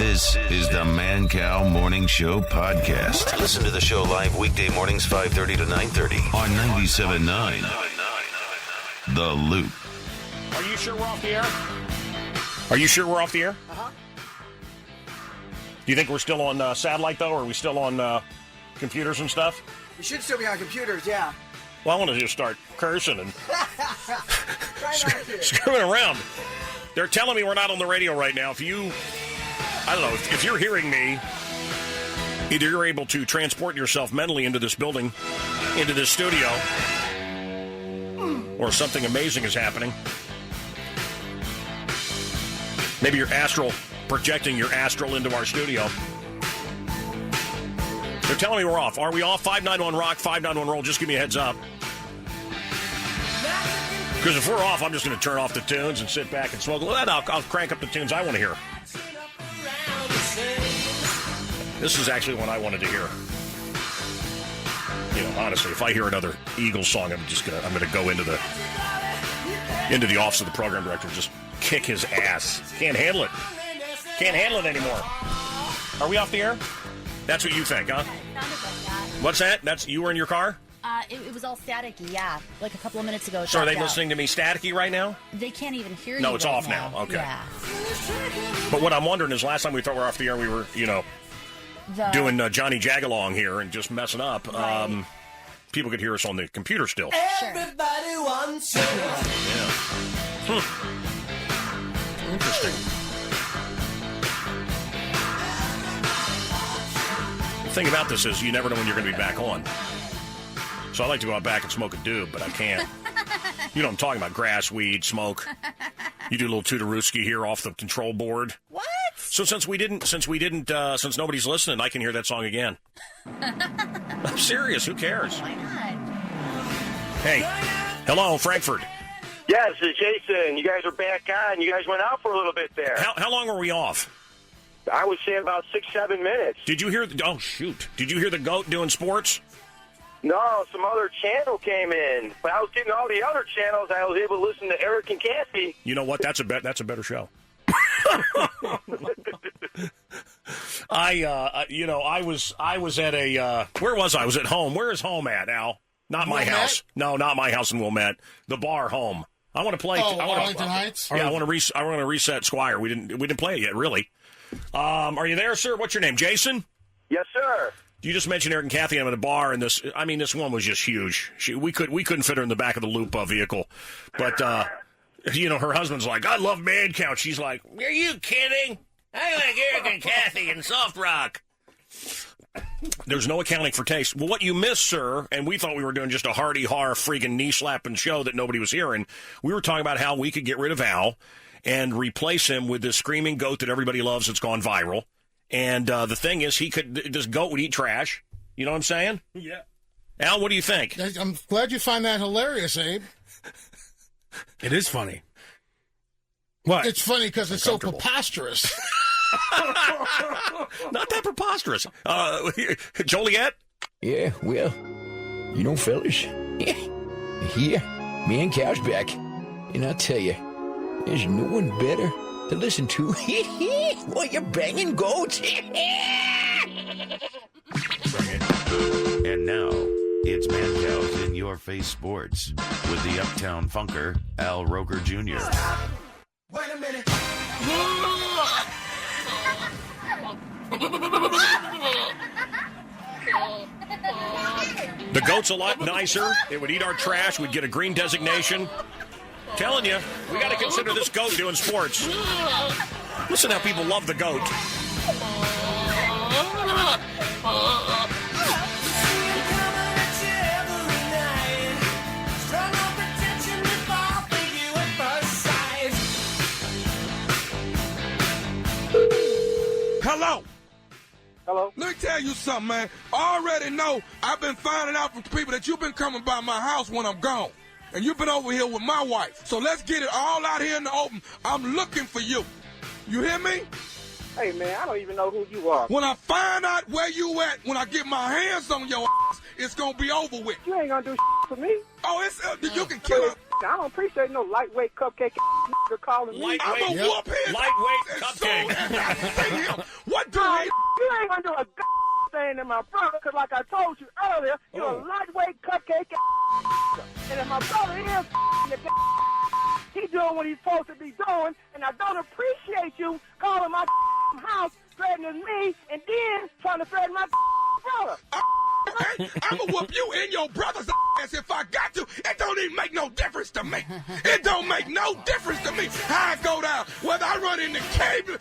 This is the Mancow Morning Show podcast. Listen to the show live weekday mornings 5:30 to 9:30 on 97.9 The Loop. Are you sure we're off the air? Are you sure we're off the air? Uh-huh. Do you think we're still on satellite, though, or are we still on computers and stuff? We should still be on computers, yeah. Well, I want to just start cursing and screwing around. They're telling me we're not on the radio right now. If you, I don't know, if you're hearing me, either you're able to transport yourself mentally into this building, into this studio, or something amazing is happening. Maybe you're projecting your astral into our studio. They're telling me we're off. Are we off? 591 Rock, 591 Roll. Just give me a heads up. Because if we're off, I'm just going to turn off the tunes and sit back and smoke. Well, then I'll crank up the tunes I want to hear. This is actually what I wanted to hear. You know, honestly, if I hear another Eagles song, I'm going to go into the office of the program director and just kick his ass. Can't handle it. Can't handle it anymore. Are we off the air? That's what you think, huh? It sounded like that. What's that? You were in your car? It was all staticky, yeah. Like a couple of minutes ago. So are they listening to me staticky right now? They can't even hear you. No, it's right off now. Okay. Yeah. But what I'm wondering is last time we thought we were off the air, we were, doing Johnny Jagalong here and just messing up. Right. People could hear us on the computer still. Everybody wants you. Yeah. Interesting. The thing about this is you never know when you're going to be back on. So I like to go out back and smoke a doob, but I can't. You know what I'm talking about. Grass, weed, smoke. You do a little Tootarooski here off the control board. What? So since nobody's listening, I can hear that song again. I'm serious. Who cares? Why not? Hey. Hello, Frankfurt. Yes, it's Jason. You guys are back on. You guys went out for a little bit there. How long were we off? I would say about 6-7 minutes. Did you hear Did you hear the goat doing sports? No, some other channel came in. But I was getting all the other channels. I was able to listen to Eric and Kathy. You know what? That's a better show. I was at a where was I? I was at home. Where is home at, Al? Not my house. No, not my house in Wilmette. The bar home. I want to play. Arlington Heights. Yeah, I want to reset Squire. We didn't play it yet, really. Are you there, sir? What's your name, Jason? Yes, sir. You just mentioned Eric and Kathy. I'm at a bar, and this one was just huge. We couldn't fit her in the back of the Loop vehicle, but her husband's like, I love Mancow. She's like, are you kidding? I like Eric and Kathy and soft rock. There's no accounting for taste. Well, what you missed, sir, and we thought we were doing just a hardy-har freaking knee-slapping show that nobody was hearing. We were talking about how we could get rid of Al and replace him with this screaming goat that everybody loves that's gone viral. And the thing is, this goat would eat trash. You know what I'm saying? Yeah. Al, what do you think? I'm glad you find that hilarious, Abe. It is funny. What? It's funny because it's so preposterous. Not that preposterous. Joliet? Yeah, well, fellas, here, Mancow's back. And I'll tell you, there's no one better to listen to while you're banging goats. And now, it's Mancow's In Your Face Sports with the Uptown Funker, Al Roker Jr. Wait a minute. The goat's a lot nicer. It would eat our trash. We'd get a green designation. Telling you, we got to consider this goat doing sports. Listen how people love the goat. Hello. Hello? Let me tell you something, man. I already know I've been finding out from people that you've been coming by my house when I'm gone. And you've been over here with my wife. So let's get it all out here in the open. I'm looking for you. You hear me? Hey, man, I don't even know who you are. When I find out where you at, when I get my hands on your ass, it's going to be over with. You ain't going to do for me. Oh, it's you can kill her. I don't appreciate no lightweight cupcake calling me. Lightweight, I'm going to whoop his lightweight ass as soon cupcake. as I see him. than my brother, because like I told you earlier, you're a lightweight cupcake. And if my brother is he's doing what he's supposed to be doing, and I don't appreciate you calling my house threatening me and then trying to threaten my brother. I'm going to whoop you and your brother's ass if I got to. It don't even make no difference to me. It don't make no difference to me how I go down. Whether I run into Cable,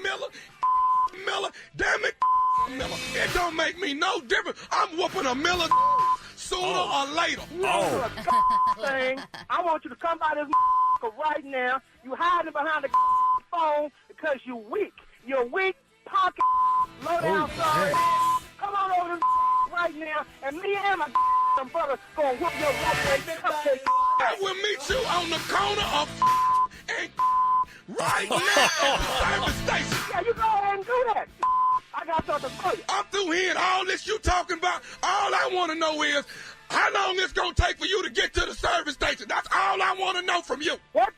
Miller, damn it, Miller. It don't make me no difference. I'm whooping a Miller sooner or later. Thing. I want you to come by this right now. You hiding behind the phone because you weak. You're weak, pocket, low down, sorry. Come on over this right now, and me and my brother gonna whoop your cupcake. I will meet you on the corner of and right now at the service station. Yeah, you go ahead and do that. I got something for you. I'm through hearing all this you talking about. All I want to know is how long it's going to take for you to get to the service station. That's all I want to know from you. What?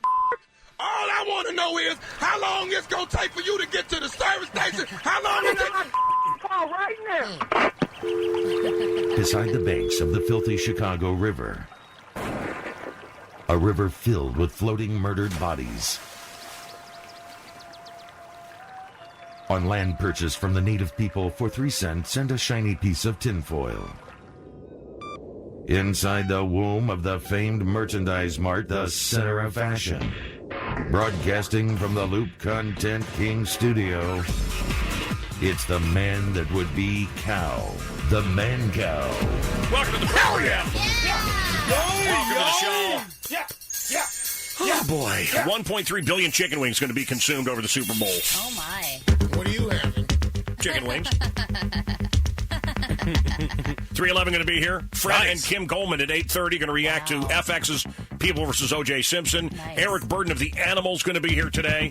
All I want to know is how long it's going to take for you to get to the service station. How long is it? Call right now. Beside the banks of the filthy Chicago River, a river filled with floating murdered bodies. On land purchased from the native people for 3 cents and a shiny piece of tinfoil. Inside the womb of the famed merchandise mart, the center of fashion. Broadcasting from the Loop Content King studio, it's the man that would be Cow, the Mancow. Welcome to the program. Welcome to the show. Yeah. Oh, boy. 1.3 billion chicken wings going to be consumed over the Super Bowl. Oh, my. What are you having? Chicken wings. 311 going to be here. Fred and Kim Goldman at 8:30 going to react to FX's People vs. O.J. Simpson. Nice. Eric Burdon of The Animals going to be here today.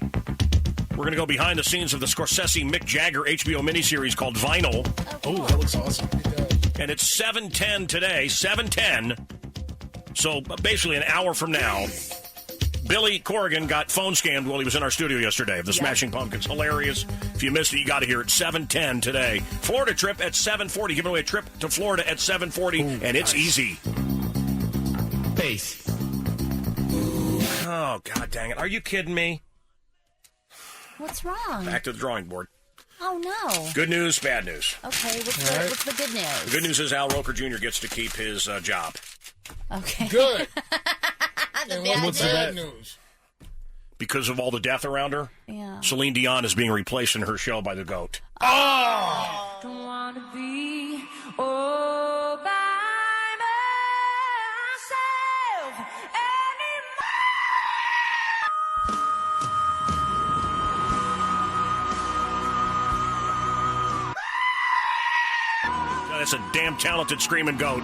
We're going to go behind the scenes of the Scorsese Mick Jagger HBO miniseries called Vinyl. Oh, that looks awesome. And it's 7:10 today. 7:10. So basically an hour from now. Billy Corgan got phone scammed while he was in our studio yesterday of the Smashing Pumpkins. Hilarious. If you missed it, you got to hear it. 7:10 today. Florida trip at 7:40. Giving away a trip to Florida at 7:40, and it's easy. Faith. Oh, God dang it. Are you kidding me? What's wrong? Back to the drawing board. Oh, no. Good news, bad news. Okay, what's the good news? The good news is Al Roker Jr. gets to keep his job. Okay. Good. The And bad what's the news. bad news? Because of all the death around her, Yeah. Celine Dion is being replaced in her show by the GOAT. Oh! Don't wanna be all by myself anymore. That's a damn talented screaming GOAT.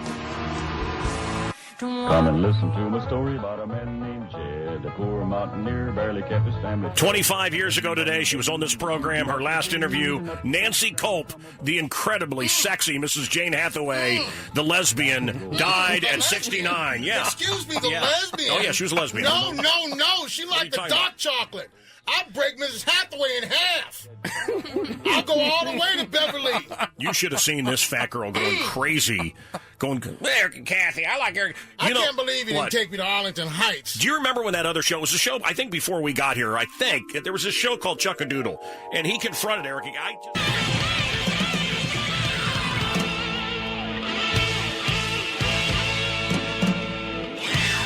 Come and listen to my story about a man named Jed, a poor mountaineer, barely kept his family. 25 years ago today, she was on this program. Her last interview, Nancy Culp, the incredibly sexy Mrs. Jane Hathaway, the lesbian, died at 69. Yeah. Excuse me, the lesbian? Oh, yeah, she was a lesbian. No. She liked the dark chocolate. I'd break Mrs. Hathaway in half. I'll go all the way to Beverly. You should have seen this fat girl going crazy. Eric and Kathy, I like Eric. I can't believe you didn't take me to Arlington Heights. Do you remember when that other show was a show? I think before we got here, I think there was a show called Chuck-a-Doodle, and he confronted Eric.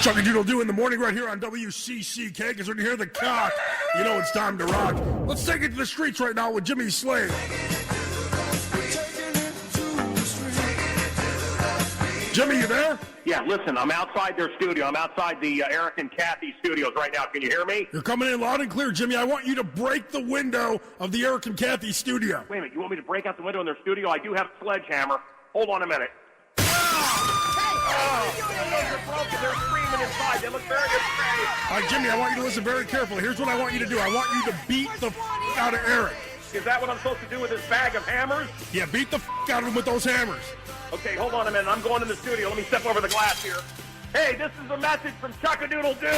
Chuck-a-Doodle do in the morning right here on WCCK, because when you hear the cock, you know it's time to rock. Let's take it to the streets right now with Jimmy Slade. Jimmy, you there? Yeah, listen, I'm outside their studio. I'm outside the Eric and Kathy studios right now. Can you hear me? You're coming in loud and clear, Jimmy. I want you to break the window of the Eric and Kathy studio. Wait a minute, you want me to break out the window in their studio? I do have a sledgehammer. Hold on a minute. They're broken. They're screaming inside. They look very afraid. All right, Jimmy, I want you to listen very carefully. Here's what I want you to do. I want you to beat the out of Eric. Is that what I'm supposed to do with this bag of hammers? Yeah, beat the out of him with those hammers. Okay, hold on a minute. I'm going in the studio. Let me step over the glass here. Hey, this is a message from Chuck-a-Doodle-Doo.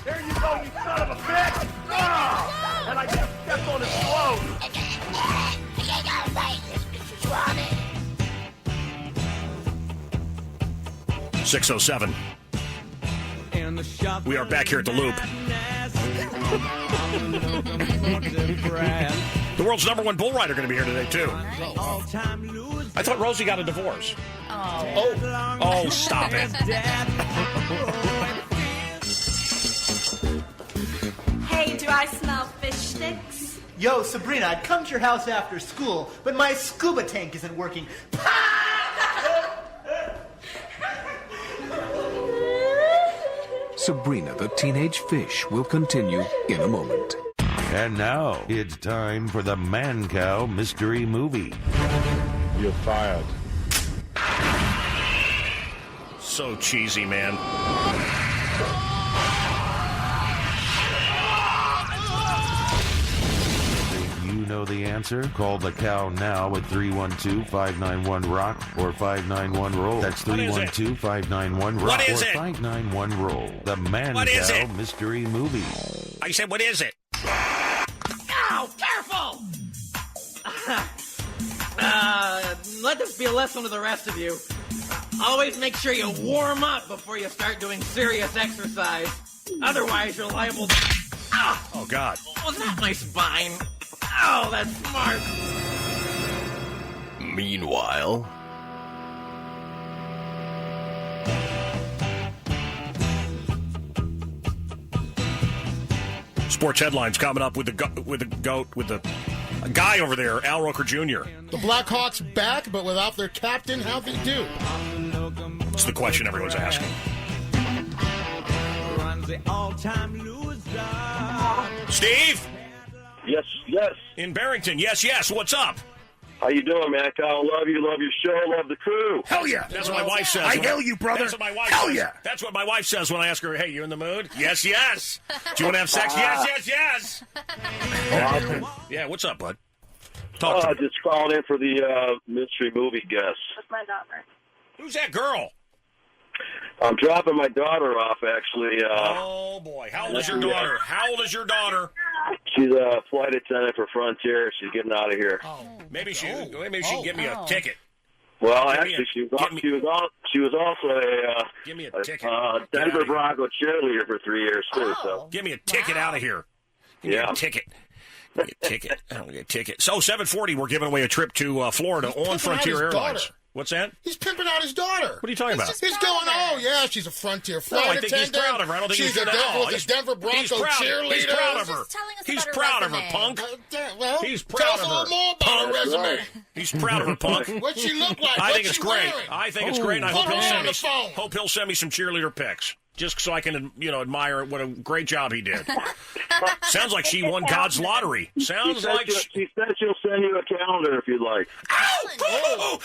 There you go, you son of a bitch. And I just stepped on his 6:07. We are back here at the Loop. The world's number one bull rider going to be here today, too. I thought Rosie got a divorce. Oh, stop it. Hey, do I smell fish sticks? Yo, Sabrina, I'd come to your house after school, but my scuba tank isn't working. Sabrina the Teenage Fish will continue in a moment. And now it's time for the Mancow Mystery Movie. You're fired. So cheesy, man. If you know the answer, call the cow now at 312-591-ROCK or 591-ROLL. That's 312-591-ROCK What is or it? 591-ROLL. The Mancow Mystery Movie. I said, what is it? Ow, careful! Let this be a lesson to the rest of you. Always make sure you warm up before you start doing serious exercise. Otherwise, you're liable to... Oh, God. Was that my spine? Oh, that's smart. Meanwhile... Sports headlines coming up with a guy over there, Al Roker Jr. The Blackhawks back, but without their captain. How'd they do? It's the question everyone's asking. Steve? Yes. In Barrington. Yes. What's up? How you doing, man? I love you, love your show, love the crew. Hell yeah. That's what my wife says. I hail you, brother. That's what my wife Hell says. yeah. That's what my wife says when I ask her, hey, you in the mood? Yes. Do you want to have sex? Yes. Awesome. Yeah, what's up, bud? Talk to me. Just calling in for the mystery movie guest. That's my daughter. Who's that girl? I'm dropping my daughter off, actually. Oh, boy. How old is your daughter? She's a flight attendant for Frontier. She's getting out of here. Maybe she can get me a ticket. Well, actually, she was also a give me a ticket. Denver Bronco cheerleader for 3 years, too. So give me a ticket out of here. Give me a ticket. Give me a ticket. I don't get a ticket. So, 7:40, we're giving away a trip to Florida on Frontier Airlines. Daughter. What's that? He's pimping out his daughter. What are you talking about? He's going, oh, yeah, she's a Frontier flight I think attendant. he's proud of her. I don't think she's he's a Denver Bronco cheerleader. He's proud of her. He's proud of her, punk. Well, he's proud of her. Tell us a little more about her resume. He's proud of her, punk. What's she look like? I think What's it's she great. wearing? I think it's great, and I Put her on the phone. hope he'll send me some cheerleader pics. Just so I can, admire what a great job he did. Sounds like she won God's lottery. Sounds like she said she'll send you a calendar if you'd like. Ow!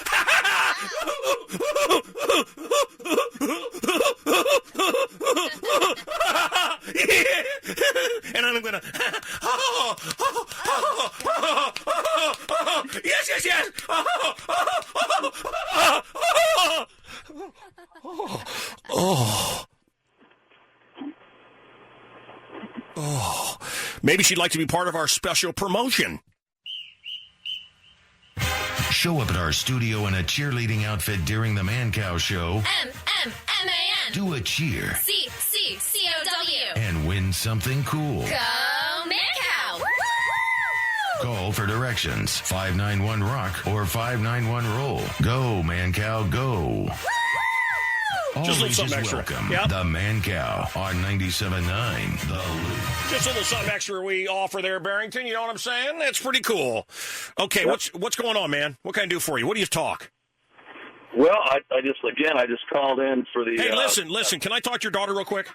And I'm gonna. Yes. Oh, maybe she'd like to be part of our special promotion. Show up at our studio in a cheerleading outfit during the Mancow show. M-M-M-A-N. Do a cheer. C-C-C-O-W. And win something cool. Go Mancow. Call for directions. 591-ROCK or 591-ROLL. Go, Mancow, go. All Just a little ages something extra. welcome. Yep. The Mancow on 97.9 The Loop. Just a little something extra we offer there, Barrington. You know what I'm saying? That's pretty cool. Okay, what's going on, man? What can I do for you? What do you talk? Well, I just called in for the... Hey, listen. Can I talk to your daughter real quick?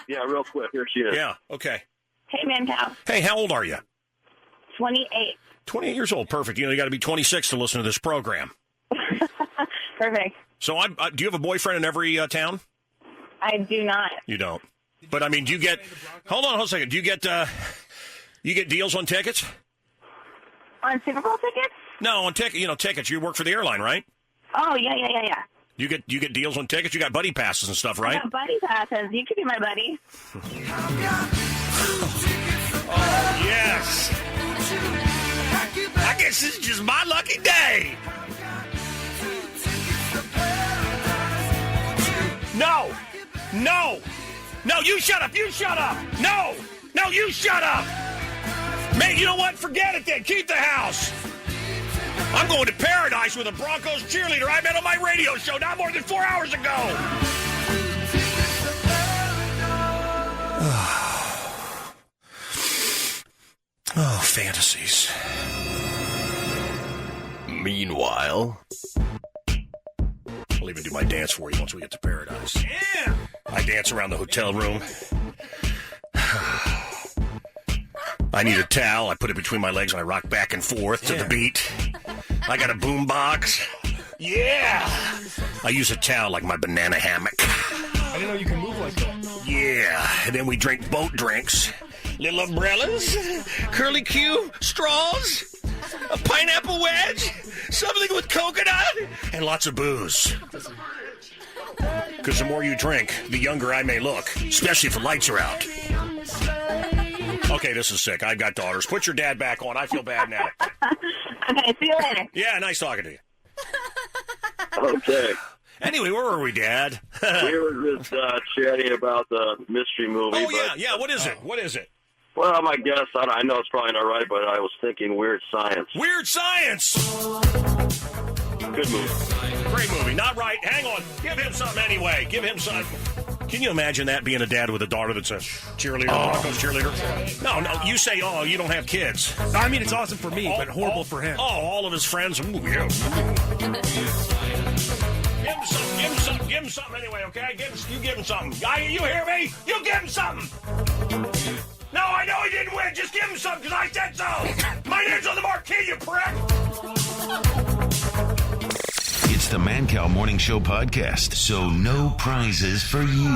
Yeah, real quick. Here she is. Yeah, okay. Hey, Mancow. Hey, how old are you? 28. 28 years old. Perfect. You got to be 26 to listen to this program. Perfect. So, do you have a boyfriend in every town? I do not. You don't. But, I mean, do you get... Hold on a second. Do you get deals on tickets? On Super Bowl tickets? No, on tickets. You work for the airline, right? Oh, yeah. You get deals on tickets? You got buddy passes and stuff, right? I got buddy passes. You could be my buddy. Oh, yes. I guess this is just my lucky day. No, No! No, you shut up! You shut up! No! No, you shut up! Man, you know what? Forget it then. Keep the house. I'm going to paradise with a Broncos cheerleader I met on my radio show not more than 4 hours ago. Oh, fantasies. Meanwhile, I'll even do my dance for you once we get to paradise. Yeah! I dance around the hotel room. I need a towel. I put it between my legs and I rock back and forth to the beat. I got a boom box. Yeah! I use a towel like my banana hammock. I didn't know you can move like that. Yeah, and then we drink boat drinks. Little umbrellas, curly Q, straws, a pineapple wedge, something with coconut, and lots of booze. Because the more you drink, the younger I may look, especially if the lights are out. Okay, this is sick. I've got daughters. Put your dad back on. I feel bad now. Okay, see you later. Yeah, nice talking to you. Okay. Anyway, where were we, Dad? We were just chatting about the mystery movie. Oh, yeah. What is it? What is it? Well, my guess, I know it's probably not right, but I was thinking Weird Science. Weird Science! Good movie. Great movie. Not right. Hang on. Give him something anyway. Give him something. Can you imagine that, being a dad with a daughter that's a cheerleader, Broncos cheerleader? No, you say, oh, you don't have kids. No, I mean, it's awesome for me, but horrible for him. Oh, all of his friends. Ooh, yeah. Give him something anyway, okay? You give him something. You hear me? You give him something. No, I know he didn't win. Just give him something because I said so. My name's on the marquee, you prick. It's the Mancow Morning Show podcast, so no prizes for you.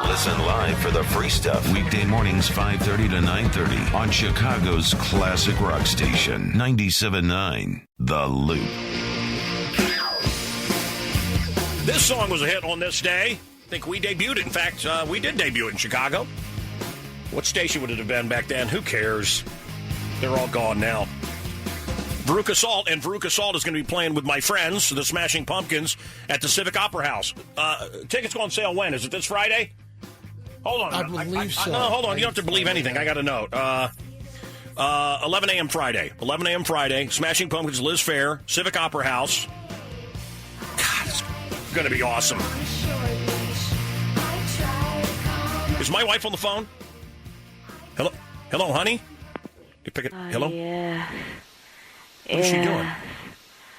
Listen live for the free stuff weekday mornings 5:30 to 9:30 on Chicago's classic rock station 97.9 The Loop. This song was a hit on this day. I think we debuted it. In fact, we did debut it in Chicago. What station would it have been back then? Who cares? They're all gone now. Veruca Salt, and Veruca Salt is going to be playing with my friends, the Smashing Pumpkins, at the Civic Opera House. Tickets go on sale when? Is it this Friday? Hold on. I believe so. No, hold on. You don't have to believe anything. I got a note. 11 a.m. Friday. 11 a.m. Friday. Smashing Pumpkins, Liz Fair, Civic Opera House. God, it's going to be awesome. Is my wife on the phone? Hello, honey? You pick it. Hello? Yeah. What's she doing?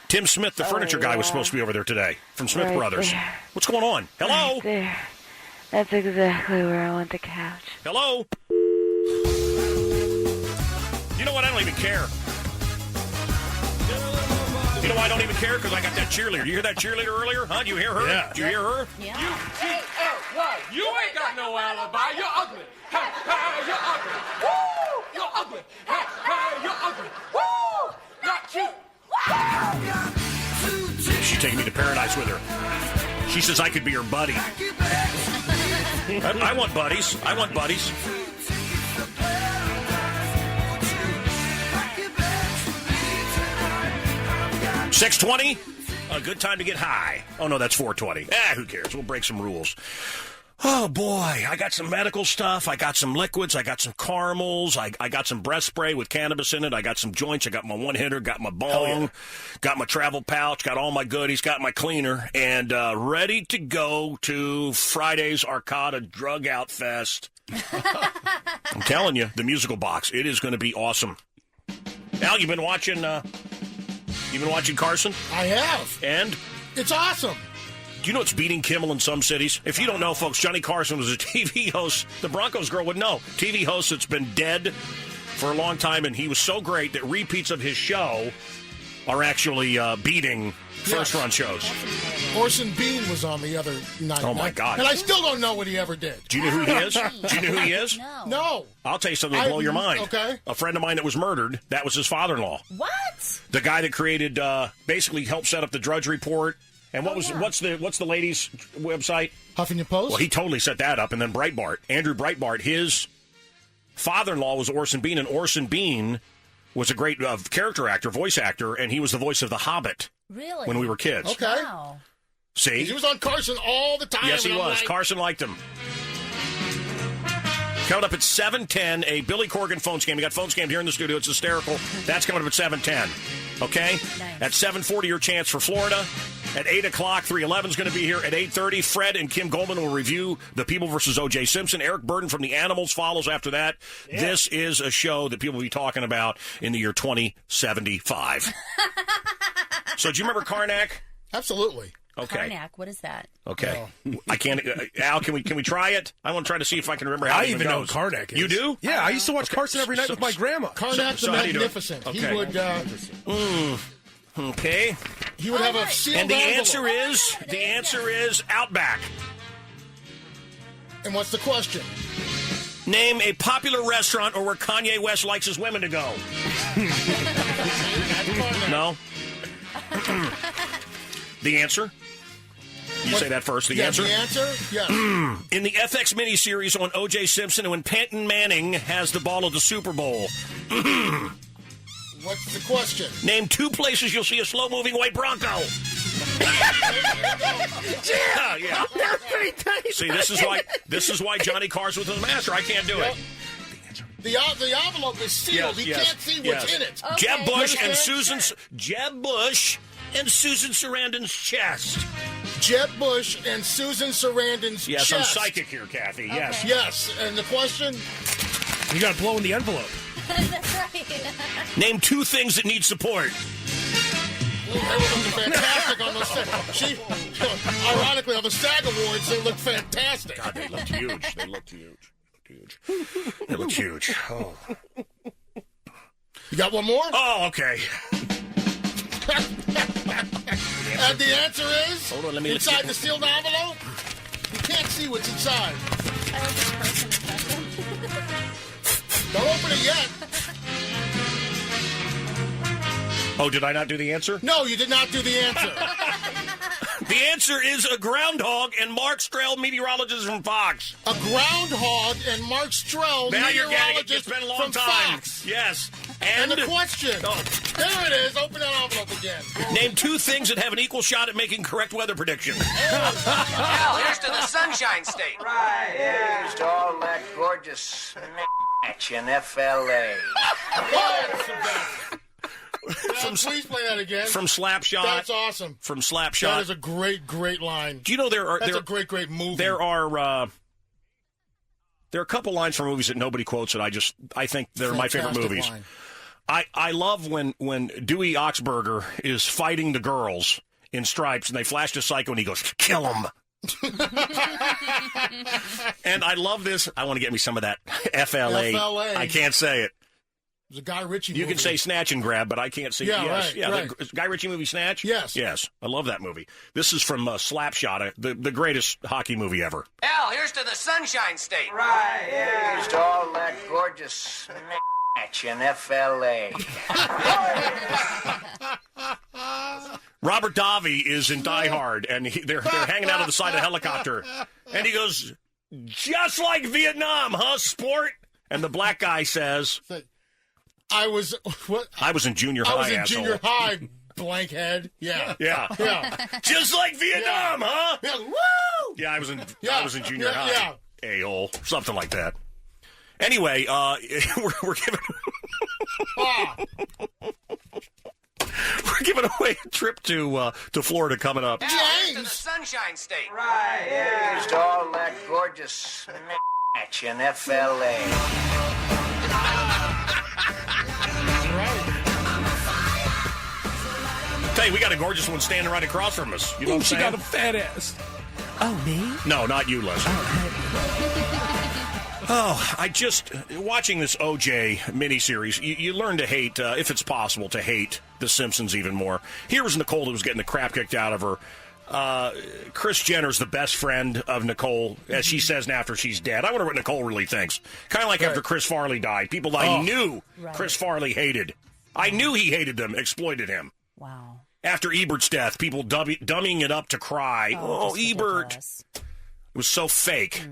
Tim Smith, the furniture guy, was supposed to be over there today from Smith Brothers. There. What's going on? Hello? Right there. That's exactly where I want the couch. Hello? You know what? I don't even care. You know why I don't even care? Because I got that cheerleader. You hear that cheerleader earlier? Huh? Did you hear her? Yeah. Did you hear her? Yeah. You ain't got no alibi. You're ugly. Hey, you're ugly. Woo! You're ugly. Hey, you're ugly. Woo! Not cute. She's taking me to paradise with her. She says I could be her buddy. I want buddies. I want buddies. $6:20, a good time to get high. Oh, no, that's 4:20. Who cares? We'll break some rules. Oh, boy, I got some medical stuff. I got some liquids. I got some caramels. I got some breath spray with cannabis in it. I got some joints. I got my one-hitter, got my bong, got my travel pouch, got all my goodies, got my cleaner, and ready to go to Friday's Arcada Drug Out Fest. I'm telling you, the musical box, it is going to be awesome. Al, you've been watching Carson? I have. And? It's awesome. Do you know it's beating Kimmel in some cities? If you don't know, folks, Johnny Carson was a TV host. The Broncos girl would know. TV host that's been dead for a long time, and he was so great that repeats of his show are actually beating first-run shows. Orson Bean was on the other night. Oh, my God. And I still don't know what he ever did. Do you know who he is? Do you know who he is? No. I'll tell you something that'll blow your mind. Okay. A friend of mine that was murdered, that was his father-in-law. What? The guy that created, basically helped set up the Drudge Report. And what's the ladies' website? Huffington Post? Well, he totally set that up. And then Breitbart. Andrew Breitbart, his father-in-law was Orson Bean, and Orson Bean was a great character actor, voice actor, and he was the voice of The Hobbit. Really? When we were kids. Okay. Wow. See? He was on Carson all the time. Yes, he and I'm was. like, Carson liked him. Coming up at 7:10, a Billy Corgan phone scam. We got phone scammed here in the studio. It's hysterical. That's coming up at 7:10. Okay? Nice. At 7:40, your chance for Florida. At 8 o'clock, 311 is going to be here. At 8:30, Fred and Kim Goldman will review The People versus O.J. Simpson. Eric Burdon from The Animals follows after that. Yeah. This is a show that people will be talking about in the year 2075. So, do you remember Karnak? Absolutely. Okay. Karnak, what is that? Okay. I can't. Al, can we try it? I want to try to see if I can remember how I it even know goes. what Karnak is. You do? Yeah, I used to watch Carson every night with my grandma. Karnak the how do you do it? Magnificent. Okay. He would. Okay. He would have a sealed And the envelope. answer is Outback. And what's the question? Name a popular restaurant or where Kanye West likes his women to go. No? The answer? You say that first. The answer? The answer? Yeah. In the FX miniseries on O.J. Simpson, when Peyton Manning has the ball of the Super Bowl. What's the question? Name 2 places you'll see a slow-moving white Bronco. Yeah. See, this is why Johnny Carr's with the master. I can't do it. The envelope is sealed. He can't see what's in it. Okay. Jeb Bush and Susan Sarandon's chest. Jeb Bush and Susan Sarandon's Yes, chest. I'm psychic here, Kathy. Okay. Yes. Yes, and the question? You got to blow in the envelope. That's right. Name 2 things that need support. They were looking fantastic on those ironically, on the SAG Awards, they looked fantastic. God, they looked huge. They looked huge. Oh. You got one more? Oh, okay. And the answer is? Hold on, let me inside the sealed envelope? You can't see what's inside. I like this person impression. Don't open it yet. Oh, did I not do the answer? No, you did not do the answer. The answer is a groundhog and Mark Strell, meteorologist from Fox. A groundhog and Mark Strell, Now you're getting it. meteorologist It's been a long from time. Fox. Yes. And the question. Oh. There it is. Open that envelope again. Name 2 things that have an equal shot at making correct weather prediction. Hell, here's to the Sunshine State. Right, here's to all that gorgeous match in FLA. Please play that again. From Slapshot. That's awesome. From Slapshot. That is a great line. Do you know That's a great movie. There are a couple lines from movies that nobody quotes that I think they're my favorite movies. Line. I love when Dewey Oxberger is fighting the girls in Stripes and they flash to Psycho and he goes, "Kill him." And I love this. I want to get me some of that FLA. I can't say it. It was a Guy Ritchie You movie. can say Snatch and Grab, but I can't say Yeah, yes. right, Yeah, right. The Guy Ritchie movie Snatch? Yes. Yes. I love that movie. This is from Slapshot, the greatest hockey movie ever. Hell, here's to the Sunshine State. Right, here's to all that gorgeous match in FLA. Robert Davi is in Die Hard, and they're hanging out on the side of a helicopter. And he goes, "Just like Vietnam, huh, sport?" And the black guy says, I was in junior high, I was in asshole. junior high, blank head. Yeah. Yeah. Just like Vietnam, huh? Yeah. Woo! Yeah, I was in junior Yeah, high. yeah. A-hole. Something like that. Anyway, we're giving we're giving away a trip to Florida coming up. Hell, here's to the Sunshine State. Right, here's to all that gorgeous match in FLA. Hey, we got a gorgeous one standing right across from us. You know what I'm She saying? got a fat ass. Oh, me? No, not you, Leslie. Oh, I just, watching this OJ miniseries, you learn to hate, if it's possible, to hate The Simpsons even more. Here was Nicole who was getting the crap kicked out of her. Kris Jenner's the best friend of Nicole, as she says after she's dead. I wonder what Nicole really thinks. Kind of like after Chris Farley died. People I knew Chris Farley hated. I knew he hated them, exploited him. Wow. After Ebert's death, people dummying it up to cry. Oh, Ebert. Ridiculous. It was so fake.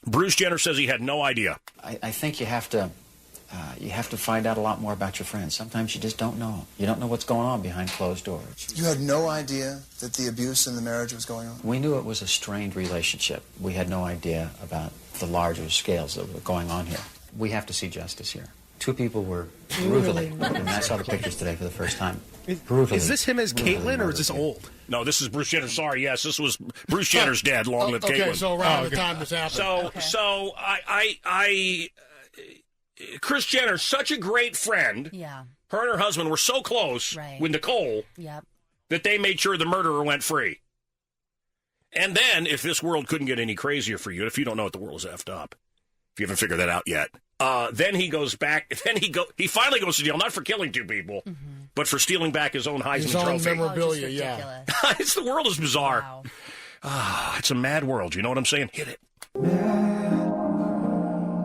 Bruce Jenner says he had no idea. I think you have to You have to find out a lot more about your friends. Sometimes you just don't know. You don't know what's going on behind closed doors. You had no idea that the abuse in the marriage was going on? We knew it was a strained relationship. We had no idea about the larger scales that were going on here. We have to see justice here. Two people were brutally, and I saw the pictures today for the first time. Brutally. Is this him as Caitlyn, or is this old? No, this is Bruce Jenner. Sorry, yes, this was Bruce Jenner's dad. Long live Caitlyn. Okay, so around the time this happened. So Kris Jenner, such a great friend. Yeah. Her and her husband were so close with Nicole that they made sure the murderer went free. And then, if this world couldn't get any crazier for you, if you don't know what the world is effed up, if you haven't figured that out yet, then he goes back. He finally goes to jail, not for killing two people, but for stealing back his own Heisman Trophy. His own memorabilia, yeah. The world is bizarre. Wow. It's a mad world. You know what I'm saying? Hit it.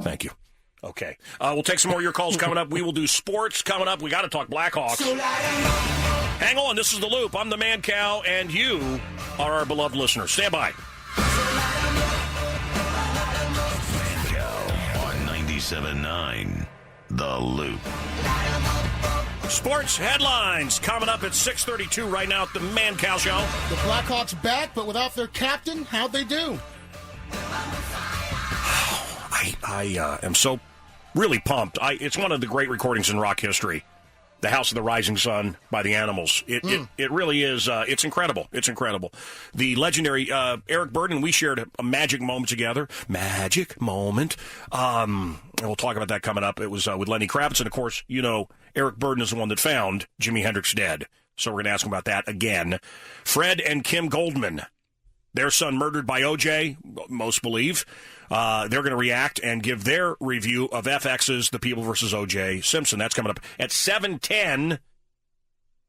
Thank you. Okay. We'll take some more of your calls coming up. We will do sports coming up. We got to talk Blackhawks. Hang on. This is The Loop. I'm the Mancow, and you are our beloved listeners. Stand by. Mancow on 97.9 The Loop. Sports headlines coming up at 6:32 right now at the Mancow Show. The Blackhawks back, but without their captain. How'd they do? I am so really pumped. It's one of the great recordings in rock history. The House of the Rising Sun by the Animals. It really is. It's incredible. It's incredible. The legendary Eric Burdon, we shared a magic moment together. Magic moment. And we'll talk about that coming up. It was with Lenny Kravitz. And, of course, you know, Eric Burdon is the one that found Jimi Hendrix dead. So we're going to ask him about that again. Fred and Kim Goldman. Their son murdered by O.J., most believe. They're going to react and give their review of FX's The People vs. O.J. Simpson. That's coming up at 7:10.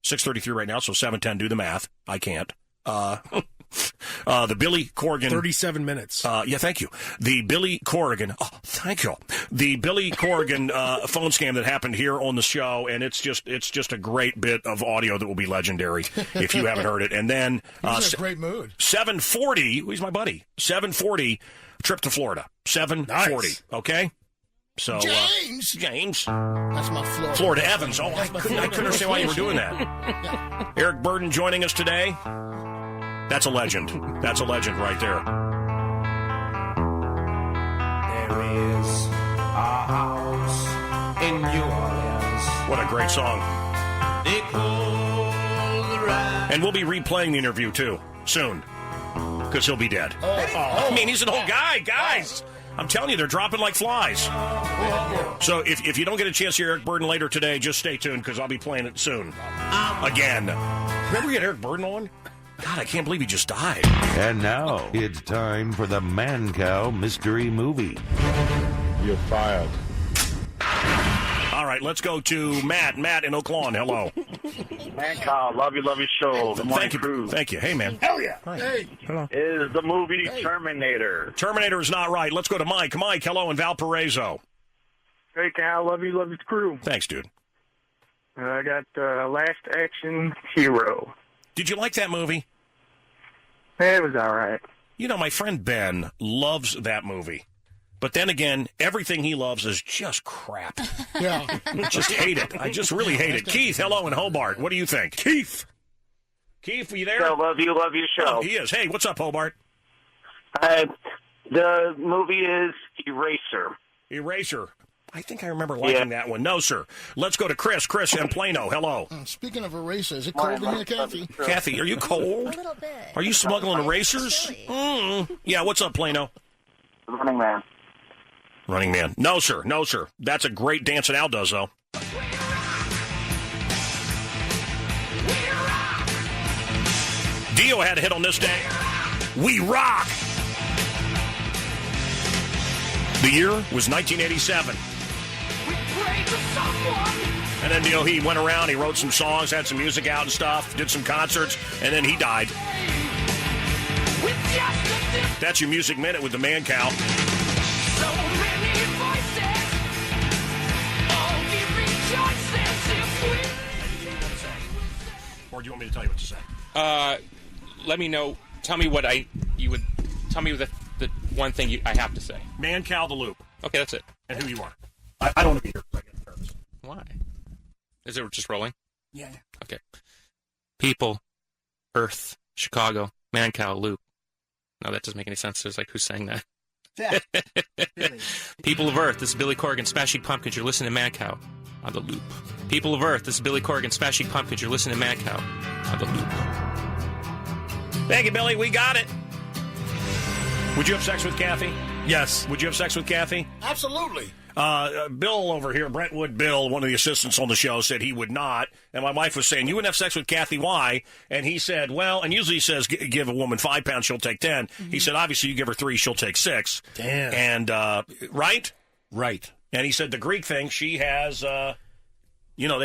6:33 right now, so 7:10. Do the math. I can't. The Billy Corgan. 37 minutes. Yeah, thank you. The Billy Corgan. Oh, thank you. The Billy Corgan phone scam that happened here on the show, and it's just a great bit of audio that will be legendary if you haven't heard it. And then He's in a great mood. 7:40. He's my buddy. 7:40. Trip to Florida. 7:40. Nice. Okay. So James. That's my Florida. Florida Evans. Oh, I couldn't understand why you were doing that. Eric Burdon joining us today. That's a legend. That's a legend right there. There is a house in New Orleans. What a great song. They call the ride. And we'll be replaying the interview, too, soon. Because he'll be dead. I mean, he's an old guy, guys. I'm telling you, they're dropping like flies. So if you don't get a chance to hear Eric Burdon later today, just stay tuned because I'll be playing it soon. Again. Remember we had Eric Burdon on? God, I can't believe he just died. And now it's time for the Mancow Mystery Movie. You're fired. All right, let's go to Matt. Matt in Oak Lawn. Hello. Mancow, love your show. Good morning, crew. Thank you. Hey, man. Hell yeah. Hi. Hey. Hello. Is the movie Terminator. Terminator is not right. Let's go to Mike. Mike, hello, in Valparaiso. Hey, Cal, love your crew. Thanks, dude. I got Last Action Hero. Did you like that movie? It was all right. You know, my friend Ben loves that movie. But then again, everything he loves is just crap. Yeah. Just hate it. I just really hate it. Keith, hello in Hobart. What do you think? Keith, are you there? I love your show. Oh, he is. Hey, what's up, Hobart? The movie is Eraser. I think I remember liking that one. No, sir. Let's go to Chris. Chris in Plano. Hello. Speaking of erasers, is it cold in here, Kathy? Kathy, are you cold? A little bit. Are you smuggling erasers? Yeah, what's up, Plano? Running Man. Running Man. No, sir. That's a great Dancing Al does, though. Dio had a hit on this day. We rock! The year was 1987. And then, he went around, he wrote some songs, had some music out and stuff, did some concerts, and then he died. That's your Music Minute with the Mancow. Or do you want me to tell you what to say? Let me know. Tell me what you would tell me the one thing I have to say. Mancow the Loop. Okay, that's it. And who you are. I don't want to be here. Why? Is it just rolling? Yeah. Okay. People, Earth, Chicago, Mancow, Loop. No, that doesn't make any sense. There's like, who's saying that? Yeah. People of Earth, this is Billy Corgan, Smashing Pumpkins. You're listening to Mancow on the Loop. People of Earth, this is Billy Corgan, Smashing Pumpkins. You're listening to Mancow on the Loop. Thank you, Billy. We got it. Would you have sex with Kathy? Yes. Would you have sex with Kathy? Absolutely. Bill over here, Brentwood Bill, one of the assistants on the show, said he would not. And my wife was saying, you wouldn't have sex with Kathy, why? And he said, well, and usually he says, give a woman 5 pounds, she'll take 10. Mm-hmm. He said, obviously, you give her 3, she'll take 6. Damn. And, right? Right. And he said the Greek thing, she has, they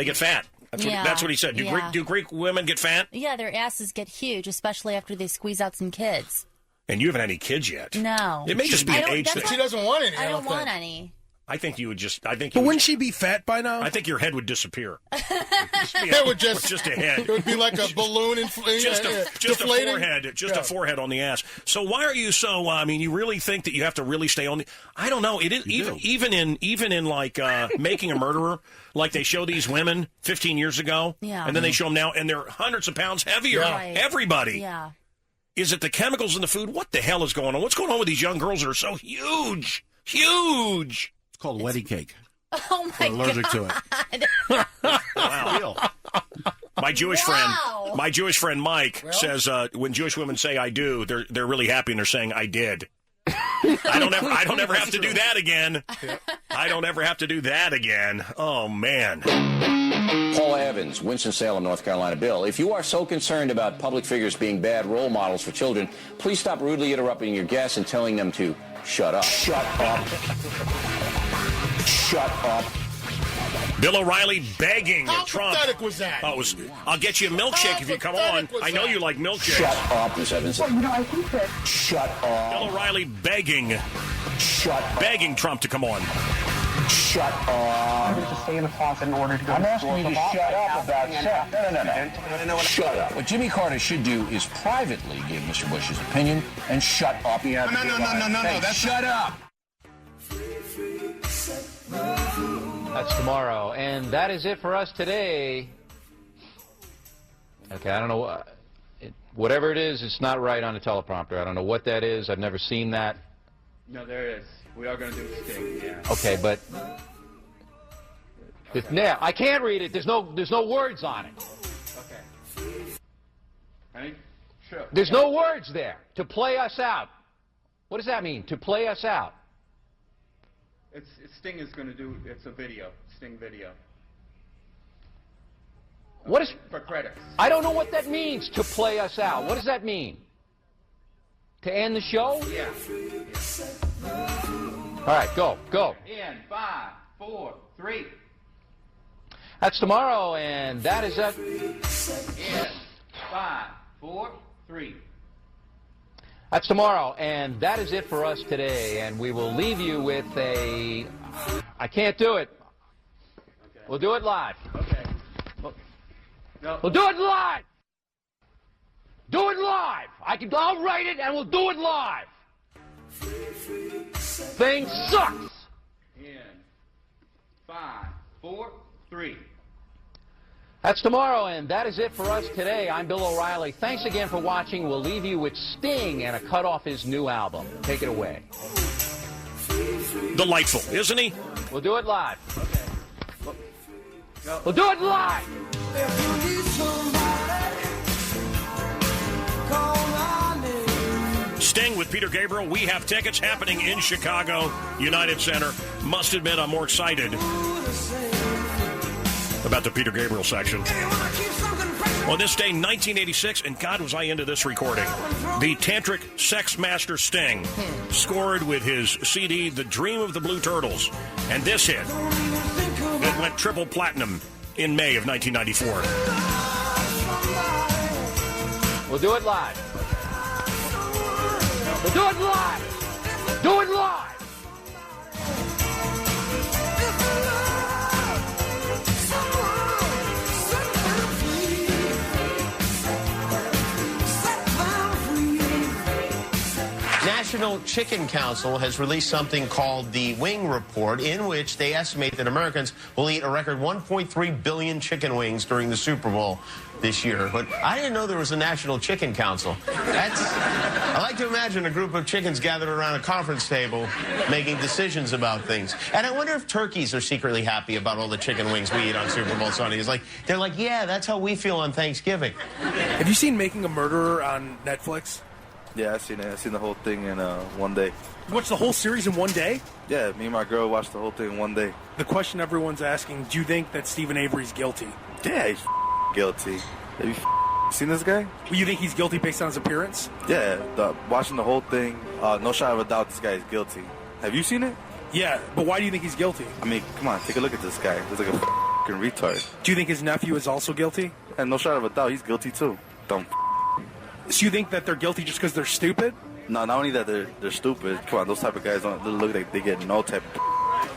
get fat. That's what he said. Do Greek women get fat? Yeah, their asses get huge, especially after they squeeze out some kids. And you haven't had any kids yet. No. It may just be an age thing. She doesn't want any. I don't want any. I think you would just. But wouldn't she be fat by now? I think your head would disappear. It would just a head. It would be like a balloon just a forehead, a forehead on the ass. So why are you so? You really think that you have to really stay on the? I don't know. It is even in like Making a Murderer, like they show these women 15 years ago, and then they show them now, and they're hundreds of pounds heavier. Yeah. Right. Everybody. Yeah. Is it the chemicals in the food? What the hell is going on? What's going on with these young girls that are so huge? Huge. It's called wedding cake. Oh, my God. We're allergic to it. Wow. My Jewish friend Mike says when Jewish women say "I do," they're really happy and they're saying "I did." I don't ever have to do that again. I don't ever have to do that again. Oh man. Paula Evans, Winston-Salem, North Carolina. Bill, if you are so concerned about public figures being bad role models for children, please stop rudely interrupting your guests and telling them to shut up. Shut up. Shut up. Bill O'Reilly begging How Trump. pathetic was that? I'll get you a milkshake if you come on. I know you like milkshakes. Shut up, Ms. Evans. I think that. Shut up. Bill O'Reilly begging Trump to come on. Shut up. To stay in the closet in order to go I'm to asking school. you to shut up about sex. No. Shut up. What Jimmy Carter should do is privately give Mr. Bush his opinion and shut up. No. That's shut up. That's tomorrow, and that is it for us today. Okay, I don't know. Whatever it is, it's not right on the teleprompter. I don't know what that is. I've never seen that. No, there it is. We are going to do a sting, yeah. Okay, but now I can't read it. There's no words on it. Okay. Ready? Sure. There's no words there. To play us out. What does that mean? To play us out. Sting is going to do. It's a video. Sting video. What is for credits? I don't know what that means. To play us out. What does that mean? To end the show? Yeah. All right, go. In 5, 4, 3. That's tomorrow, and that is it. In 5, 4, 3. That's tomorrow, and that is it for us today. And we will leave you with a. I can't do it. Okay. We'll do it live. Okay. No. We'll do it live. Do it live. I'll write it, and we'll do it live. Thing sucks. In 5, 4, 3. That's tomorrow, and that is it for us today. I'm Bill O'Reilly. Thanks again for watching. We'll leave you with Sting and a cut off his new album. Take it away. Delightful, isn't he? We'll do it live. Okay. We'll do it live. Sting with Peter Gabriel. We have tickets happening in Chicago, United Center. Must admit, I'm more excited about the Peter Gabriel section. On this day, 1986, and God, was I into this recording, the tantric sex master Sting scored with his CD, The Dream of the Blue Turtles, and this hit that went triple platinum in May of 1994. We'll do it live. We'll do it live. Do it live. National Chicken Council has released something called the Wing Report, in which they estimate that Americans will eat a record 1.3 billion chicken wings during the Super Bowl this year. But I didn't know there was a National Chicken Council. I like to imagine a group of chickens gathered around a conference table making decisions about things. And I wonder if turkeys are secretly happy about all the chicken wings we eat on Super Bowl Sunday. They're like, yeah, that's how we feel on Thanksgiving. Have you seen Making a Murderer on Netflix? Yeah, I've seen it. I've seen the whole thing in one day. You watched the whole series in one day? Yeah, me and my girl watched the whole thing in one day. The question everyone's asking, do you think that Stephen Avery's guilty? Yeah, he's guilty. Have you seen this guy? You think he's guilty based on his appearance? Yeah, watching the whole thing, no shot of a doubt this guy is guilty. Have you seen it? Yeah, but why do you think he's guilty? I mean, come on, take a look at this guy. He's like a fucking retard. Do you think his nephew is also guilty? And no shot of a doubt, he's guilty too. Dumb. So you think that they're guilty just because they're stupid? No, not only that they're stupid. Come on, those type of guys don't look like they get no type of.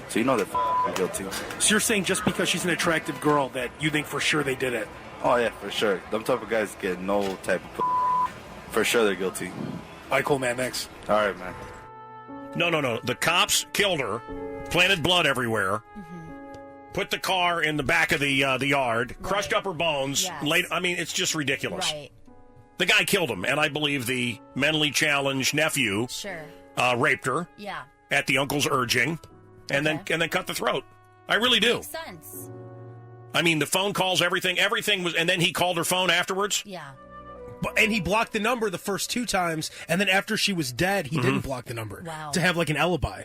So you know they're guilty. So you're saying just because she's an attractive girl that you think for sure they did it? Oh yeah, for sure. Them type of guys get no type of. For sure they're guilty. All right, cool, man. Thanks. All right, man. No. The cops killed her, planted blood everywhere, put the car in the back of the yard, crushed up her bones. Yes. It's just ridiculous. Right. The guy killed him, and I believe the mentally challenged nephew raped her. Yeah. At the uncle's urging, and then cut the throat. I really do. Makes sense. I mean, the phone calls, everything was, and then he called her phone afterwards. Yeah. And he blocked the number the first 2 times, and then after she was dead, he didn't block the number to have like an alibi.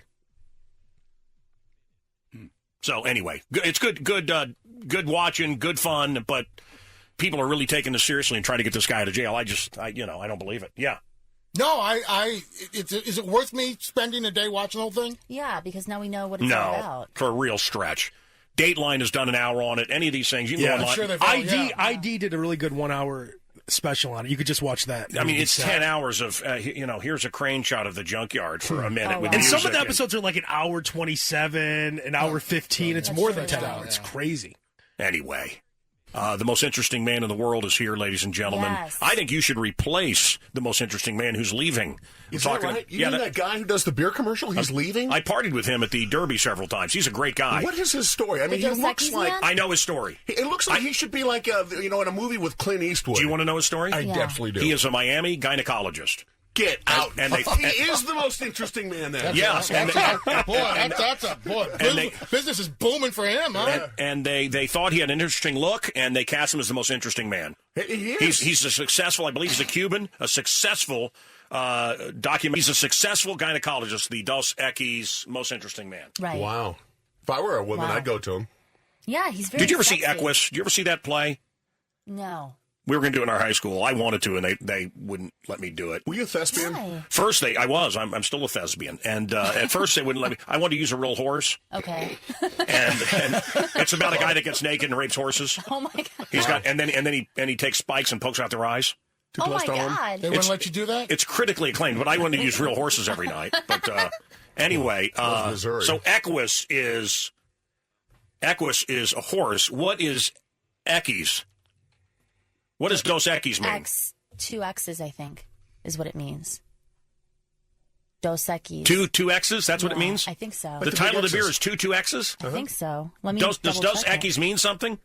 So anyway, it's good watching, good fun, but people are really taking this seriously and trying to get this guy out of jail. I don't believe it. Yeah. No, is it worth me spending a day watching the whole thing? Yeah, because now we know what it's all about. For a real stretch. Dateline has done an hour on it. Any of these things, you can go online. I'm sure ID did a really good 1 hour special on it. You could just watch that. I mean, it's 10 hours of, here's a crane shot of the junkyard for a minute. With and music some of the episodes are like an hour 27, an hour 15. It's more than 10 hours. It's crazy. Anyway. The most interesting man in the world is here, ladies and gentlemen. Yes. I think you should replace the most interesting man who's leaving. Is that right? You mean that guy who does the beer commercial? He's leaving? I partied with him at the Derby several times. He's a great guy. What is his story? I mean, he looks like... I know his story. It looks like he should be like, in a movie with Clint Eastwood. Do you want to know his story? I absolutely do. He is a Miami gynecologist. Get out. And he is the most interesting man there. Yes. Business is booming for him, huh? And they thought he had an interesting look, and they cast him as the most interesting man. He is. He's a successful, I believe he's a Cuban, a successful He's a successful gynecologist, the Dos Equis most interesting man. Right. Wow. If I were a woman, I'd go to him. Yeah, he's very Did you ever sexy. see Equus? Did you ever see that play? No. We were going to do it in our high school. I wanted to, and they wouldn't let me do it. Were you a thespian? Why? First, I was. I'm still a thespian. And at first, they wouldn't let me. I wanted to use a real horse. Okay. And it's about a guy that gets naked and rapes horses. Oh, my God. He's got, and then he takes spikes and pokes out their eyes. Oh, my God. They wouldn't let you do that? It's critically acclaimed, but I wanted to use real horses every night. But anyway, so Equus is a horse. What is Equus? What does Dos Equis mean? Two X's, I think, is what it means. Dos Equis. Two X's? That's what it means? I think so. The title of the beer is two X's? I think so. Let me Does Dos Equis mean something?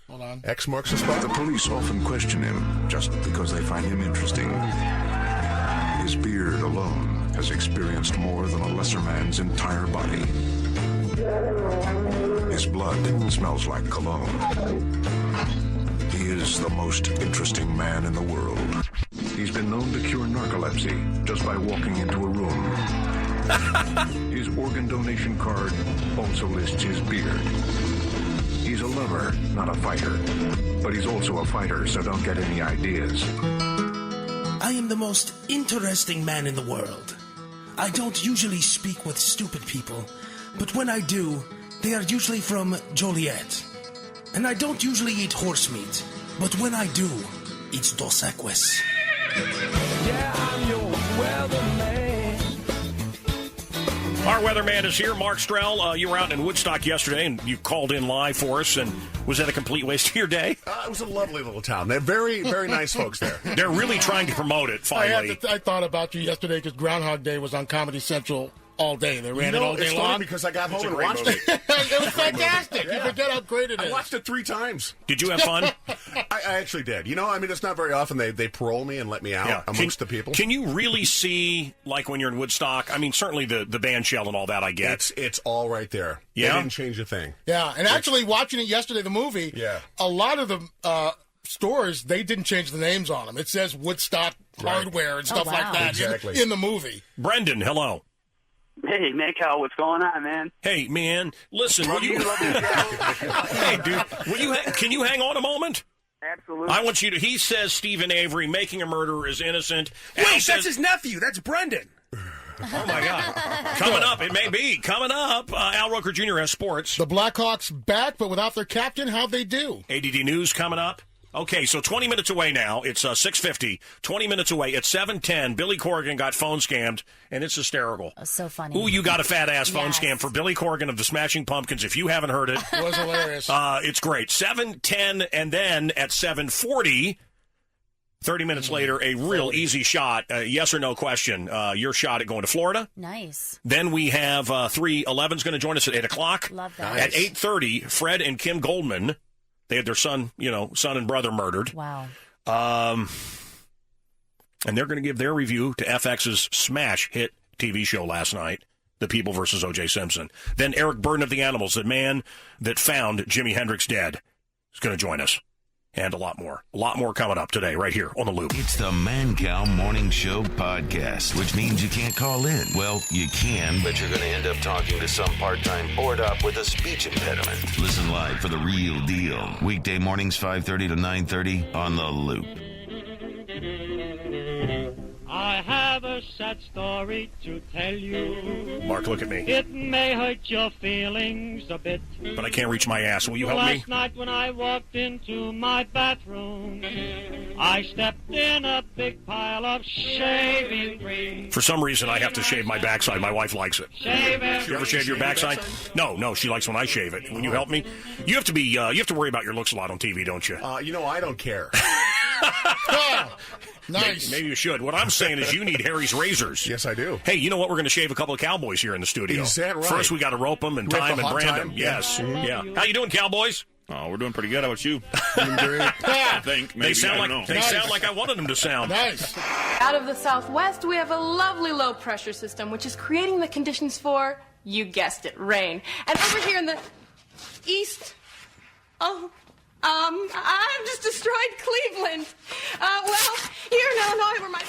Hold on. X marks the spot. The police often question him just because they find him interesting. His beard alone has experienced more than a lesser man's entire body. His blood smells like cologne. He is the most interesting man in the world. He's been known to cure narcolepsy just by walking into a room. His organ donation card also lists his beard. He's a lover, not a fighter. But he's also a fighter, so don't get any ideas. I am the most interesting man in the world. I don't usually speak with stupid people, but when I do, they are usually from Joliet. And I don't usually eat horse meat, but when I do, it's Dos Equis. Yeah, I'm your weatherman. Our weatherman is here, Mark Strell. You were out in Woodstock yesterday, and you called in live for us. And was that a complete waste of your day? It was a lovely little town. They're very, very nice folks there. They're really trying to promote it, finally. I thought about you yesterday because Groundhog Day was on Comedy Central all day. They ran it all day it's long. funny because I got home and watched it. It was fantastic. You forget how great it is. I watched it 3 times. Did you have fun? I actually did. It's not very often they parole me and let me out amongst the people. Can you really see, like when you're in Woodstock? I mean, certainly the band shell and all that, I get. It's all right there. Yeah? They didn't change a thing. Yeah, and actually watching it yesterday, the movie, a lot of the stores, they didn't change the names on them. It says Woodstock Hardware and stuff like that in the movie. Brendan, hello. Hey, Mancow, what's going on, man? Hey, man, listen. Hey, dude, can you hang on a moment? Absolutely. I want you to. He says Stephen Avery, making a murderer, is innocent. Wait, that's his nephew. That's Brendan. Oh, my God. Coming up, it may be. Coming up, Al Roker Jr. has sports. The Blackhawks back, but without their captain, how'd they do? ADD News coming up. Okay, so 20 minutes away now. It's 6:50. 20 minutes away. At 7:10, Billy Corgan got phone scammed, and it's hysterical. So funny. Ooh, you got a fat-ass phone scam for Billy Corgan of the Smashing Pumpkins. If you haven't heard it. It was hilarious. It's great. 7:10, and then at 7:40, 30 minutes later, a real easy shot, yes or no question. Your shot at going to Florida. Nice. Then we have 311's going to join us at 8 o'clock. Love that. At 8:30, Fred and Kim Goldman. They had their son and brother murdered. Wow. And they're going to give their review to FX's smash hit TV show last night, The People versus O.J. Simpson. Then Eric Burdon of the Animals, the man that found Jimi Hendrix dead, is going to join us. And a lot more. A lot more coming up today, right here on The Loop. It's the Mancow Morning Show podcast, which means you can't call in. Well, you can, but you're going to end up talking to some part-time bored up with a speech impediment. Listen live for the real deal. Weekday mornings, 5:30 to 9:30 on The Loop. I have a sad story to tell you. Mark, look at me. It may hurt your feelings a bit, but I can't reach my ass. Will you help me? Last night when I walked into my bathroom, I stepped in a big pile of shaving cream. For some reason, I have to shave my backside. My wife likes it. Shave it. You ever shave your backside? No, she likes when I shave it. Will you help me? You have to be. You have to worry about your looks a lot on TV, don't you? I don't care. Nice. Maybe you should. What I'm saying is you need Harry's razors. Yes, I do. Hey, you know what? We're going to shave a couple of cowboys here in the studio. Is that right? First, we got to rope them and time and brand them. Yes. Mm-hmm. Yeah. How you doing, cowboys? Oh, we're doing pretty good. How about you? Doing great. I think. Maybe, they sound like I wanted them to sound. Nice. Out of the Southwest, we have a lovely low-pressure system, which is creating the conditions for, you guessed it, rain. And over here in the East, I've just destroyed Cleveland. Well, here in Illinois, where my...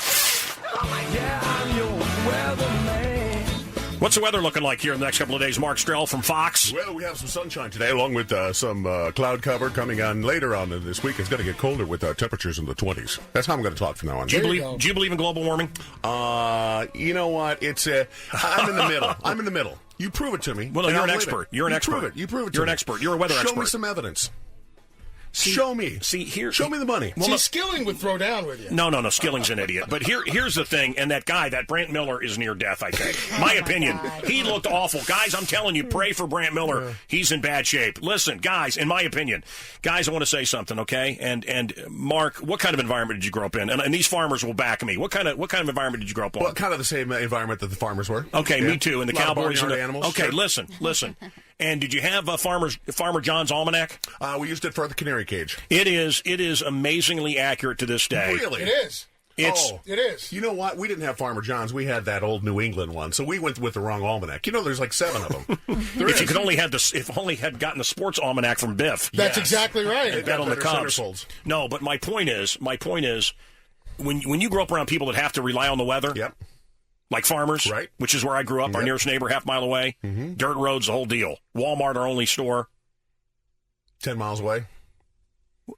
Oh, my... Yeah, I'm your weatherman. What's the weather looking like here in the next couple of days? Mark Strell from Fox. Well, we have some sunshine today, along with some cloud cover coming on later on this week. It's going to get colder with temperatures in the 20s. That's how I'm going to talk from now on. Do you believe in global warming? You know what? It's I'm in the middle. I'm in the middle. You prove it to me. Well, no, you're an expert. You're an expert. You prove it to me. You're an expert. You're a weather expert. Show me some evidence. Show me. Show me the money. Well, Skilling would throw down with you. No. Skilling's an idiot. But here's the thing, and that guy, that Brant Miller, is near death, I think. My opinion. He looked awful. Guys, I'm telling you, pray for Brant Miller. He's in bad shape. Listen, guys, in my opinion. Guys, I want to say something, okay? And Mark, what kind of environment did you grow up in? And these farmers will back me. What kind of environment did you grow up in? Well, kind of the same environment that the farmers were. Okay, me too. And the cowboys and the animals. Okay, sure. listen. And did you have Farmer John's Almanac? We used it for the canary cage. It is amazingly accurate to this day. Really? It is. It is. You know what? We didn't have Farmer John's. We had that old New England one. So we went with the wrong almanac. There's like 7 of them. If you could only had gotten the sports almanac from Biff. That's exactly right. And bet on the Cubs. No, but my point is, when you grow up around people that have to rely on the weather. Yep. Like farmers, right? Which is where I grew up. Our nearest neighbor, half mile away. Mm-hmm. Dirt roads, the whole deal. Walmart, our only store. 10 miles away.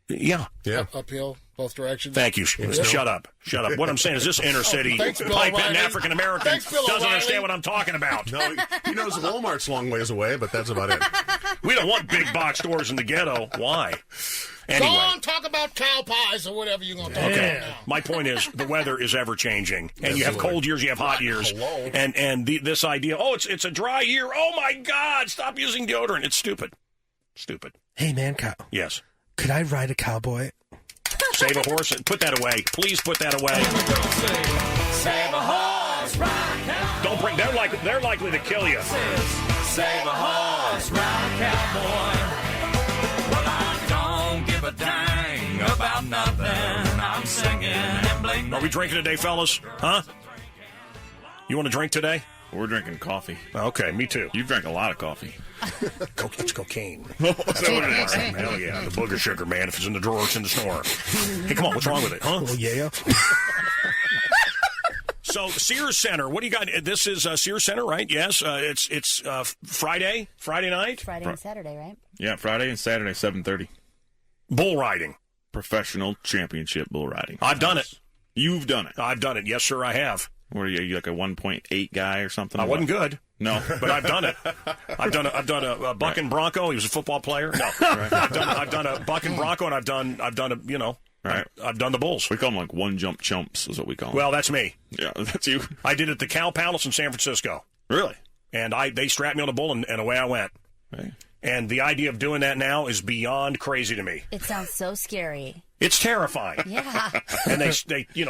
Yeah. Uphill, both directions. Thank you. Shut up. What I'm saying is this inner city pipe-hitting African-American doesn't understand what I'm talking about. No, he knows Walmart's a long ways away, but that's about it. We don't want big box stores in the ghetto. Why? Anyway. Go on, talk about cow pies or whatever you're going to talk about now. My point is, the weather is ever changing, and you have cold years, you have hot years, and this idea, it's a dry year. Oh my God, stop using deodorant. It's stupid. Hey, Mancow. Yes. Could I ride a cowboy? Save a horse and put that away. Please put that away. Save a horse, ride a cowboy. Don't bring. They're likely to kill you. Save a horse, ride a cowboy. Well, I don't give a dang about nothing. I'm singing and bling. Are we drinking today, fellas? Huh? You want to drink today? We're drinking coffee. Okay, me too. You've drank a lot of coffee. It's cocaine. Hell yeah, the booger sugar, man. If it's in the drawer, it's in the snore. Hey, come on, what's wrong with it, huh? Oh, yeah. So, Sears Centre, what do you got? This is Sears Centre, right? Yes. It's Friday night? Friday and Saturday, right? Yeah, Friday and Saturday, 7:30. Bull riding. Professional championship bull riding. I've done it. You've done it. I've done it. Yes, sir, I have. What are you like a 1.8 guy or something? I wasn't good. No, but I've done it. I've done a buck and bronco. He was a football player. No, I've done a buck and bronco, and I've done a Right. I've done the bulls. We call them like one jump chumps is what we call them. Well, that's me. Yeah, that's you. I did it at the Cow Palace in San Francisco. Really? And they strapped me on a bull, and away I went. Right. And the idea of doing that now is beyond crazy to me. It sounds so scary. It's terrifying. Yeah. And they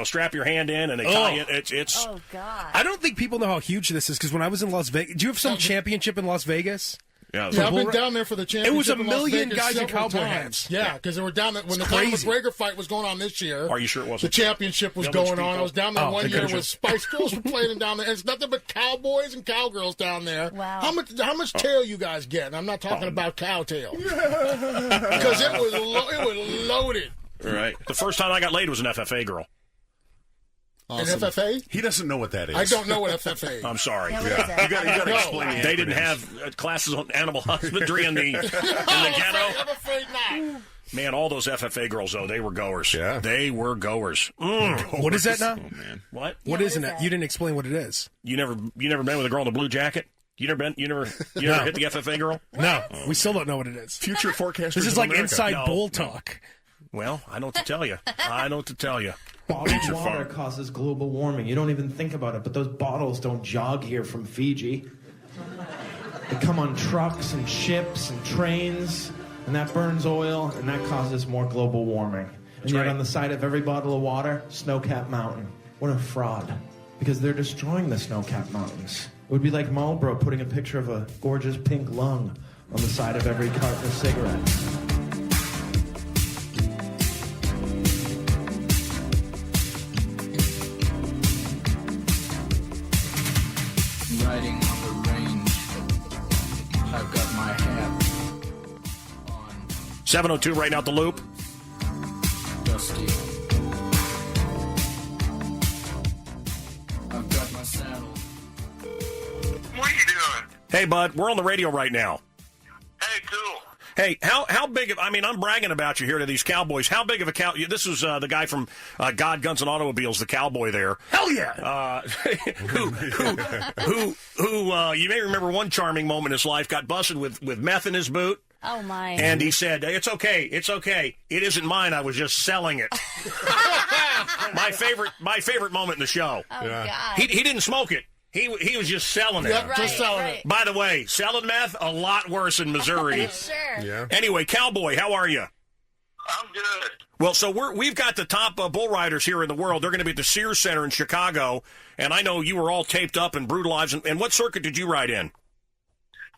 strap your hand in and they tie it. It's. Oh God. I don't think people know how huge this is because when I was in Las Vegas, do you have some championship in Las Vegas? Yeah, I've been down there for the championship. It was a in Las million Vegas guys in several cowboy times. hats. Yeah, because they were down there when the Conor McGregor fight was going on this year. Are you sure it wasn't? The championship was going on. I was down there one year with Spice Girls were playing down there. It's nothing but cowboys and cowgirls down there. Wow. How much tail you guys getting? I'm not talking about cow tail because it was loaded. Right. The first time I got laid was an FFA girl. Awesome. An FFA? He doesn't know what that is. I don't know what FFA is. I'm sorry. Yeah, what is that? You got to explain. They didn't have classes on animal husbandry in the ghetto. I'm afraid not. Man, all those FFA girls, though, they were goers. Yeah. They were goers. What is that now? Oh, man. What? What isn't it? You didn't explain what it is. You never been with a girl in a blue jacket? You never hit the FFA girl? No, we still don't know what it is. Future forecasters. This is of like America. inside bull talk. Well, I know what to tell you. Bottled water causes global warming. You don't even think about it, but those bottles don't jog here from Fiji. They come on trucks and ships and trains, and that burns oil, and that causes more global warming. And yet on the side of every bottle of water, snow-capped mountain. What a fraud. Because they're destroying the snow-capped mountains. It would be like Marlboro putting a picture of a gorgeous pink lung on the side of every carton of cigarettes. Riding on the range, I've got my hat 7:02 right now at the Loop. dusty. I've got my saddle. What are you doing? Hey, bud, we're on the radio right now. Hey, cool. Hey, how big of, I'm bragging about you here to these cowboys. How big of a cow? This was the guy from God, Guns, and Automobiles, the cowboy there. Hell yeah! Who you may remember one charming moment in his life, got busted with meth in his boot. Oh, my. And he said, it's okay. It isn't mine. I was just selling it. my favorite moment in the show. Oh, God. He didn't smoke it. He was just selling it. Yep, just selling it. By the way, selling meth, a lot worse in Missouri. Sure. Yeah. Anyway, Cowboy, how are you? I'm good. Well, so we've got the top bull riders here in the world. They're going to be at the Sears Centre in Chicago, and I know you were all taped up and brutalized. And what circuit did you ride in?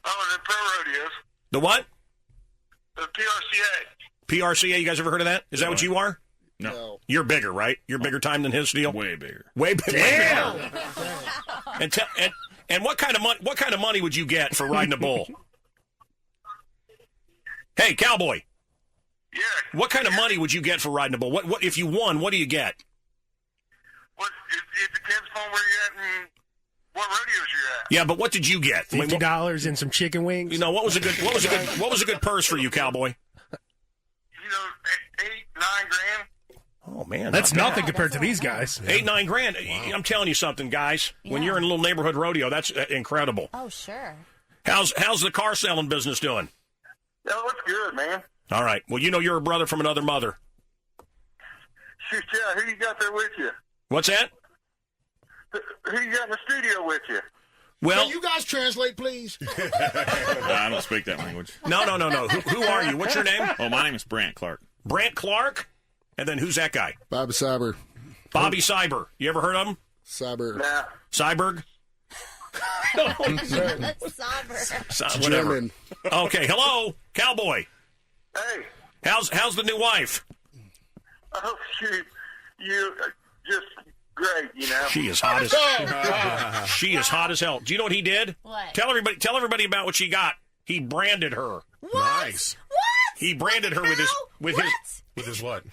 Oh, the pro rodeos. The what? The PRCA. PRCA, you guys ever heard of that? Is that what you are? No. You're bigger, right? You're bigger time than his deal? Way bigger. Way bigger. Damn. And what kind of money would you get for riding a bull? Hey, Cowboy. Yeah. What kind of money would you get for riding a bull? What if you won, what do you get? It depends upon where you're at and what rodeos you're at. Yeah, but what did you get? $50 and some chicken wings. You know, what was a good purse for you, Cowboy? 8, 9 grand. Oh man, that's nothing compared to these guys. 8-9 grand. Wow. I'm telling you something, guys. Yeah. When you're in a little neighborhood rodeo, that's incredible. Oh sure. How's the car selling business doing? Yeah, it's good, man. All right. Well, you know you're a brother from another mother. Shoot, yeah, who you got there with you? What's that? Who you got in the studio with you? Well, Can you guys translate, please? I don't speak that language. No. Who are you? What's your name? Oh, my name is Brant Clark. Brant Clark? And then who's that guy? Bobby Cyber. Bobby Cyber. You ever heard of him? Cyber. Nah. Cyberg? It's Whatever. German. Okay, hello, cowboy. Hey. How's the new wife? Oh, shoot. You just great, you know. She is hot as she is hot as hell. Do you know what he did? What? Tell everybody about what she got. He branded her. What? Nice. What? He branded her with his what?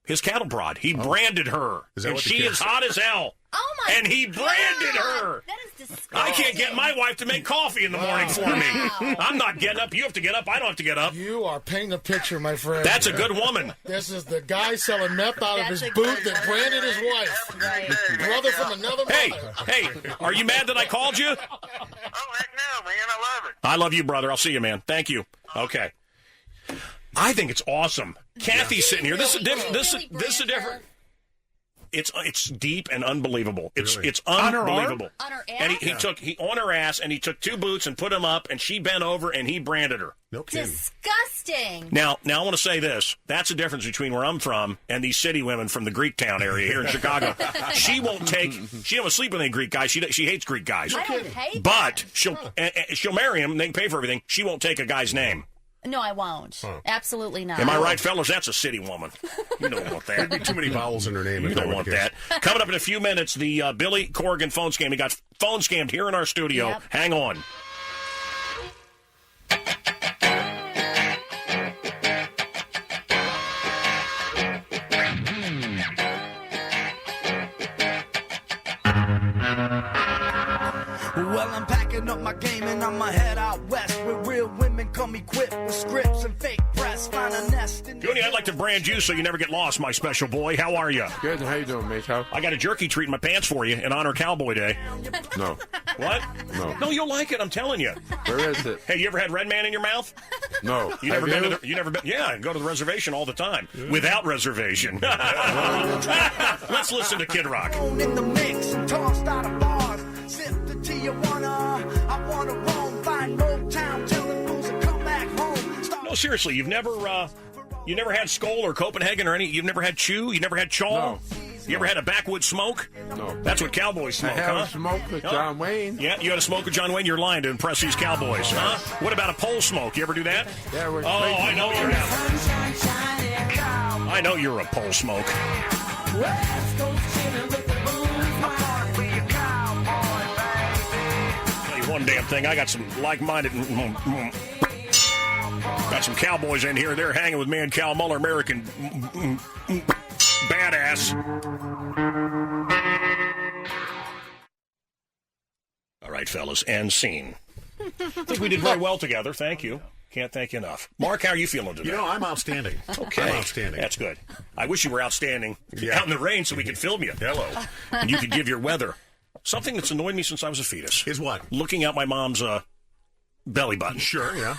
His cattle prod. He branded her. Is that and what the she kids is say? hot as hell. Oh my And he branded her. That is disgusting. I can't get my wife to make coffee in the morning for me. Wow. I'm not getting up. You have to get up. I don't have to get up. You are painting a picture, my friend. That's a good woman. This is the guy selling meth out of That's his a boot good that branded his wife. Right. Brother from another mother. Hey, are you mad that I called you? Oh, heck no, man. I love it. I love you, brother. I'll see you, man. Thank you. Okay. I think it's awesome. Kathy's sitting here. This is different. It's deep and unbelievable. It's unbelievable. On her ass? And he took on her ass, and he took two boots and put them up, and she bent over and he branded her. No kidding. Disgusting. Now I want to say this. That's the difference between where I'm from and these city women from the Greek town area here in Chicago. She won't sleep with any Greek guy. She hates Greek guys. I don't hate But that. she'll marry him. And they can pay for everything. She won't take a guy's name. No, I won't. Absolutely not. Am I right, fellas? That's a city woman. You don't want that. There'd be too many vowels in her name. You don't want that. Coming up in a few minutes, the Billy Corgan phone scam. He got phone scammed here in our studio. Yep. Hang on. Well, I'm packing up my game and I'ma head out west where real women come equipped with scripts and fake press. Find a nest in Goody, I'd like to brand you so you never get lost, my special boy. How are you? Good. How you doing, Mancow? I got a jerky treat in my pants for you in honor of Cowboy Day. No. What? No. No, you'll like it. I'm telling you. Where is it? Hey, you ever had Red Man in your mouth? No. You never been? You never been? Yeah, I go to the reservation all the time without reservation. Let's listen to Kid Rock. in the mix, tossed out of bars. Sip the Tijuana. I wanna roam, find Motown, telling fools to come back home. No, seriously, you've never had Skoll or Copenhagen or any. You've never had Chew. You never had Chaw. No. You ever had a backwood smoke? No. That's what cowboys smoke, I have huh? a smoke with John Wayne. Yeah, you had a smoke with John Wayne. You're lying to impress these cowboys, huh? What about a pole smoke? You ever do that? Yeah, we're I know you have. I know you're a pole smoke. Tell you one damn thing. I got some like-minded. Got some cowboys in here. They're hanging with me and Cal Muller, American badass. All right, fellas, and scene. I think we did very well together. Thank you. Can't thank you enough. Mark, how are you feeling today? You know, I'm outstanding. Okay. I'm outstanding. That's good. I wish you were outstanding Yeah. out in the rain so we could film you. Hello. And you could give your weather. Something that's annoyed me since I was a fetus. Is what? Looking out my mom's belly button. Sure, yeah.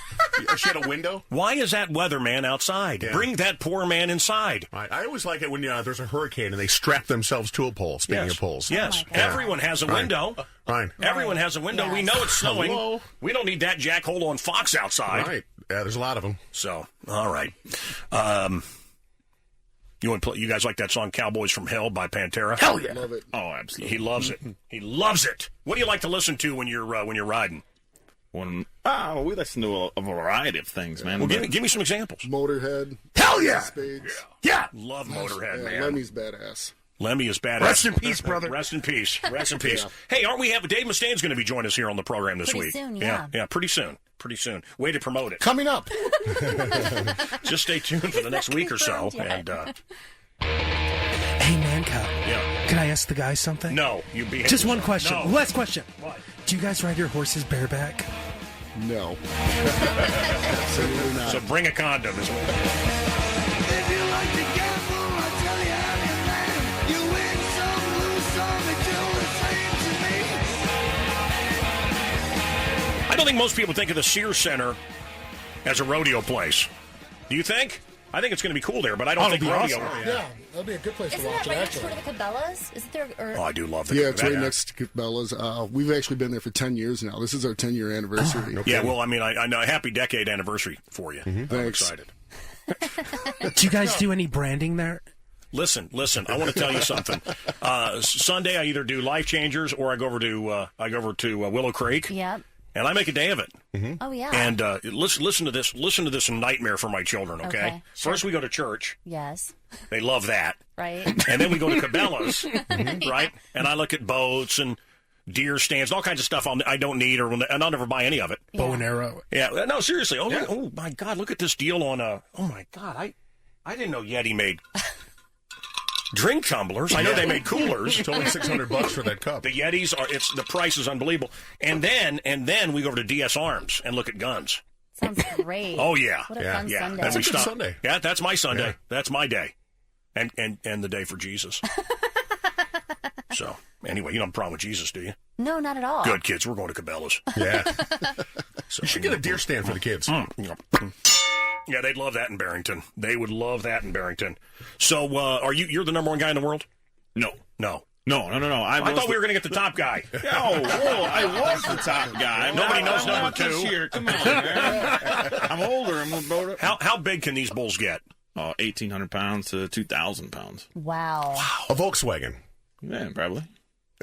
She had a window. Why is that weatherman outside? Yeah. Bring that poor man inside. Right. I always like it when there's a hurricane and they strap themselves to a pole. Speaking Yes. of poles. Yes. Yeah. Everyone has a window. Right. Everyone has a window. Yes. We know it's snowing. Hello. We don't need that jackhole on Fox outside. Right. Yeah, there's a lot of them. So, all right. You guys like that song "Cowboys from Hell" by Pantera? Hell yeah. Love it. Oh, absolutely. He loves it. He loves it. What do you like to listen to when you're riding? We listen to a variety of things, man. Well, give me some examples. Motorhead. Hell yeah. Spades. Yeah, love Motorhead, Yeah, man. Lemmy's badass. Lemmy is badass. Rest in peace, brother. Rest in peace. Rest in peace. Hey, aren't we Dave Mustaine's going to be joining us here on the program this Pretty week? soon, yeah. Yeah, pretty soon. Pretty soon. Way to promote it. Coming up. Just stay tuned for the next week or so. Confirmed And Hey, Mancow. yeah, Can I ask the guys something? no, you be Just one question. No. Last question. What? Do you guys ride your horses bareback? No. Absolutely not. So bring a condom as well. If you like to gamble, I'll tell you how you land. You win some, lose some, it's all the same to me. I don't think most people think of the Sears Centre as a rodeo place. Do you think? I think it's going to be cool there, but I don't think rodeo. Awesome. Yeah, that'd be a good place Isn't to watch that right it, next actually. door to the Cabela's? Isn't there? Oh, I do love that. Yeah, it's right next to Cabella's. We've actually been there for 10 years now. This is our 10-year anniversary. Yeah, well, I mean, I know. Happy decade anniversary for you. I'm excited. Do you guys do any branding there? Listen. I want to tell you something. Sunday, I either do Life Changers or I go over to Willow Creek. Yep. And I make a day of it. Oh yeah. And listen to this. Listen to this nightmare for my children. Okay. Sure. First, we go to church. Yes. They love that. Right. And then we go to Cabella's. Right. And I look at boats and deer stands, all kinds of stuff I don't need, and I'll never buy any of it. Bow and arrow. Yeah. No, seriously. Oh my God! Look at this deal on. Oh my God! I didn't know Yeti made drink tumblers. I know they made coolers. It's only $600 for that cup. The Yetis are. The price is unbelievable. And then we go over to DS Arms and look at guns. Sounds great. Oh yeah. What a fun Sunday. That's a good Sunday. Yeah, that's my Sunday. Yeah. That's my day, and the day for Jesus. So anyway, you don't have a problem with Jesus, do you? No, not at all. Good kids. We're going to Cabela's. Yeah. You should get a deer stand for the kids. Yeah, they'd love that in Barrington. They would love that in Barrington. So, you're the number one guy in the world? No. I thought we were going to get the top guy. I was the top guy. Nobody knows number two. two. Year. Come on, man. I'm older. I'm about How big can these bulls get? 1,800 pounds to 2,000 pounds. Wow. A Volkswagen. Yeah, probably.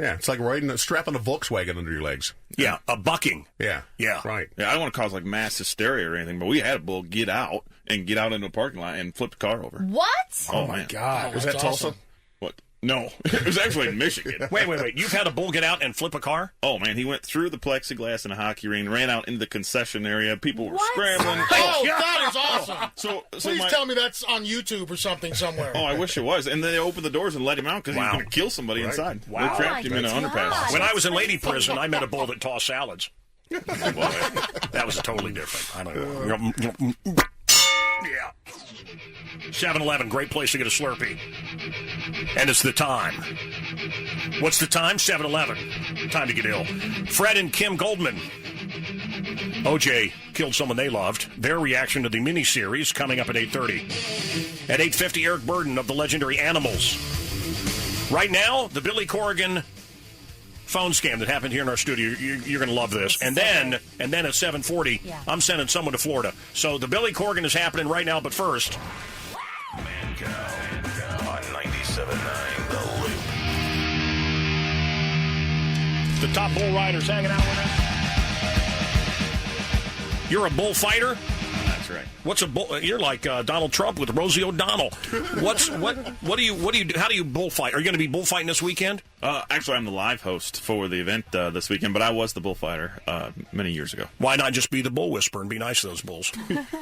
Yeah, it's like strapping a Volkswagen under your legs. Yeah, a bucking. Yeah. Right. Yeah, I don't want to cause like mass hysteria or anything, but we had a bull get out into a parking lot and flip the car over. What? Oh my man. God. Was that Tulsa? What? No, it was actually in Michigan. Wait. You've had a bull get out and flip a car? Oh, man, he went through the plexiglass in a hockey ring, ran out into the concession area. People were scrambling. Oh, that is awesome. So Please tell me that's on YouTube or something somewhere. Oh, I wish it was. And then they opened the doors and let him out because he was going to kill somebody inside. Wow. They trapped him in an underpass. When I was in lady prison, I met a bull that tossed salads. Well, that was totally different. I don't know. Yeah. 7-Eleven, great place to get a Slurpee. And it's the time. What's the time? 7-Eleven. Time to get ill. Fred and Kim Goldman. OJ killed someone they loved. Their reaction to the miniseries coming up at 8:30. At 8:50, Eric Burdon of the legendary Animals. Right now, the Billy Corgan phone scam that happened here in our studio. You're going to love this. And then at 7:40, I'm sending someone to Florida. So the Billy Corgan is happening right now, but first... Mancow on 97.9 The Loop. The top bull riders hanging out with us. You're a bullfighter? That's right. What's a bull? You're like Donald Trump with Rosie O'Donnell. What do you do? How do you bullfight? Are you going to be bullfighting this weekend? Actually, I'm the live host for the event this weekend, but I was the bullfighter many years ago. Why not just be the bull whisperer and be nice to those bulls?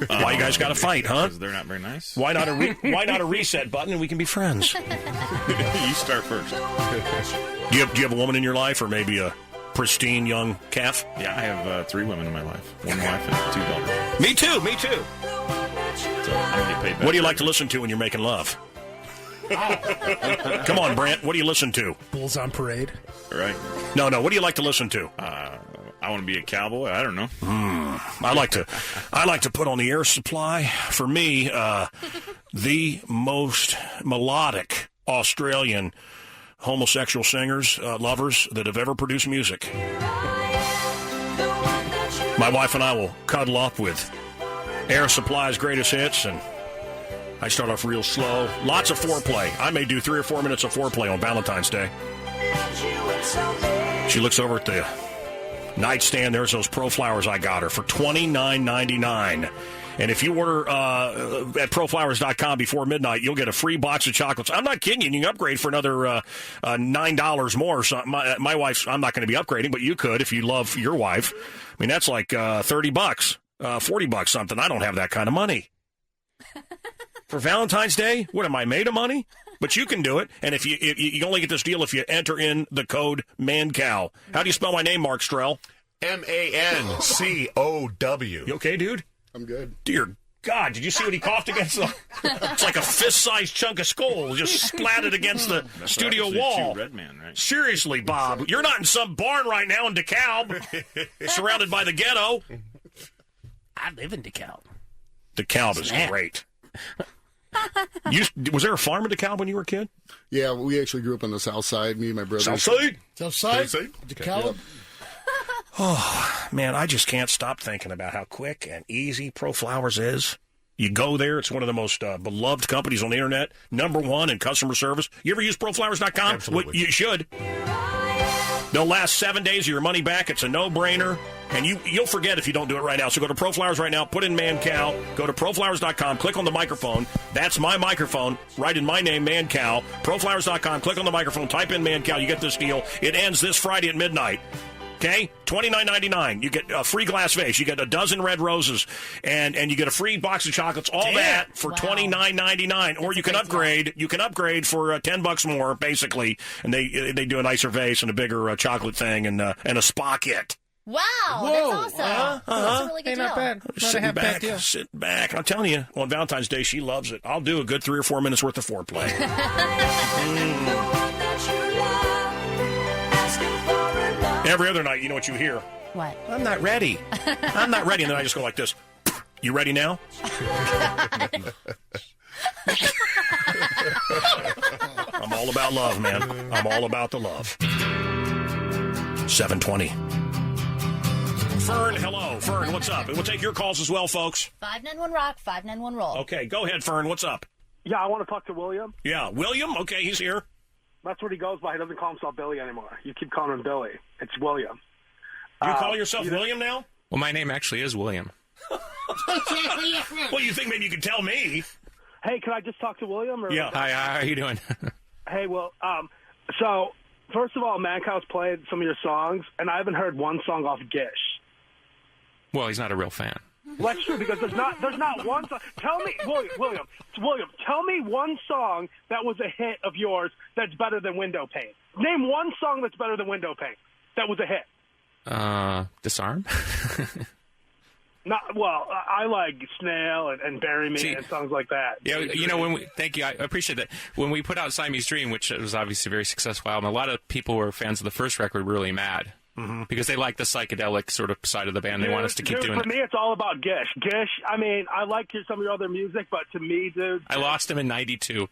Why you guys got to fight, huh? Because they're not very nice. Why not a reset button and we can be friends? You start first. Do you have a woman in your life, or maybe a pristine young calf? Yeah, I have 3 women in my life. 1 wife and 2 daughters. Me too. So I get paid back. What do you like to listen to when you're making love? Come on, Brant. What do you listen to? Bulls on Parade. Right. No. What do you like to listen to? I want to be a cowboy. I don't know. I like to put on the air supply. For me, the most melodic Australian homosexual singers, lovers that have ever produced music. My wife and I will cuddle up with Air Supply's greatest hits, and I start off real slow. Lots of foreplay. I may do 3 or 4 minutes of foreplay on Valentine's Day. She looks over at the nightstand. There's those Pro Flowers I got her for $29.99. And if you order at proflowers.com before midnight, you'll get a free box of chocolates. I'm not kidding you. You can upgrade for another $9 more or something. My wife's, I'm not going to be upgrading, but you could if you love your wife. I mean, that's like $30, $40 something. I don't have that kind of money. For Valentine's Day, what am I, made of money? But you can do it. And if you only get this deal if you enter in the code Mancow. How do you spell my name, Mark Strell? MANCOW. You okay, dude? I'm good. Dear God, did you see what he coughed against? It's like a fist-sized chunk of skull just splatted against the studio wall. Red man, right? Seriously, Bob, you're not in some barn right now in DeKalb, surrounded by the ghetto. I live in DeKalb. DeKalb is great. Was there a farm in DeKalb when you were a kid? Yeah, we actually grew up on the south side, me and my brothers. South side? DeKalb? Oh, man, I just can't stop thinking about how quick and easy Pro Flowers is. You go there. It's one of the most beloved companies on the internet. #1 in customer service. You ever use ProFlowers.com? Absolutely. You should. They'll last 7 days of your money back. It's a no-brainer. And you'll forget if you don't do it right now. So go to ProFlowers right now. Put in Mancow. Go to ProFlowers.com. Click on the microphone. That's my microphone. Write in my name, Mancow. ProFlowers.com. Click on the microphone. Type in Mancow. You get this deal. It ends this Friday at midnight. Okay, $29.99. You get a free glass vase. You get a dozen red roses, and you get a free box of chocolates. All that for $29.99. Or you can upgrade. You can upgrade for $10 more, basically. And they do a nicer vase and a bigger chocolate thing and a spa kit. Wow, that's awesome. That's a really good deal. Not bad. Sit back. I'm telling you, on Valentine's Day, she loves it. I'll do a good 3 or 4 minutes worth of foreplay. Every other night, you know what you hear? What? I'm not ready. I'm not ready. And then I just go like this. You ready now? I'm all about love, man. I'm all about the love. 7:20. Fern, hello. Fern, what's up? We'll take your calls as well, folks. 591 Rock, 591 Roll. Okay, go ahead, Fern. What's up? Yeah, I want to talk to William. Yeah, William? Okay, he's here. That's what he goes by. He doesn't call himself Billy anymore. You keep calling him Billy. It's William. You call yourself William now? Well, my name actually is William. Well, you think maybe you could tell me? Hey, can I just talk to William? Or Yeah. Hi, how are you doing? Hey, well, so first of all, Mancow's played some of your songs, and I haven't heard one song off Gish. Well, he's not a real fan. Well, that's true, because there's not one song. Tell me, William, tell me one song that was a hit of yours that's better than Window Pane. Name one song that's better than Window Pane that was a hit. Disarm? I like Snail and Bury Me and songs like that. Yeah, you know, thank you, I appreciate that. When we put out Siamese Dream, which was obviously a very successful album, a lot of people who were fans of the first record were really mad. Mm-hmm. Because they like the psychedelic sort of side of the band. They want us to keep doing it. For me, it's all about Gish. Gish, I mean, I like some of your other music, but to me, dude... I lost him in 92.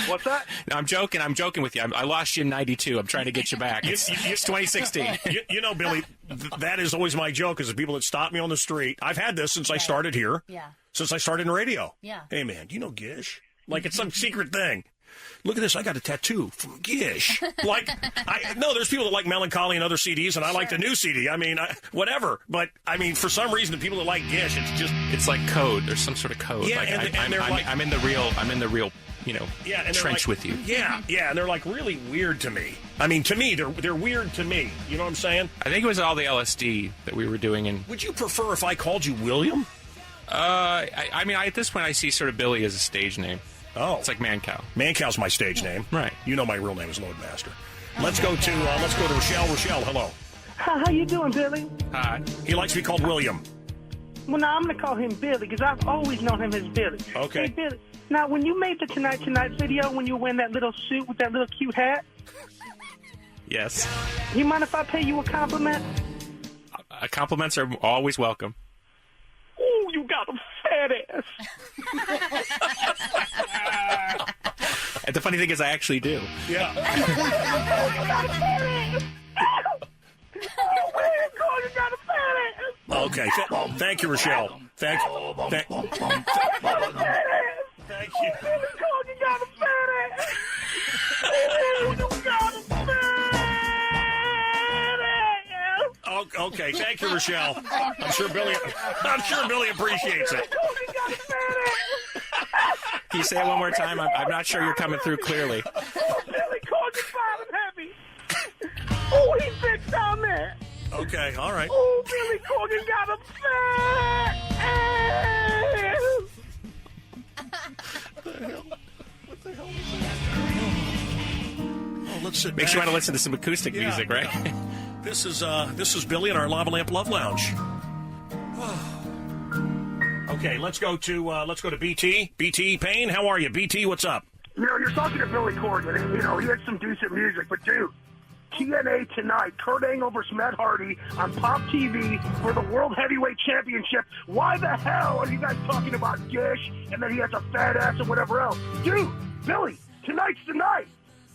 What's that? No, I'm joking with you. I lost you in 92. I'm trying to get you back. It's 2016. You know, Billy, that is always my joke, is the people that stop me on the street. I've had this since I started here. Yeah. Since I started in radio. Yeah. Hey, man, do you know Gish? Like it's some secret thing. Look at this. I got a tattoo from Gish. There's people that like Melancholy and other CDs, and I like the new CD. I mean, whatever. But, I mean, for some reason, the people that like Gish, it's like code. There's some sort of code. Yeah, I'm in the real, trench with you. Yeah, and they're like really weird to me. I mean, to me, they're weird to me. You know what I'm saying? I think it was all the LSD that we were doing. Would you prefer if I called you William? I mean, at this point, I see sort of Billy as a stage name. Oh, it's like Mancow. Mancow's my stage name. Right. You know my real name is Loadmaster. Let's go to Rochelle. Rochelle, hello. Hi, how you doing, Billy? Hi. He likes to be called William. Well, now I'm going to call him Billy because I've always known him as Billy. Okay. Hey, Billy. Now, when you made the Tonight video, when you were wearing that little suit with that little cute hat, yes. You mind if I pay you a compliment? Compliments are always welcome. Oh, you got a fat ass. And the funny thing is, I actually do. Yeah. You got a fat ass. You got a fat ass. Okay. Thank you, Rochelle. Thank you. You got a fat ass. You got a fat ass. Okay. Thank you, Rochelle. I'm sure Billy appreciates it. Can you say it one more time? I'm not sure you're coming through clearly. Oh, Billy Corgan fine and heavy. Oh, he's big down there. Okay, all right. Oh, Billy Corgan got a fat ass. What the hell is that? Oh, let's sit back. Makes you want to listen to some acoustic music, right? This is Billy in our Lava Lamp Love Lounge. Okay, let's go to BT. BT Payne, how are you? BT, what's up? You know, you're talking to Billy Corgan, and, you know, he has some decent music, but, dude, TNA tonight. Kurt Angle versus Matt Hardy on Pop TV for the World Heavyweight Championship. Why the hell are you guys talking about Gish and that he has a fat ass and whatever else? Dude, Billy, tonight's the night.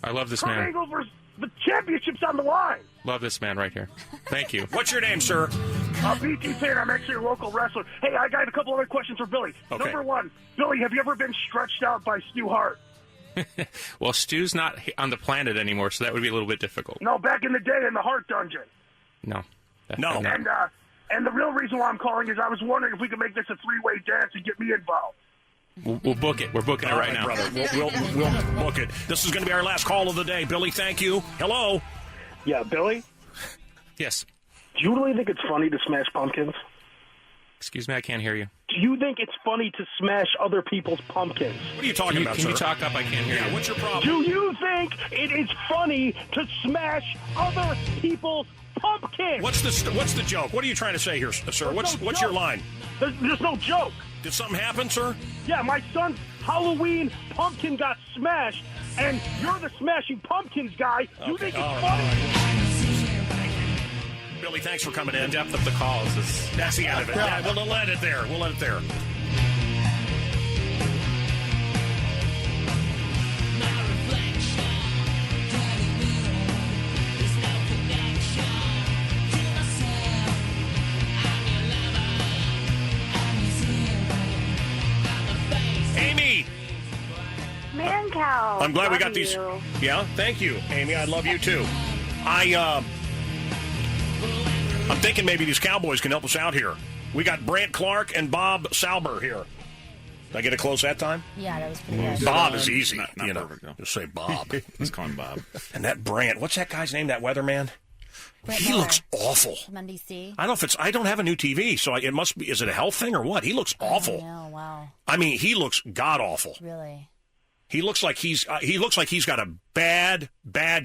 I love this Kurt man. Angle versus the championship's on the line. Love this man right here. Thank you. What's your name, sir? BT Fan, I'm actually a local wrestler. Hey, I got a couple other questions for Billy. Okay. Number one, Billy, have you ever been stretched out by Stu Hart? Well, Stu's not on the planet anymore, so that would be a little bit difficult. No, back in the day in the Hart Dungeon. No. No. And the real reason why I'm calling is I was wondering if we could make this a three-way dance and get me involved. We'll book it. We're booking it right now. Brother. We'll book it. This is going to be our last call of the day. Billy, thank you. Hello. Yeah, Billy? Yes. Do you really think it's funny to smash pumpkins? Excuse me, I can't hear you. Do you think it's funny to smash other people's pumpkins? What are you talking about, Can sir? you talk up? I can't hear you. What's your problem? Do you think it is funny to smash other people's pumpkins? What's the joke? What are you trying to say here, sir? What's your line? There's no joke. Did something happen, sir? Yeah, my son's Halloween pumpkin got smashed, and you're the smashing pumpkins guy. You think it's funny? Billy, thanks for coming in. The depth of the calls is... That's the end of it. Yeah, we'll let it there. We'll let it there. Amy! Mancow. I'm glad we got love these. you. Yeah, thank you, Amy. I love you too. I'm thinking maybe these Cowboys can help us out here. We got Brant Clark and Bob Sauber here. Did I get it close that time? Yeah, that was pretty good. Bob is easy. Not perfect, though. Just say Bob. Let's call him Bob. And that Brant, what's that guy's name? That weatherman? Brett He Miller looks awful. from NBC. I don't know if it's. I don't have a new TV, so it must be. Is it a health thing or what? He looks awful. Oh, wow. I mean, he looks god awful. Really? He looks like he's. He looks like he's got a bad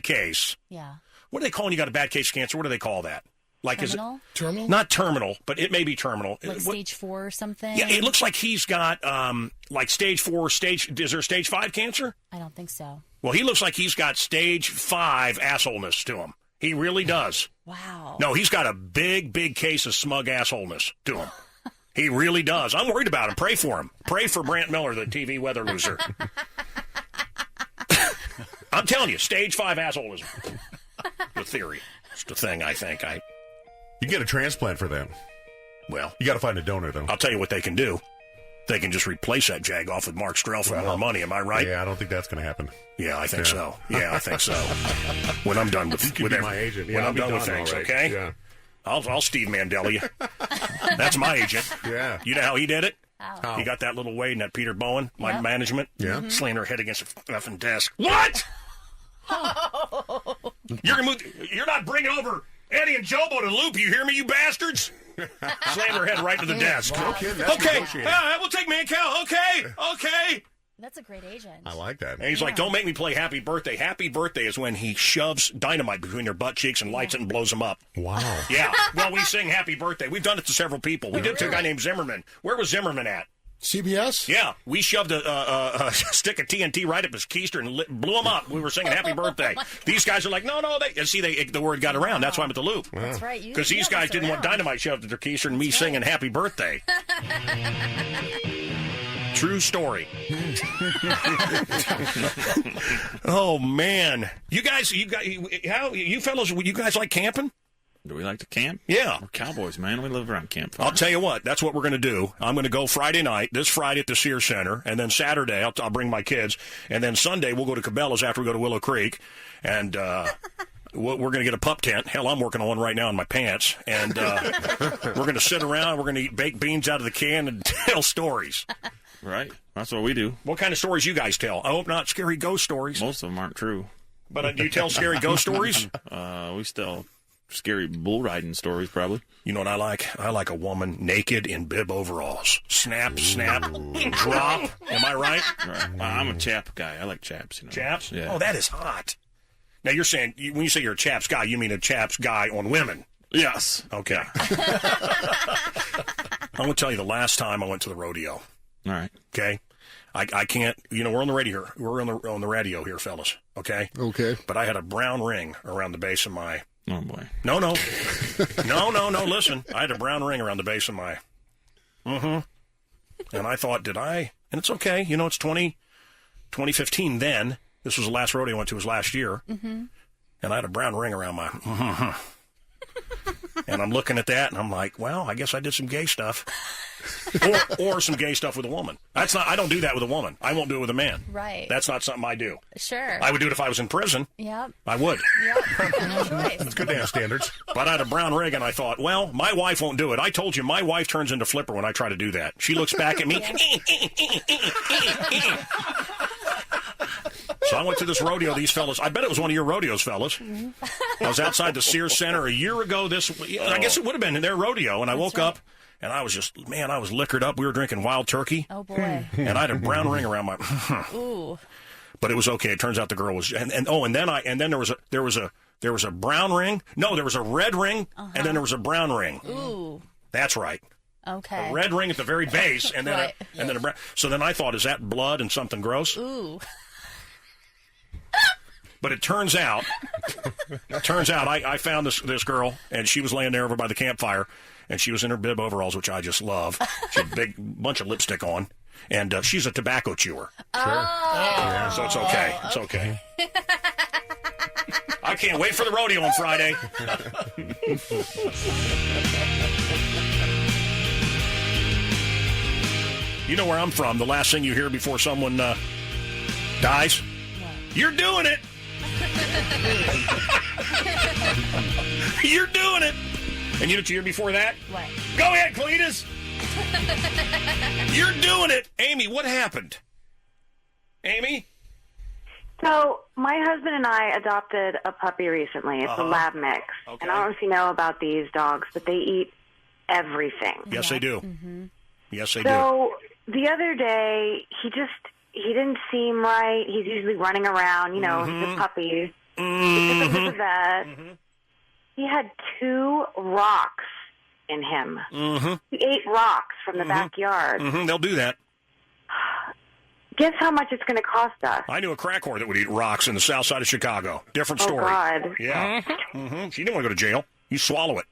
case. Yeah. What do they call when you got a bad case of cancer? What do they call that? Like Terminal? is it terminal? Not terminal, but it may be terminal. Like stage 4 or something? Yeah, it looks like he's got like stage 4, is there stage 5 cancer? I don't think so. Well, he looks like he's got stage 5 assholeness to him. He really does. Wow. No, he's got a big case of smug assholeness to him. He really does. I'm worried about him. Pray for him. Pray for Brant Miller, the TV weather loser. I'm telling you, stage 5 assholism. The theory. It's the thing, I think. You get a transplant for that. Well, you got to find a donor, though. I'll tell you what they can do. They can just replace that jag off with Mark Strell for more money. Am I right? Yeah, I don't think that's going to happen. Yeah, I think so. Yeah, I think so. When I'm done with my agent. when I'm done with things, right. okay? Yeah. I'll Steve Mandela you. That's my agent. Yeah. You know how he did it? How? He got that little Wade and that Peter Bowen, my management. Yeah. Slamming her head against the effing desk. What? You're not bringing over Eddie and Jobo to loop. You hear me, you bastards? Slammed her head right to the desk. No kidding, that's Okay, negotiating. we'll take Mancow. Okay. That's a great agent. I like that. And he's like, don't make me play Happy Birthday. Happy Birthday is when he shoves dynamite between their butt cheeks and lights it and blows them up. Wow. Yeah. Well, we sing Happy Birthday. We've done it to several people. We did it to a guy named Zimmerman. Where was Zimmerman at? CBS? Yeah. We shoved a stick of TNT right up his keister and blew him up. We were singing Happy Birthday. These guys are like, no. The word got around. That's why I'm at the loop. That's right. Because these guys didn't want dynamite shoved at their keister and me singing Happy Birthday. True story. Oh man, you fellows like camping? Do we like to camp? Yeah, we're cowboys, man. We live around campfire. I'll tell you what. That's what we're going to do. I'm going to go this Friday at the Sears Centre, and then Saturday I'll bring my kids, and then Sunday we'll go to Cabella's after we go to Willow Creek, and we're going to get a pup tent. Hell, I'm working on one right now in my pants, and we're going to sit around. We're going to eat baked beans out of the can and tell stories. Right. That's what we do. What kind of stories you guys tell? I hope not scary ghost stories. Most of them aren't true. But do you tell scary ghost stories? We still scary bull riding stories, probably. You know what I like? I like a woman naked in bib overalls. Snap, drop. Am I right? Right. I'm a chap guy. I like chaps. Chaps? Yeah. Oh, that is hot. Now, you're saying, when you say you're a chaps guy, you mean a chaps guy on women? Yes. Okay. I'm going to tell you the last time I went to the rodeo. All right. Okay? I can't. We're on the radio here. We're on the radio here, fellas. Okay. Okay. But I had a brown ring around the base of my. Oh boy. No. No. Listen, I had a brown ring around the base of my. And I thought, did I? And it's okay. It's 2015 then. This was the last rodeo I went to. Was last year. And I had a brown ring around my. And I'm looking at that, and I'm like, well, I guess I did some gay stuff. or some gay stuff with a woman. I don't do that with a woman. I won't do it with a man. Right. That's not something I do. Sure. I would do it if I was in prison. Yep. I would. Yep. No choice. That's good to have standards. But I had a brown rig, and I thought, well, my wife won't do it. I told you, my wife turns into Flipper when I try to do that. She looks back at me. So I went to this rodeo, these fellas. I bet it was one of your rodeos, fellas. I was outside the Sears Centre a year ago. I guess it would have been in their rodeo. And I woke up, and I was I was liquored up. We were drinking wild turkey. Oh, boy. And I had a brown ring around my... Ooh. But it was okay. It turns out the girl was... And then there was a brown ring. No, there was a red ring, and then there was a brown ring. Ooh. That's right. Okay. A red ring at the very base, and then Right. then a brown... So then I thought, is that blood and something gross? Ooh. But it turns out I found this girl, and she was laying there over by the campfire, and she was in her bib overalls, which I just love. She had a big bunch of lipstick on, and she's a tobacco chewer. Oh. Yeah, so it's okay. It's okay. I can't wait for the rodeo on Friday. You know where I'm from. The last thing you hear before someone dies? You're doing it. You're doing it. And you know what you hear before that? What? Go ahead, Cletus. You're doing it. Amy, what happened? Amy? So, my husband and I adopted a puppy recently. It's a lab mix. Okay. And I don't know if you know about these dogs, but they eat everything. Yes, they do. Yes, they do. So, the other day, he didn't seem right. He's usually running around, he's a puppy. He took him to the vet. He had 2 rocks in him. He ate rocks from the backyard. They'll do that. Guess how much it's going to cost us? I knew a crack whore that would eat rocks in the south side of Chicago. Different story. Oh, God. Yeah. She didn't want to go to jail. You swallow it.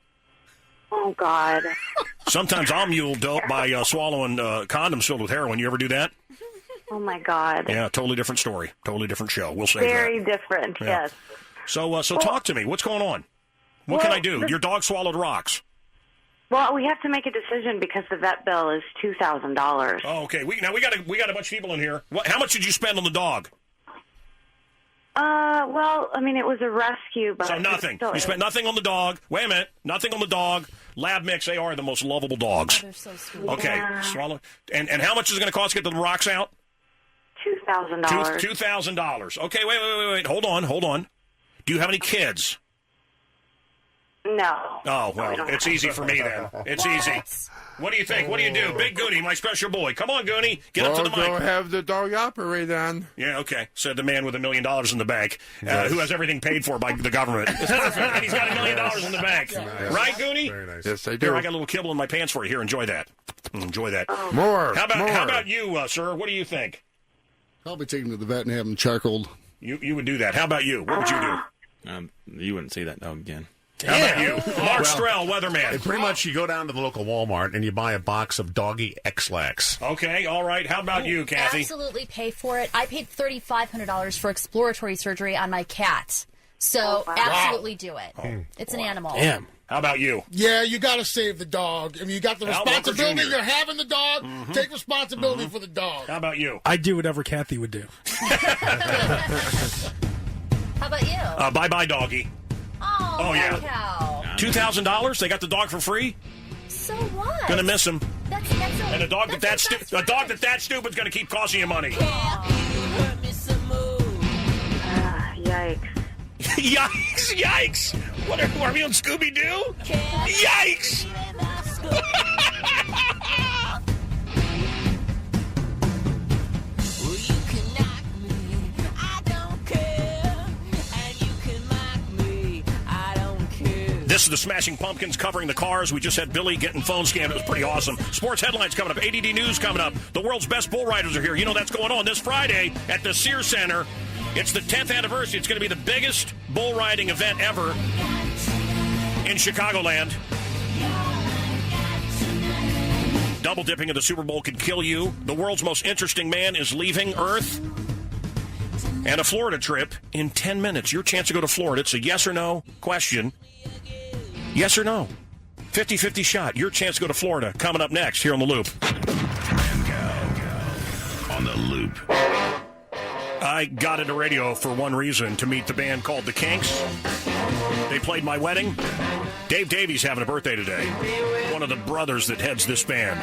Oh, God. Sometimes I'll mule dope by swallowing condoms filled with heroin. You ever do that? Oh, my God. Yeah, totally different story. Totally different show. We'll say Very that. different, Yeah. yes. So talk to me. What's going on? What can I do? Your dog swallowed rocks. Well, we have to make a decision because the vet bill is $2,000. Oh, okay. We got a bunch of people in here. How much did you spend on the dog? Well, I mean, it was a rescue, but... So nothing. You spent nothing on the dog. Wait a minute. Nothing on the dog. Lab mix. They are the most lovable dogs. Oh, they're so sweet. Okay. Yeah. Swallow. And how much is it going to cost to get the rocks out? $2,000. $2,000. Okay. Wait. Hold on. Do you have any kids? No. Oh, well, it's easy for me then. It's easy. What do you think? What do you do? Big Goonie, my special boy. Come on, Goonie. Get up to the mic. Go have the dog operate on. Yeah, okay. Said the man with $1 million in the bank, who has everything paid for by the government. It's perfect. And he's got $1 million in the bank. Nice. Right, Goonie? Very nice. Yes, I do. Here, I got a little kibble in my pants for you. Here, enjoy that. Enjoy that. More. How more. about you, sir? What do you think? Probably take him to the vet and have him charcoaled. You would do that. How about you? What would you do? You wouldn't see that dog again. How about you? Mark Strell, weatherman. Pretty much you go down to the local Walmart and you buy a box of doggy X-Lax. Okay, all right. How about you, Kathy? Absolutely pay for it. I paid $3,500 for exploratory surgery on my cat. So absolutely do it. It's an animal. Damn. How about you? Yeah, you got to save the dog. I mean, you got the Al Roker responsibility. Jr. You're having the dog. Take responsibility for the dog. How about you? I'd do whatever Kathy would do. How about you? Bye-bye, doggy. Oh, yeah. cow. $2,000? They got the dog for free? So what? Gonna miss him. That's And a dog that's that stupid's gonna keep costing you money. Yikes. Yikes! What are we on Scooby-Doo? Yikes! This is the Smashing Pumpkins covering the Cars. We just had Billy getting phone scammed. It was pretty awesome. Sports headlines coming up. ADD News coming up. The world's best bull riders are here. You know that's going on this Friday at the Sears Centre. It's the 10th anniversary. It's going to be the biggest bull riding event ever in Chicagoland. Double dipping in the Super Bowl could kill you. The world's most interesting man is leaving Earth. And a Florida trip in 10 minutes. Your chance to go to Florida. It's a yes or no question. Yes or no. 50-50 shot. Your chance to go to Florida. Coming up next here on The Loop. Mancow on The Loop. I got into radio for one reason, to meet the band called The Kinks. They played my wedding. Dave Davies having a birthday today. One of the brothers that heads this band.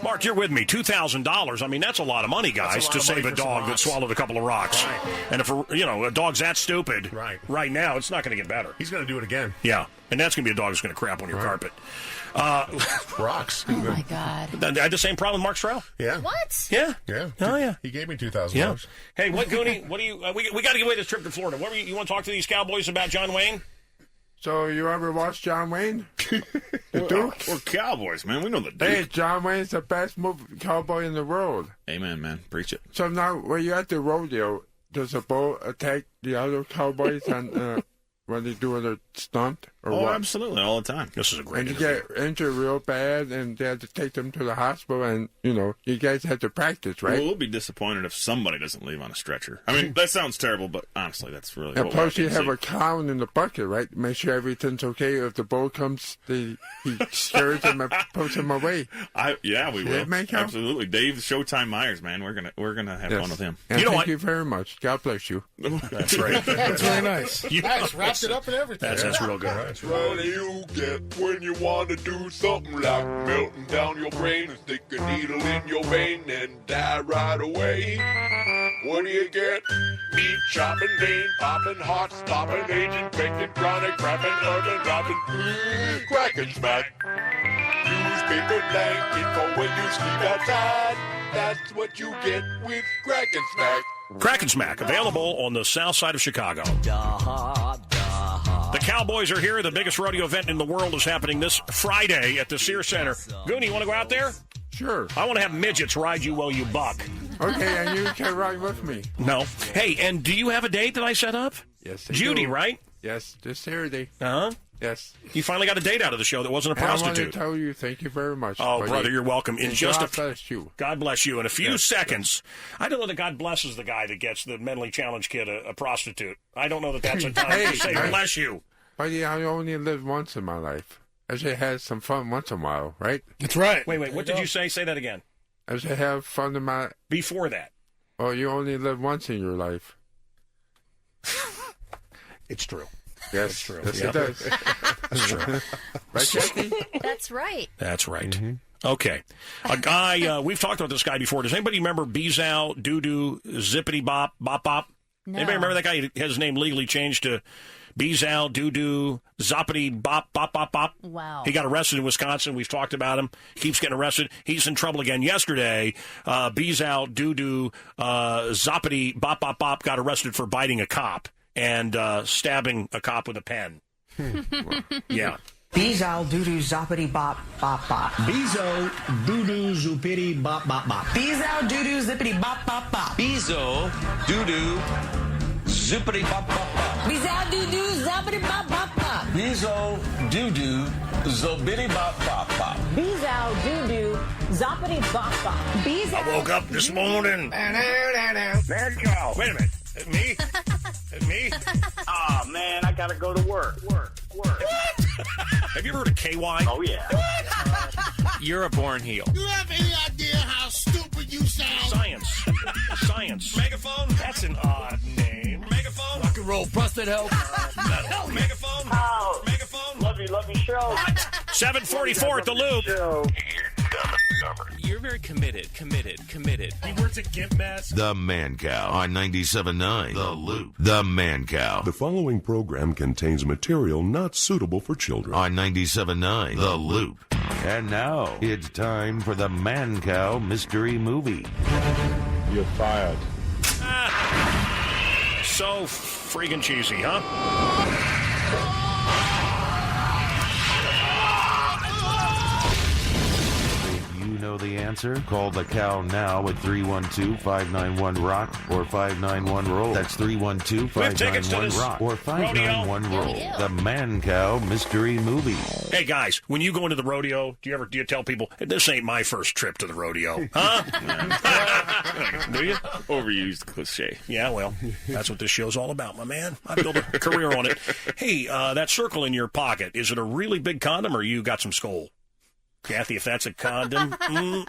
Mark, you're with me. $2,000. I mean, that's a lot of money, guys, to save a dog that swallowed a couple of rocks. Right. And if a dog's that stupid, right now, it's not going to get better. He's going to do it again. Yeah, and that's going to be a dog that's going to crap on your carpet. Rocks. Oh my God. I had the same problem with Mark Strell. Yeah. What? Yeah. Yeah. Oh yeah. He gave me $2,000. Yeah. Hey, what Goonie? What do you? We got to get away this trip to Florida. What were you want to talk to these Cowboys about, John Wayne? So you ever watch John Wayne? The Duke? We're Cowboys, man. We know the Duke. Hey, John Wayne's the best cowboy in the world. Amen, man. Preach it. So now, when you're at the rodeo, does a bull attack the other cowboys and when they do a stunt? Or what? Absolutely, all the time. This is a great And you get injured real bad, and they have to take them to the hospital, and, you guys have to practice, right? Well, we'll be disappointed if somebody doesn't leave on a stretcher. I mean, that sounds terrible, but honestly, that's really And what plus, we're you have see. a clown in the bucket, right? Make sure everything's okay. If the bull comes, he scares him and puts him away. Yeah, we will. Mancow? Absolutely. Dave Showtime Myers, man. We're gonna have fun with him. And thank you very much. God bless you. That's right. That's really nice. Nice. Wrapped it up and everything. That's real good. What do you get when you want to do something like melting down your brain and stick a needle in your vein and die right away? What do you get? Meat chopping, vein popping, heart stopping, aging, infected, chronic, crapping, urban, robbing, crack and smack. Newspaper blanket for when you sleep outside. That's what you get with crack and smack. Crack and Smack, available on the south side of Chicago. The Cowboys are here. The biggest rodeo event in the world is happening this Friday at the Sears Centre. Goonie, you want to go out there? Sure. I want to have midgets ride you while you buck. Okay, and you can ride with me. No. Hey, and do you have a date that I set up? Yes, Judy, do. right? Yes, this Saturday. Uh-huh. Yes. You finally got a date out of the show that wasn't a prostitute. I want to tell you, thank you very much. Oh, buddy. brother, you're welcome. In And just God bless you. God bless you. In a few seconds, I don't know that God blesses the guy that gets the mentally challenged kid a prostitute. I don't know that that's a time to say bless you. Buddy, I only live once in my life. I should have some fun once in a while, right? That's right. Wait, what did you say? Say that again. I should have fun in my... Before that. Oh, you only live once in your life. It's true. Yes, it's true. Yes, Yeah. it does. It's true. Right, Jackie? That's right. That's right. Okay. A guy, we've talked about this guy before. Does anybody remember Bezow, Doo-Doo, Zippity Bop, Bop Bop? No. Anybody remember that guy? He had his name legally changed to Bezow, Doo-Doo, Zoppity Bop, Bop, Bop, Bop. Wow. He got arrested in Wisconsin. We've talked about him. He keeps getting arrested. He's in trouble again. Yesterday, Bezow, Doo-Doo, Zoppity Bop, Bop, Bop got arrested for biting a cop and stabbing a cop with a pen. Yeah. Bezow doo-doo zoppity bop bop bop. Bezo doo-doo zoopity bop bop bop. Bezow doo-doo zippity bop bop bop. Bezo doo-doo zoopity bop bop bop. Bezow doo-doo zoppity bop bop bop. Bezo doo-doo zobity bop bop bop. Bezow doo-doo zoppity bop bop. Bezow. I woke up this morning. Mancow. Wait a minute. Me? Me? Oh, man, I got to go to work. Work. What? Have you ever heard of KY? Oh, yeah. You're a born heel. You have any idea how stupid you sound? Science. Megaphone? That's an odd name. Megaphone? Rock and roll prostate help. Megaphone? Oh, Megaphone? love you show. What? 7:44 at the Loop. You're very committed. He works at Gimp Mask. The Mancow on 97.9 The Loop. The Mancow The following program contains material not suitable for children. on 97.9 The Loop. And now it's time for the Mancow Mystery Movie. You're fired. so friggin' cheesy, huh? You know the answer? Call the cow now at 312-591-ROCK or 591-ROLL. That's 312-591-ROCK or 591-ROLL. The Mancow Mystery Movie. Hey, guys, when you go into the rodeo, do you tell people, hey, this ain't my first trip to the rodeo? Huh? Do you? Overused cliche. Yeah, well, that's what this show's all about, my man. I built a career on it. Hey, that circle in your pocket, is it a really big condom or you got some skull? Kathy, if that's a condom, God.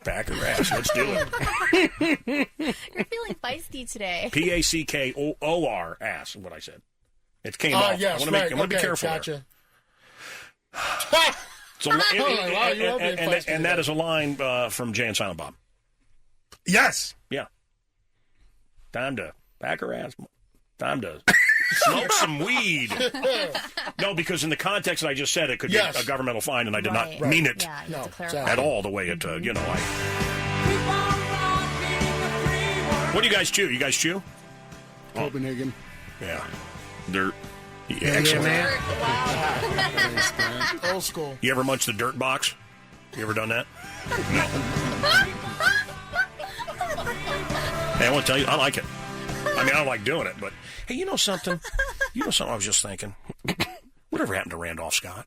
Pack her ass. Let's do it. You're feeling feisty today. P-A-C-K-O-O-R, ass, what I said. It came off. Yes, I want to be careful gotcha. And that is a line from Jay and Silent Bob. Yes. Yeah. Time to pack her ass. Time to smoke some weed. No, because in the context that I just said, it could be a governmental fine, and I did not mean it at all the way it, What do you guys chew? You guys chew? Copenhagen. Yeah. Dirt. Yeah, excellent. Man. Wow. Old school. You ever munch the dirt box? You ever done that? No. Hey, I want to tell you, I like it. I mean, I don't like doing it, but hey, you know something? I was just thinking. Whatever happened to Randolph Scott?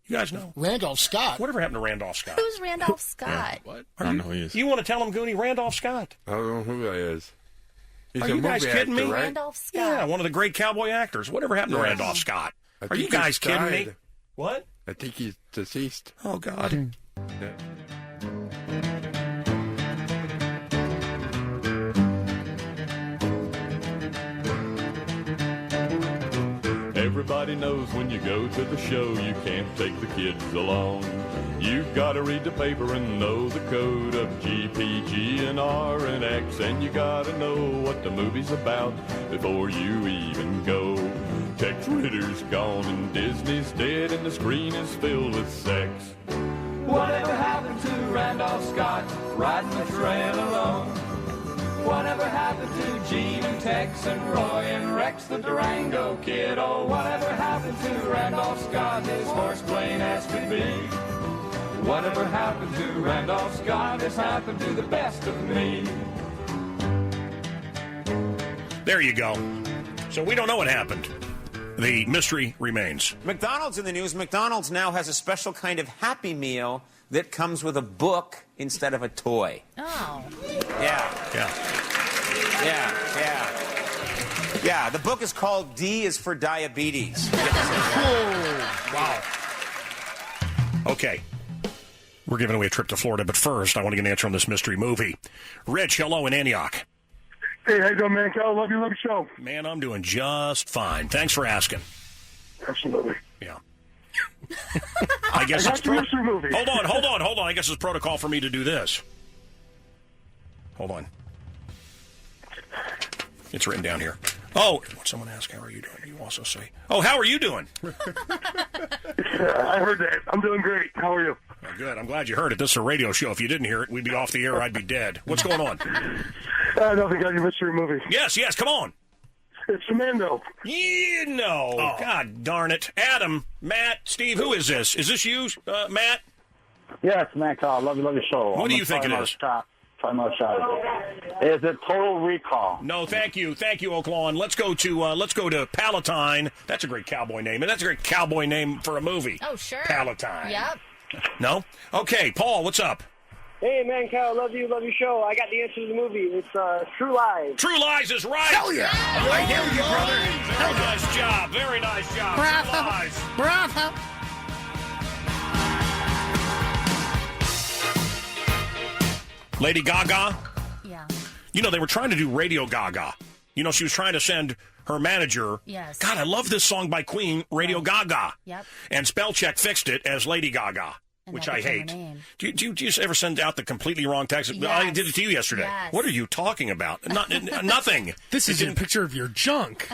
You guys know. Randolph Scott? Whatever happened to Randolph Scott? Who's Randolph Scott? Yeah. What? I don't know who he is. You want to tell him, Goonie, Randolph Scott? I don't know who that is. He's Are a you guys movie kidding actor, me? right? Randolph Scott. Yeah, one of the great cowboy actors. Whatever happened to Randolph Scott? Are you guys kidding me? What? I think he's deceased. Oh, God. Yeah. Everybody knows when you go to the show, you can't take the kids along. You've got to read the paper and know the code of G, P, G, and R, and X, and you got to know what the movie's about before you even go. Tex Ritter's gone and Disney's dead and the screen is filled with sex. Whatever happened to Randolph Scott riding the trail alone? Whatever happened to Gene and Tex and Roy and Rex the Durango Kid? Oh, whatever happened to Randolph Scott, his horse plain as could be? Whatever happened to Randolph Scott has happened to the best of me. There you go. So we don't know what happened. The mystery remains. McDonald's in the news. McDonald's now has a special kind of Happy Meal that comes with a book instead of a toy. Oh. Yeah. Yeah. Yeah, the book is called D is for Diabetes. Wow. Okay. We're giving away a trip to Florida, but first, I want to get an answer on this mystery movie. Rich, hello in Antioch. Hey, how you doing, Mancow? Love your show. Man, I'm doing just fine. Thanks for asking. Absolutely. Yeah. I guess I it's got the mystery movie. Hold on. I guess it's protocol for me to do this. Hold on. It's written down here. Oh, someone asked, how are you doing? You also say, oh, how are you doing? I heard that. I'm doing great. How are you? Oh, good. I'm glad you heard it. This is a radio show. If you didn't hear it, we'd be off the air. I'd be dead. What's going on? Nothing. Got your mystery movie. Yes, come on. It's Commando. You know. Oh. God darn it. Adam, Matt, Steve, who is this? Is this you, Matt? Yes, Mancow. Love your show. What do you think it is? Is it Total Recall? No, thank you, Oaklawn. Let's go to Palatine. That's a great cowboy name, and that's a great cowboy name for a movie. Oh, sure. Palatine. Yep. No? Okay, Paul, what's up? Hey, Mancow. Love your show. I got the answer to the movie. It's True Lies. True Lies is right. Hell yeah. I hear you, brother. Very nice job. Bravo. True Lies. Bravo. Lady Gaga. Yeah. You know, they were trying to do Radio Gaga. You know, she was trying to send her manager. Yes. God, I love this song by Queen, Radio Gaga. Yep. And spell check fixed it as Lady Gaga. which I hate. Do you ever send out the completely wrong text? Yes. I did it to you yesterday. Yes. What are you talking about? Nothing. This is a picture of your junk.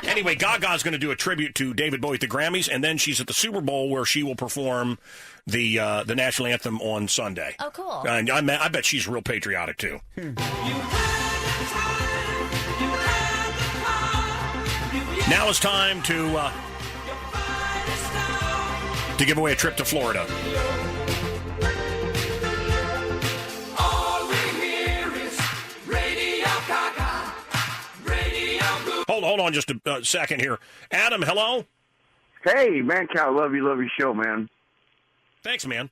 Anyway, Gaga's going to do a tribute to David Bowie at the Grammys, and then she's at the Super Bowl where she will perform the national anthem on Sunday. Oh, cool. And I bet she's real patriotic, too. Now it's time to give away a trip to Florida. All we hear is Radio Gaga, Radio Blue. Hold on just a second here. Adam, hello? Hey, Mancow, love your show, man. Thanks, man.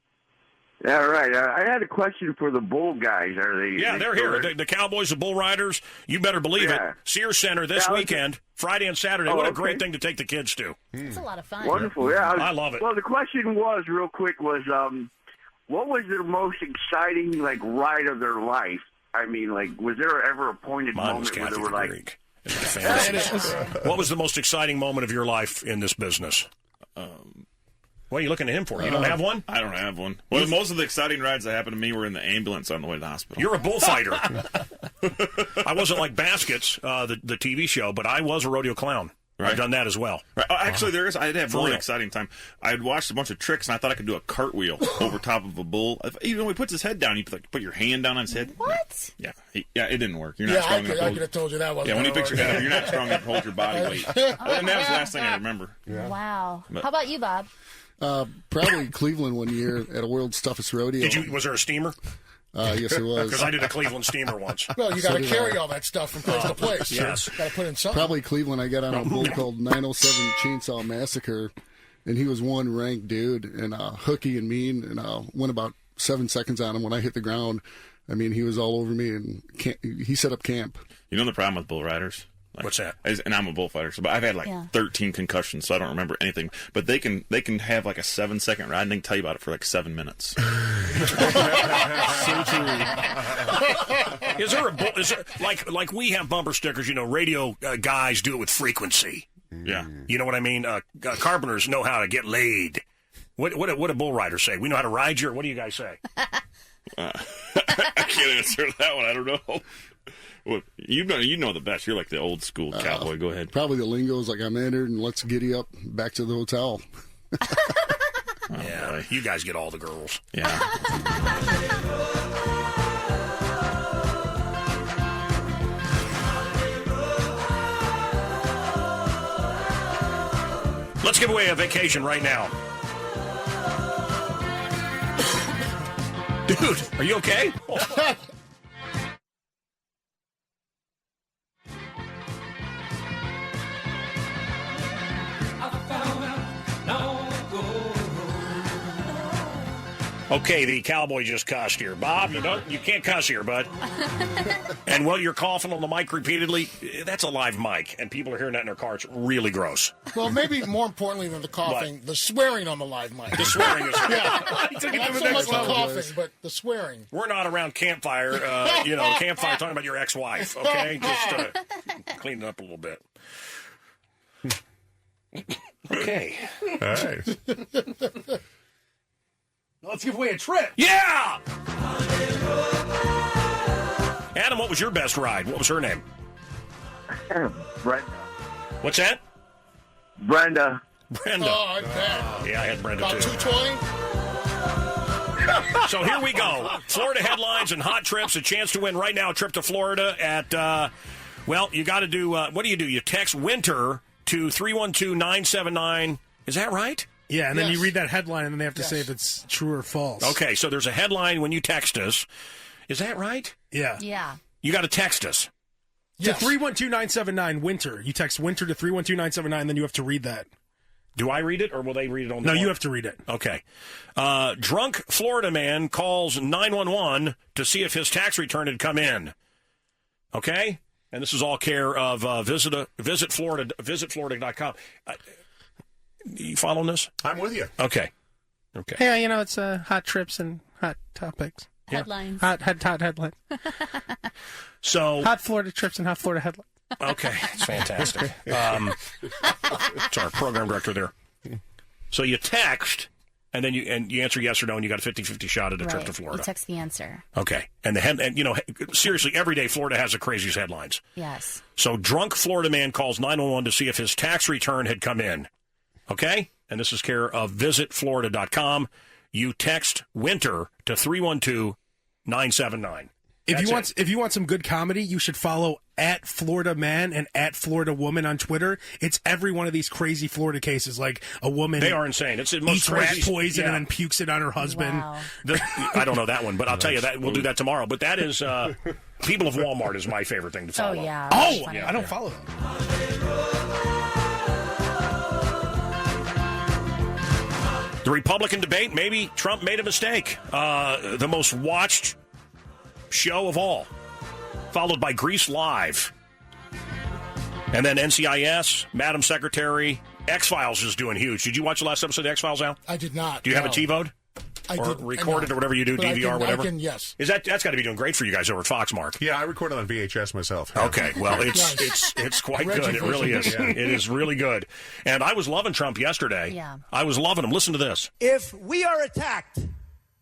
Yeah, right. I had a question for the bull guys. Are they? Yeah, they're here. The Cowboys, the Bull Riders. You better believe it. Sears Centre this weekend, Friday and Saturday. What a great thing to take the kids to. It's a lot of fun. Wonderful, yeah. I love it. Well, the question was, real quick, what was their most exciting, ride of their life? I mean, was there ever a pointed moment where they were like... What was the most exciting moment of your life in this business? What are you looking at him for? You don't have one? I don't have one. Well, most of the exciting rides that happened to me were in the ambulance on the way to the hospital. You're a bullfighter. I wasn't like Baskets, the TV show, but I was a rodeo clown. Right. I've done that as well. Right. Actually, I did have For one real. exciting time. I had watched a bunch of tricks, and I thought I could do a cartwheel over top of a bull. Even when he puts his head down, you put your hand down on his head. What? Yeah, it didn't work. You're not strong enough. I could have told you that wasn't. Yeah, when he picks your head up, you're not strong enough to hold your body weight. And that was the last thing I remember. Yeah. Wow. But- How about you, Bob? Probably Cleveland one year at a World's Toughest Rodeo. Was there a steamer? Yes, it was. Because I did a Cleveland steamer once. Well, you got to carry all that stuff from place to place. Yes. Got to put in something. Probably Cleveland. I got on a bull called 907 Chainsaw Massacre, and he was one ranked dude, and hooky and mean, and went about 7 seconds on him when I hit the ground. I mean, he was all over me, and he set up camp. You know the problem with bull riders? What's that? And I'm a bullfighter, but I've had 13 concussions, so I don't remember anything. But they can have a 7-second ride, and they can tell you about it for 7 minutes. Is there like we have bumper stickers? Radio guys do it with frequency. Yeah, you know what I mean. Carpenters know how to get laid. What do bull riders say? We know how to ride you. Or what do you guys say? I can't answer that one. I don't know. Well, you know the best. You're like the old school cowboy. Go ahead. Probably the lingo is I'm entered and let's giddy up back to the hotel. Yeah, you guys get all the girls. Yeah. Let's give away a vacation right now. Dude, are you okay? Okay, the cowboy just cussed here. Bob, you can't cuss here, bud. And while you're coughing on the mic repeatedly, that's a live mic, and people are hearing that in their car. It's really gross. Well, maybe more importantly than the coughing, the swearing on the live mic. The swearing is not so much the coughing, but the swearing. We're not around campfire, campfire talking about your ex-wife, okay? Just clean it up a little bit. Okay. All right. Let's give away a trip. Yeah! Adam, what was your best ride? What was her name? Brenda. What's that? Brenda. Brenda. Oh, I bet. Yeah, I had Brenda, About too. 220? So here we go. Florida headlines and hot trips. A chance to win right now a trip to Florida at, you got to do, what do? You text winter to 312-979. Is that right? Yeah, and then you read that headline, and then they have to say if it's true or false. Okay, so there's a headline when you text us. Is that right? Yeah. Yeah. You got to text us. To 312-979, winter. You text winter to 312-979, then you have to read that. Do I read it, or will they read it on the No, phone? you have to read it. Okay. Drunk Florida man calls 911 to see if his tax return had come in. Okay? And this is all care of visitflorida.com. You following this? I'm with you. Okay. Yeah, it's hot trips and hot topics. Headlines. Hot headlines. So hot Florida trips and hot Florida headlines. Okay, it's fantastic. It's our program director there. So you text, And then you answer yes or no, and you got a 50-50 shot at a trip to Florida. You text the answer. Okay. And seriously, every day Florida has the craziest headlines. Yes. So drunk Florida man calls 911 to see if his tax return had come in. Okay? And this is care of visitflorida.com. You text winter to 312-979. If you want some good comedy, you should follow at Florida Man and at Florida Woman on Twitter. It's every one of these crazy Florida cases, like a woman. They are insane. It's the most eats crazy rat poison and then pukes it on her husband. Wow. I don't know that one, but I'll tell you that we'll do that tomorrow. But that is People of Walmart is my favorite thing to follow. Oh yeah. I don't follow them. The Republican debate, maybe Trump made a mistake. The most watched show of all, followed by Grease Live. And then NCIS, Madam Secretary, X-Files is doing huge. Did you watch the last episode of X-Files, Al? I did not. Do you have it TiVo'd? I or did, recorded or whatever you do, but DVR, whatever? Yes. That's got to be doing great for you guys over at Fox, Mark. Yeah, I recorded on VHS myself. Yeah. Okay, well, it's quite good. It really is. Yeah. It is really good. And I was loving Trump yesterday. Yeah. I was loving him. Listen to this. If we are attacked,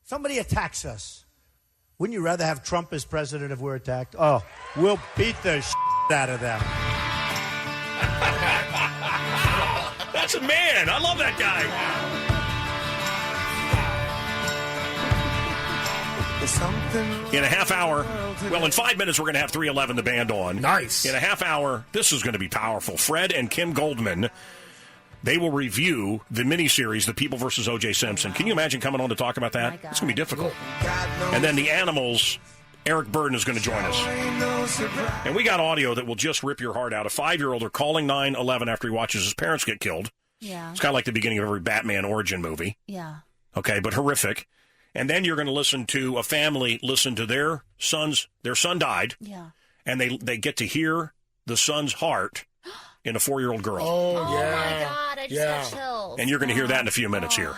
somebody attacks us, wouldn't you rather have Trump as president if we're attacked? Oh, we'll beat the out of them. That's a man. I love that guy. In a half hour, well, in 5 minutes, we're going to have 311, the band on. Nice. In a half hour, this is going to be powerful. Fred and Kim Goldman, they will review the miniseries, The People versus O.J. Simpson. Can you imagine coming on to talk about that? It's going to be difficult. And then the Animals, Eric Burdon is going to join us. And we got audio that will just rip your heart out. A 5-year-old are calling 911 after he watches his parents get killed. Yeah. It's kind of like the beginning of every Batman origin movie. Yeah. Okay, but horrific. And then you're going to listen to a family listen to their son died. Yeah. And they get to hear the son's heart in a 4-year-old girl. Oh my God, I just got chills. And you're going to hear that in a few minutes here.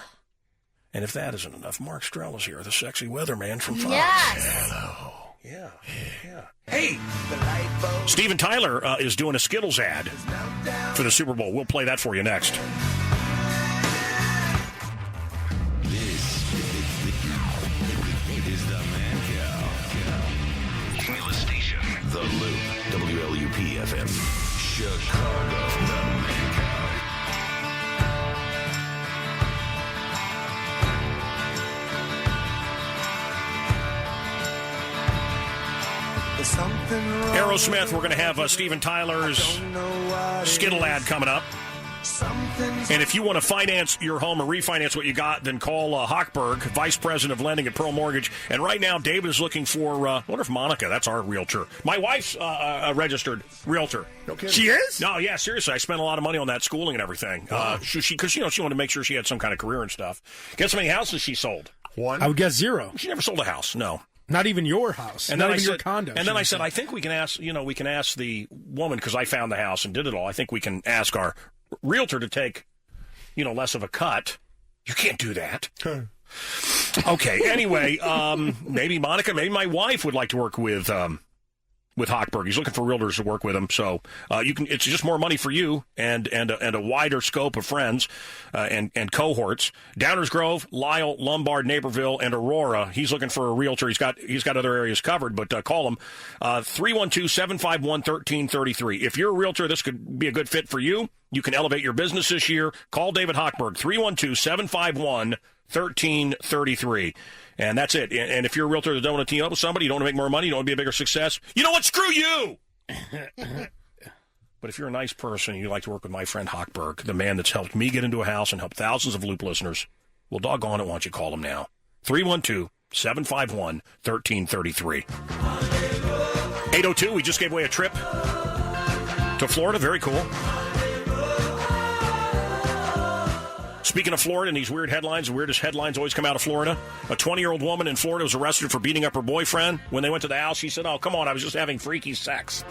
And if that isn't enough, Mark Strell is here, the sexy weatherman from Fox. Yes. Hello. Yeah. Hey, Steven Tyler is doing a Skittles ad for the Super Bowl. We'll play that for you next. Is the Mancow Cumulus Station. The Loop. WLUP FM. Chicago. The Mancow. Aerosmith, we're going to have Steven Tyler's Skittle ad coming up. And if you want to finance your home or refinance what you got, then call Hochberg, Vice President of Lending at Pearl Mortgage. And right now, David is looking for, I wonder if Monica, that's our realtor. My wife's a registered realtor. No kidding. She is? No, yeah, seriously. I spent a lot of money on that schooling and everything. Because, she wanted to make sure she had some kind of career and stuff. Guess how many houses she sold? One. I would guess 0. She never sold a house, no. Not even your house. And not then even your condo. And then I said, I think we can ask the woman, because I found the house and did it all. I think we can ask our realtor to take, less of a cut. You can't do that. Okay. Anyway, maybe Monica, maybe my wife would like to work with Hochberg. He's looking for realtors to work with him. So it's just more money for you and a wider scope of friends and cohorts. Downers Grove, Lisle, Lombard, Naperville, and Aurora. He's looking for a realtor. He's got other areas covered, but call him 312-751-1333. If you're a realtor, this could be a good fit for you. You can elevate your business this year. Call David Hochberg, 312-751-1333. And that's it. And if you're a realtor that don't want to team up with somebody, you don't want to make more money, you don't want to be a bigger success, you know what? Screw you! But if you're a nice person and you like to work with my friend Hochberg, the man that's helped me get into a house and helped thousands of Loop listeners, well, doggone it, why don't you call him now? 312-751-1333. 802, we just gave away a trip to Florida. Very cool. Speaking of Florida and these weird headlines, the weirdest headlines always come out of Florida. A 20-year-old woman in Florida was arrested for beating up her boyfriend. When they went to the house, she said, "Oh, come on, I was just having freaky sex."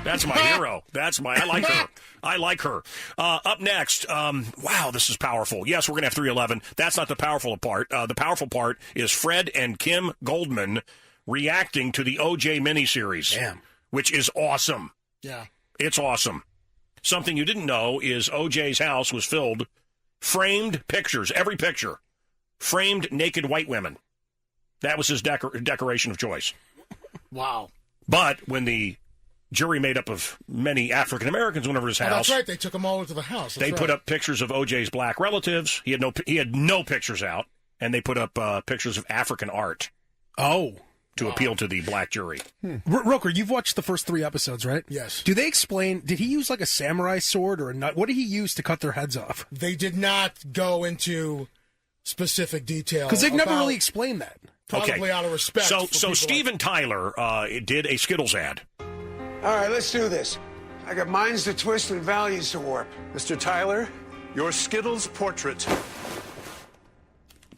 That's my hero. I like her. Up next, wow, this is powerful. Yes, we're going to have 311. That's not the powerful part. The powerful part is Fred and Kim Goldman reacting to the O.J. miniseries. Damn. Which is awesome. Yeah. It's awesome. Something you didn't know is O.J.'s house was filled framed pictures, every picture, framed naked white women. That was his decoration of choice. Wow. But when the jury made up of many African Americans went over to his house. That's right. They took them all into the house. They put up pictures of OJ's black relatives. He had no pictures out, and they put up pictures of African art. Oh. To appeal to the black jury. Roker, you've watched the first 3 episodes, right? Yes. Do they explain, did he use like a samurai sword or a nut? What did he use to cut their heads off? They did not go into specific detail. Because they've never really explained that. Probably out of respect. So Steven Tyler did a Skittles ad. All right, let's do this. I got minds to twist and values to warp. Mr. Tyler, your Skittles portrait.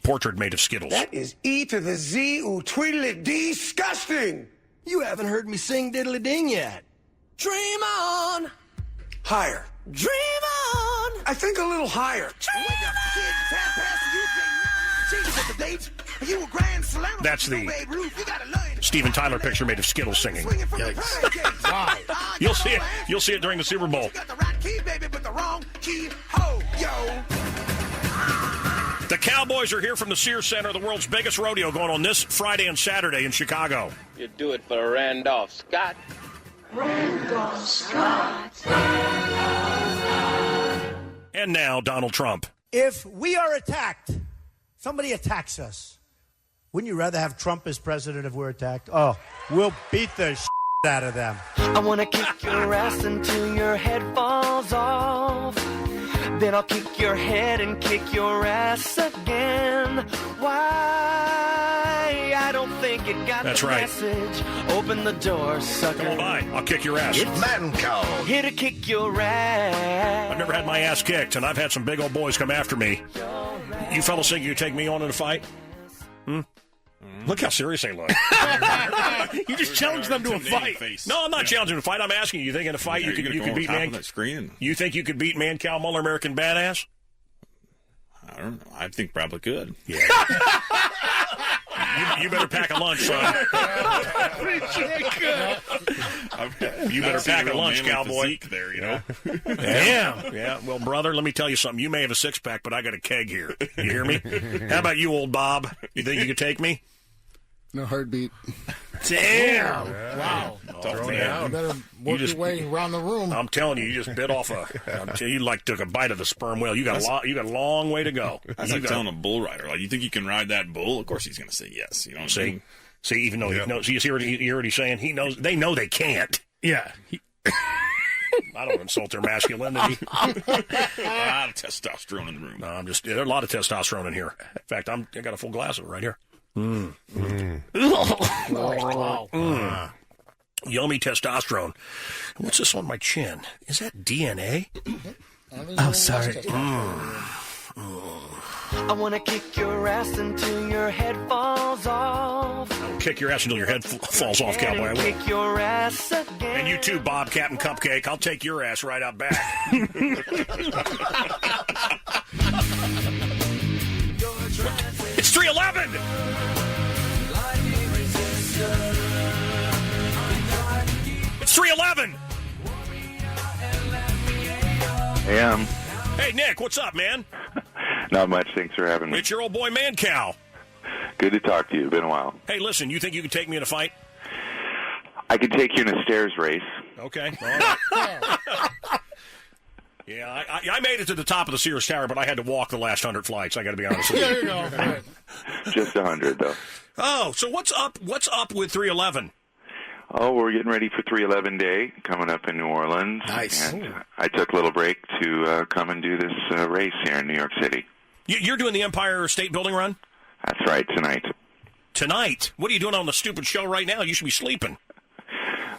Portrait made of Skittles. That is E to the Z ooh tweedly disgusting. You haven't heard me sing diddly ding yet. Dream on. Higher. Dream on. I think a little higher. That's the Steven Tyler picture made of Skittles singing. Yikes. Wow. You'll see it during the Super Bowl. The Cowboys are here from the Sears Centre, the world's biggest rodeo, going on this Friday and Saturday in Chicago. You do it for Randolph Scott. Randolph Scott. And now, Donald Trump. If we are attacked, somebody attacks us, wouldn't you rather have Trump as president if we're attacked? Oh, we'll beat the out of them. I want to kick your ass until your head falls off. Then I'll kick your head and kick your ass again. Why? I don't think it got That's the right. message. Open the door, sucker. Come on by. I'll kick your ass. It's Mancow. Here to kick your ass. I've never had my ass kicked, and I've had some big old boys come after me. You fellas think you take me on in a fight? Look how serious they look. You just challenged them to a fight. No, I'm not challenging them to a fight. I'm asking you think in a fight you could beat Mancow? You think you could beat Mancow, Muller, American Badass? I don't know. I think probably could. Yeah. you better pack a lunch, son. You better pack a lunch, cowboy. There, you know. Damn. Yeah. Well, brother, let me tell you something. You may have a 6-pack, but I got a keg here. You hear me? How about you, old Bob? You think you could take me? No heartbeat. Damn. Yeah. Wow. Oh, man. You better work your way around the room. I'm telling you, you just bit off you like took a bite of the sperm whale. You got a long way to go. That's like telling a bull rider, like, you think you can ride that bull? Of course he's going to say yes. You know what I'm saying? See, even though he knows, you hear what he's saying? He knows, they know they can't. Yeah. I don't insult their masculinity. A lot of testosterone in the room. No, there's a lot of testosterone in here. In fact, I got a full glass of it right here. Yummy testosterone. What's this on my chin? Is that DNA? Oh, sorry. I want to kick your ass until your head falls off. I'll kick your ass until your head falls off, cowboy. I will. Kick your ass again. And you too, Bob, Captain Cupcake. I'll take your ass right out back. It's 3:11. It's 3:11. Yeah. Hey, Nick, what's up, man? Not much. Thanks for having me. It's your old boy, Mancow. Good to talk to you. Been a while. Hey, listen, you think you could take me in a fight? I could take you in a stairs race. Okay. All right. Yeah, I made it to the top of the Sears Tower, but I had to walk the last 100 flights. I got to be honest with you. There you go. Right. Just 100, though. Oh, so what's up? What's up with 311? Oh, we're getting ready for 311 Day coming up in New Orleans. Nice. And I took a little break to come and do this race here in New York City. You're doing the Empire State Building run? That's right, tonight. Tonight? What are you doing on the stupid show right now? You should be sleeping.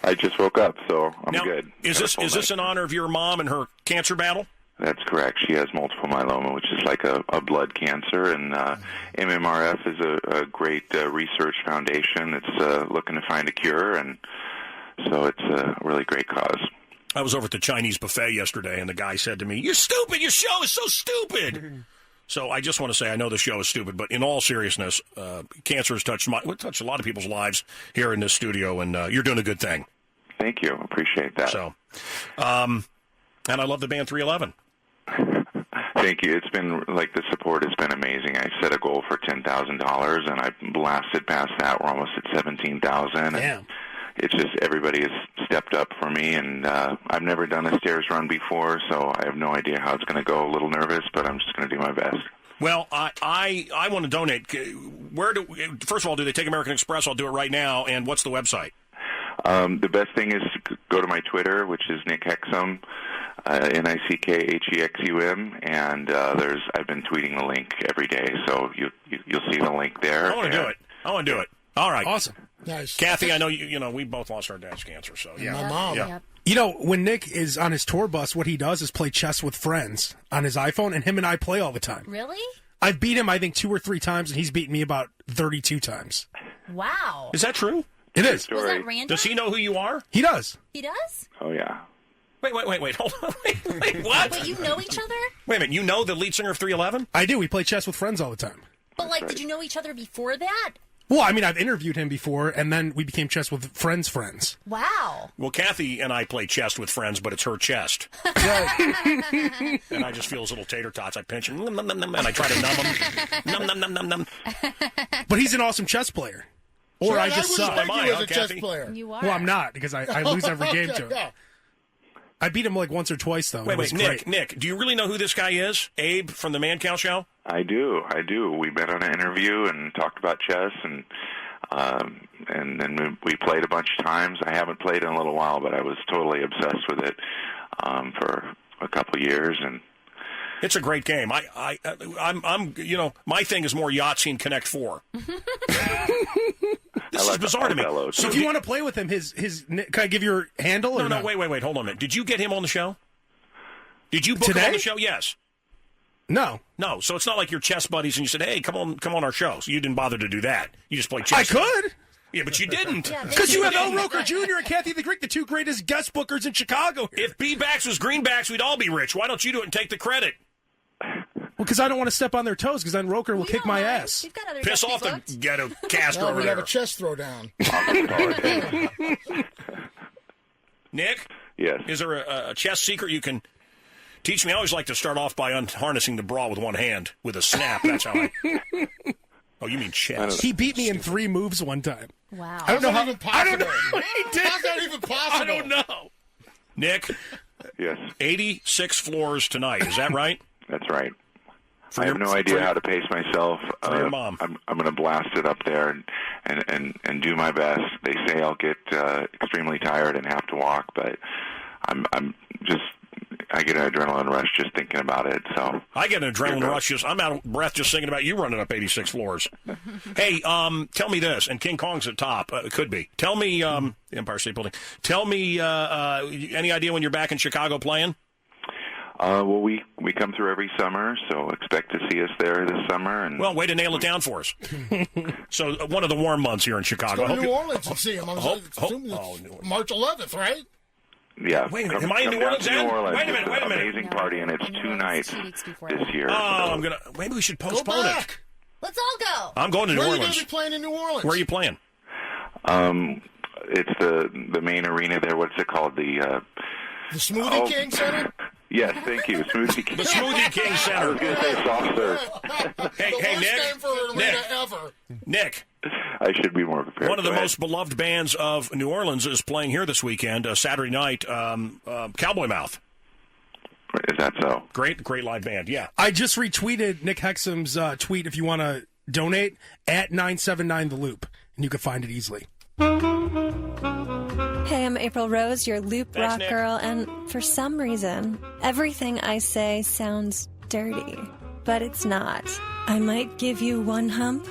I just woke up, so I'm now, good. Is this in honor of your mom and her cancer battle? That's correct. She has multiple myeloma, which is like a blood cancer, and MMRF is a great research foundation that's looking to find a cure, and so it's a really great cause. I was over at the Chinese buffet yesterday, and the guy said to me, "You're stupid. Your show is so stupid." So I just want to say I know the show is stupid, but in all seriousness, cancer has touched a lot of people's lives here in this studio, and you're doing a good thing. Thank you. Appreciate that. So, and I love the band 311. Thank you. It's been the support has been amazing. I set a goal for $10,000, and I blasted past that. We're almost at $17,000. Damn. It's just everybody has stepped up for me, and I've never done a stairs run before, so I have no idea how it's going to go. A little nervous, but I'm just going to do my best. Well, I want to donate. First of all, do they take American Express? I'll do it right now. And what's the website? The best thing is to go to my Twitter, which is Nick Hexum, NickHexum, and I've been tweeting the link every day, so you'll see the link there. I want to do it. All right. Awesome. Nice. Kathy, I know we both lost our dad's cancer, so yeah. My mom. Yeah. You know, when Nick is on his tour bus, what he does is play chess with friends on his iPhone, and him and I play all the time. Really? I beat him, I think, 2 or 3 times, and he's beaten me about 32 times. Wow. Is that true? It is. Was that random? Does he know who you are? He does. He does? Oh, yeah. Wait, hold on. Wait, what? Wait, you know each other? Wait a minute, you know the lead singer of 311? I do. We play chess with friends all the time. But, did you know each other before that? Well, I mean, I've interviewed him before, and then we became chess with friends. Wow. Well, Kathy and I play chess with friends, but it's her chest. And I just feel his little tater tots. I pinch him, and I try to numb him. Num. But he's an awesome chess player. Or I just suck. Am I, as a chess player. You are. Well, I'm not, because I lose every game to him. Yeah. I beat him once or twice, though. Wait, Nick, do you really know who this guy is? Abe from the Mancow Show? I do. We met on an interview and talked about chess, and then we played a bunch of times. I haven't played in a little while, but I was totally obsessed with it for a couple years, and it's a great game. I'm my thing is more Yahtzee and Connect 4. This is bizarre to me. So if you want to play with him, can I give your handle? No, wait, hold on a minute. Did you get him on the show? Did you book him on the show? Yes. No. So it's not like you're chess buddies and you said, hey, come on our show. So you didn't bother to do that. You just played chess. I could. Yeah, but you didn't. Because you have Roker Jr. and Kathy the Greek, the 2 greatest guest bookers in Chicago. If B-backs was greenbacks, we'd all be rich. Why don't you do it and take the credit? Well, because I don't want to step on their toes, because then Roker will kick my ass. We've got other Piss off the ghetto Castro over We'd there. have a chess throwdown. Nick? Yes. Is there a chess secret you can teach me? I always like to start off by unharnessing the bra with one hand, with a snap. That's how I... Oh, you mean chess. He beat me in 3 moves one time. Wow. I don't know how... Even possible? I don't know how he did. How's that even possible? I don't know. Nick? Yes. 86 floors tonight. Is that right? That's right. I have no idea how to pace myself. For your mom. I'm going to blast it up there and do my best. They say I'll get extremely tired and have to walk, but I get an adrenaline rush just thinking about it. So I get an adrenaline rush. I'm out of breath just thinking about you running up 86 floors. Hey, tell me this, and King Kong's at top. It could be. Tell me, Empire State Building. Tell me, any idea when you're back in Chicago playing? Well, we come through every summer, so expect to see us there this summer. And well, way to nail it down for us. So one of the warm months here in Chicago. Let's go to New Orleans and see him. March 11th, right? Yeah. Wait a minute. Am I in New Orleans then? Wait a minute. Amazing party, and it's 2 nights this year. Oh, so. Maybe we should postpone it. Let's all go. I'm going to New Orleans. Where are you going to be playing in New Orleans? Where are you playing? It's the main arena there. What's it called? The Smoothie King Center? Yes, thank you. Smoothie King. The Smoothie King Center. I was going to say soft serve. Hey, Nick. I should be more prepared. One of the most beloved bands of New Orleans is playing here this weekend, Saturday night, Cowboy Mouth. Is that so? Great live band, yeah. I just retweeted Nick Hexum's tweet if you want to donate, at 979 The Loop, and you can find it easily. Hey, I'm April Rose, your Loop Thanks, Rock Nick. girl, and for some reason, everything I say sounds dirty, but it's not. I might give you 1 hump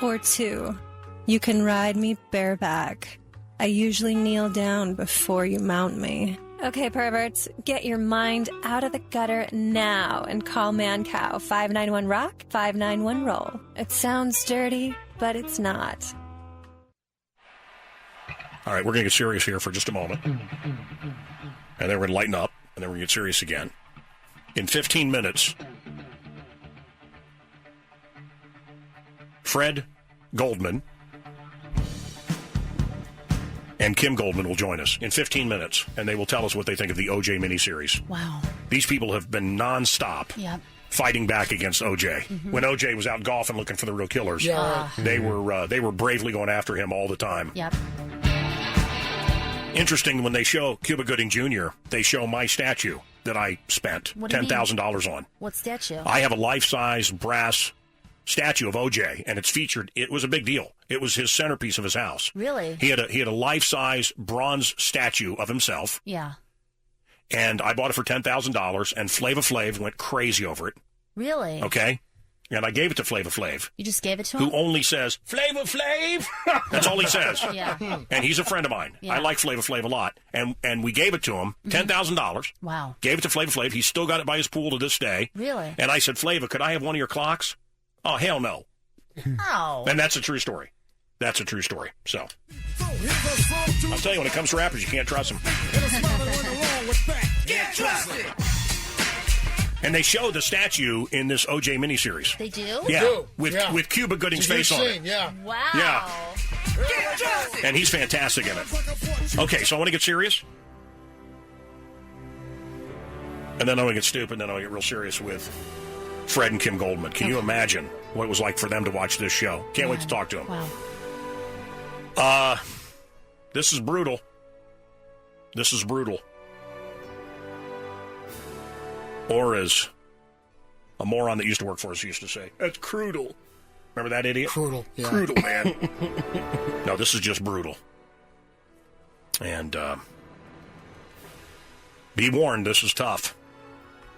or 2. You can ride me bareback. I usually kneel down before you mount me. Okay, perverts, get your mind out of the gutter now and call Mancow 591-ROCK, 591-ROLL. It sounds dirty, but it's not. All right, we're going to get serious here for just a moment. And then we're going to lighten up, and then we're going to get serious again. In 15 minutes, Fred Goldman and Kim Goldman will join us in 15 minutes, and they will tell us what they think of the OJ miniseries. Wow. These people have been nonstop Yep. fighting back against O.J. When O.J. was out golfing looking for the real killers. Yeah. They were bravely going after him all the time. Yep. Interesting, when they show Cuba Gooding Jr., they show my statue that I spent $10,000 on. What statue? I have a life-size brass statue of O.J., and it's featured. It was a big deal. It was his centerpiece of his house. Really? He had a life-size bronze statue of himself. Yeah. And I bought it for $10,000, and Flava Flav went crazy over it. Really? Okay? And I gave it to Flava Flav. You just gave it to him? Who only says, Flava Flav! That's all he says. Yeah. And he's a friend of mine. Yeah. I like Flava Flav a lot. And we gave it to him, $10,000. Wow. Gave it to Flava Flav. He's still got it by his pool to this day. Really? And I said, Flava, could I have one of your clocks? Oh, hell no. Oh. And that's a true story. That's a true story. So, I'll tell you, when it comes to rappers, you can't trust them. Get trusted. And they show the statue in this OJ miniseries. They do? Yeah, with Cuba Gooding's face on it. Yeah. Wow. Yeah. And he's fantastic in it. Okay, so I want to get serious. And then I want to get stupid, and then I want to get real serious with Fred and Kim Goldman. Can you imagine what it was like for them to watch this show? Can't wait to talk to them. Wow. This is brutal. This is brutal. Or as a moron that used to work for us used to say, that's crudel. Remember that idiot? Crudel, yeah. Crudel, man. No, this is just brutal. And be warned, this is tough.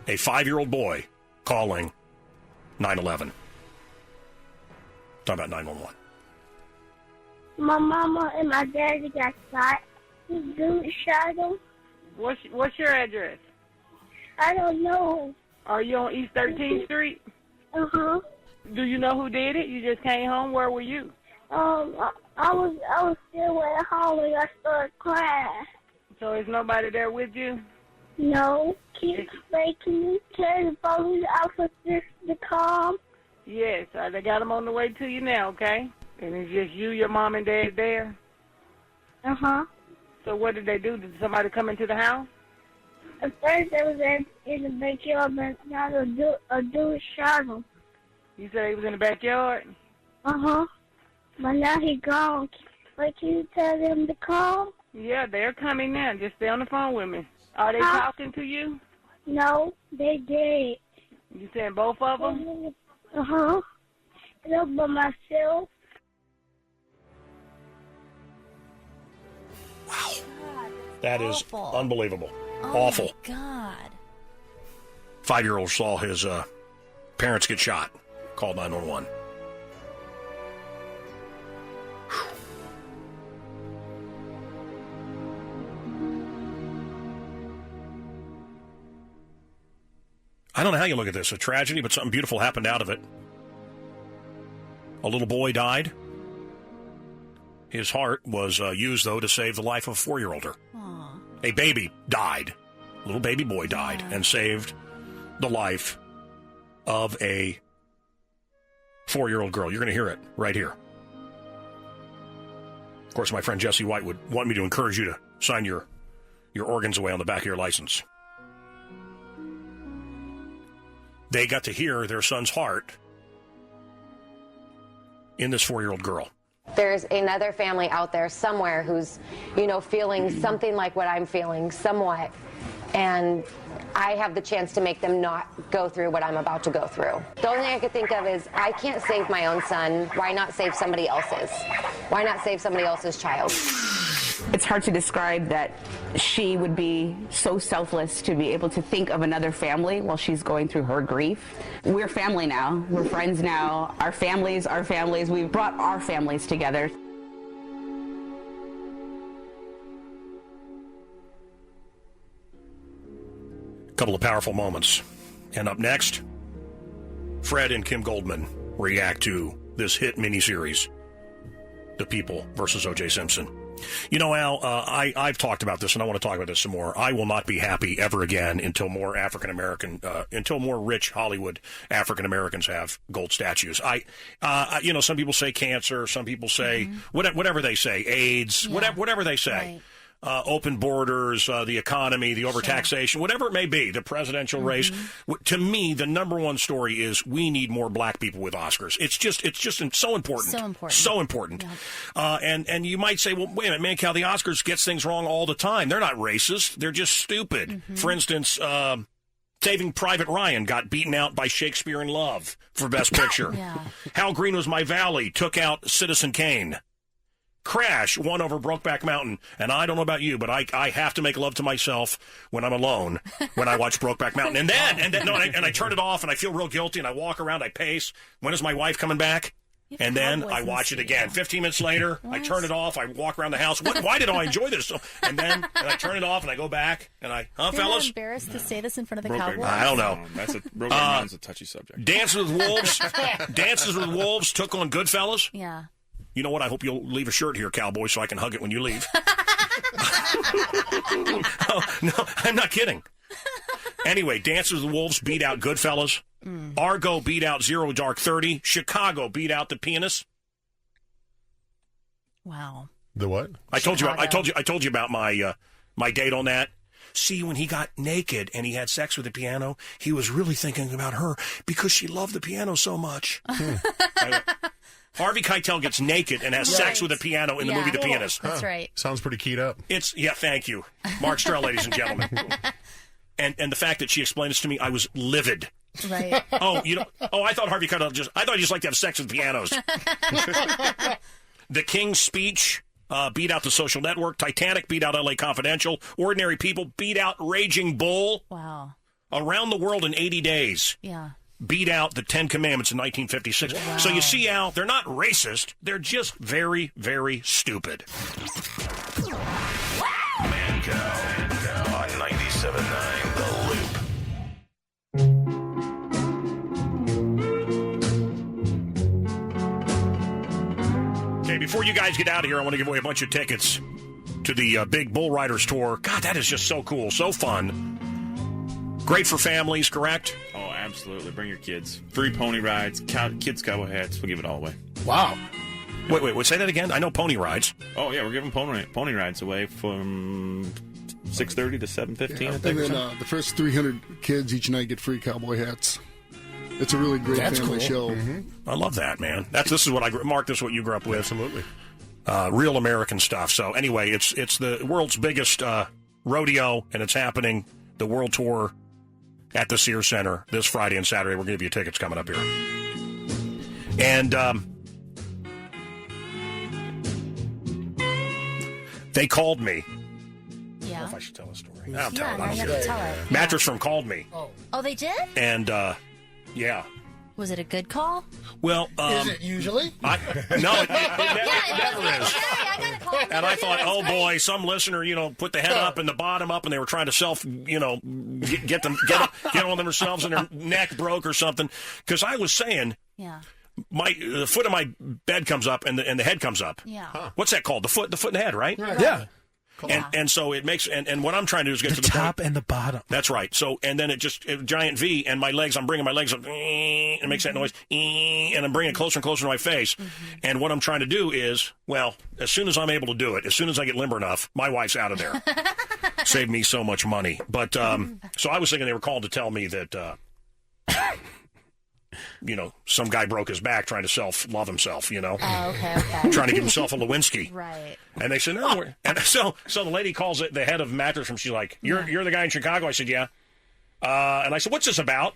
A 5-year-old boy calling 911. Talking about 911. My mama and my daddy got shot. This dude shot them. What's your address? I don't know. Are you on East 13th Street? Uh-huh. Do you know who did it? You just came home. Where were you? I was still at home and I started crying. So is nobody there with you? No. Can you tell the police officers to come? Yes, they got them on the way to you now, okay? And it's just you, your mom, and dad there? Uh-huh. So what did they do? Did somebody come into the house? At first, they was in the backyard, but now a dude shot him. You said he was in the backyard? Uh-huh. But now he gone. But can you tell them to come? Yeah, they're coming now. Just stay on the phone with me. Are they talking to you? No, they did. You saying both of them? Uh-huh. No, but myself. Wow. That is unbelievable. Oh, awful. My God. 5-year-old saw his parents get shot. Called 911. I don't know how you look at this. A tragedy, but something beautiful happened out of it. A little boy died. His heart was used, though, to save the life of a 4-year-older. A baby died. A little baby boy died and saved the life of a 4-year-old girl. You're going to hear it right here. Of course, my friend Jesse White would want me to encourage you to sign your organs away on the back of your license. They got to hear their son's heart in this 4-year-old girl. There's another family out there somewhere who's, feeling something like what I'm feeling somewhat. And I have the chance to make them not go through what I'm about to go through. The only thing I could think of is I can't save my own son. Why not save somebody else's? Why not save somebody else's child? It's hard to describe that she would be so selfless to be able to think of another family while she's going through her grief. We're family now. We're friends now. Our families. We've brought our families together. Couple of powerful moments. And up next, Fred and Kim Goldman react to this hit miniseries, The People versus O.J. Simpson. Al, I've talked about this, and I want to talk about this some more. I will not be happy ever again until more until more rich Hollywood African Americans have gold statues. Some people say cancer, some people say whatever they say, AIDS, whatever they say. Right. open borders, the economy, the overtaxation, whatever it may be, the presidential race. To me, the number one story is we need more black people with Oscars. It's just so important. So important. Yeah. And you might say, well, wait a minute, Mancow, the Oscars gets things wrong all the time. They're not racist. They're just stupid. For instance, Saving Private Ryan got beaten out by Shakespeare in Love for Best Picture. How Green Was My Valley took out Citizen Kane. Crash won over Brokeback Mountain. And I don't know about you, but I have to make love to myself when I'm alone when I watch Brokeback Mountain. And I turn it off and I feel real guilty and I walk around, I pace. When is my wife coming back? And then I watch it again. 15 minutes later, I turn it off. I walk around the house. Why did I enjoy this? And then I turn it off and I go back and You're fellas? not embarrassed to say this in front of the Cowboys? I don't know. Brokeback Mountain's a touchy subject. Dances with Wolves took on Goodfellas. Yeah. You know what? I hope you'll leave a shirt here, Cowboy, so I can hug it when you leave. No, I'm not kidding. Anyway, Dances with Wolves beat out Goodfellas. Argo beat out Zero Dark 30. Chicago beat out The Pianist. Wow. The what? I told you about my date on that. See, when he got naked and he had sex with the piano, he was really thinking about her because she loved the piano so much. Harvey Keitel gets naked and has sex with a piano in the movie The Pianist. That's right. Sounds pretty keyed up. Thank you. Mark Strell, ladies and gentlemen. And the fact that she explained this to me, I was livid. Right. I thought Harvey Keitel he just liked to have sex with pianos. The King's Speech beat out The Social Network. Titanic beat out LA Confidential. Ordinary People beat out Raging Bull. Wow. Around the World in 80 Days. Yeah. Beat out the 10 Commandments in 1956. Wow. So you see, Al, they're not racist. They're just very, very stupid. Mancow on 97.9 The Loop. Okay, before you guys get out of here, I want to give away a bunch of tickets to the Big Bull Riders Tour. God, that is just so cool, so fun. Great for families, correct? Oh, absolutely. Bring your kids. Free pony rides, kids cowboy hats. We'll give it all away. Wow. Wait, say that again? I know pony rides. Oh, yeah, we're giving pony rides away from 6:30 to 7:15, I think. And then the first 300 kids each night get free cowboy hats. It's a really great family show. I love that, man. This is what Mark, this is what you grew up with. Absolutely. Real American stuff. So anyway, it's the world's biggest rodeo, and it's happening, the World Tour, at the Sears Centre this Friday and Saturday. We're going to give you tickets coming up here. And they called me. Yeah. I don't know if I should tell a story. Tell it. Mattress Firm called me. Oh, they did? And, yeah. Was it a good call? Well, is it usually? No, it never is. And I thought, oh boy, some listener, put the head up and the bottom up, and they were trying to get on themselves, and their neck broke or something. Because I was saying, the foot of my bed comes up and the head comes up. Yeah. Huh. What's that called? The foot and the head, right? Yeah. And so it makes, and what I'm trying to do is get to the top point. and the bottom. That's right. So, and then a giant V, and my legs, I'm bringing my legs up, and it makes that noise, and I'm bringing it closer and closer to my face. And what I'm trying to do is, as soon as I'm able to do it, as soon as I get limber enough, my wife's out of there. Saved me so much money. But, so I was thinking they were called to tell me that, some guy broke his back trying to self-love himself, Oh, okay. Trying to give himself a Lewinsky. Right. And they said, no. And so the lady calls it the head of Mattress Firm. She's like, you're the guy in Chicago? I said, yeah. And I said, what's this about?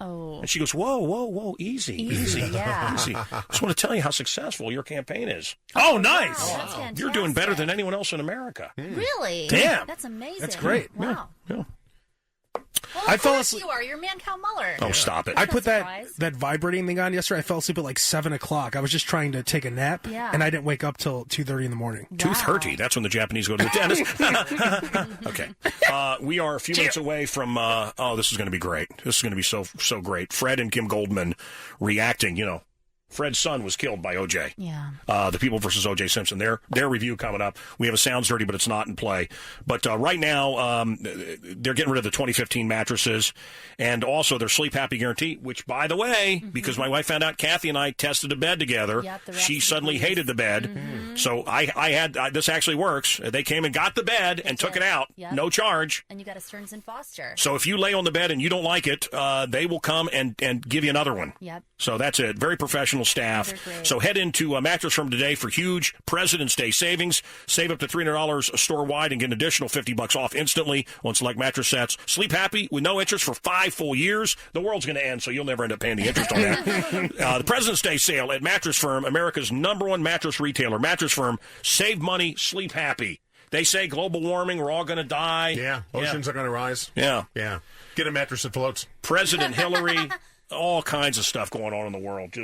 Oh. And she goes, whoa, easy. Yeah. Easy. I just want to tell you how successful your campaign is. Oh, nice. Wow, that's fantastic. You're doing better than anyone else in America. Really? Damn. That's amazing. That's great. Wow. Yeah. Well, I of fell course asleep. you are. You're Mancow Muller. Oh, stop it. I put surprise. that vibrating thing on yesterday. I fell asleep at like 7 o'clock. I was just trying to take a nap, and I didn't wake up till 2:30 in the morning. 2:30. That's when the Japanese go to the dentist. Okay. We are a few minutes away from. This is going to be great. This is going to be so great. Fred and Kim Goldman reacting. Fred's son was killed by O.J. Yeah. The People versus O.J. Simpson. Their review coming up. We have a Sounds Dirty, but it's not in play. But right now, they're getting rid of the 2015 mattresses and also their Sleep Happy Guarantee, which, by the way, because my wife found out Kathy and I tested a bed together, she suddenly hated the bed. So I had this actually works. They came and got the bed and took it out. Yep. No charge. And you got a Stearns and Foster. So if you lay on the bed and you don't like it, they will come and give you another one. Yep. So that's it. Very professional staff. So head into a Mattress Firm today for huge President's Day savings. Save up to $300 store-wide and get an additional $50 off instantly on select mattress sets. Sleep happy with no interest for 5 full years. The world's going to end, so you'll never end up paying the interest on that. The President's Day sale at Mattress Firm, America's #1 mattress retailer. Mattress Firm, save money, sleep happy. They say global warming, we're all going to die. Yeah, oceans are going to rise. Yeah. Yeah. Get a mattress that floats. President Hillary, all kinds of stuff going on in the world.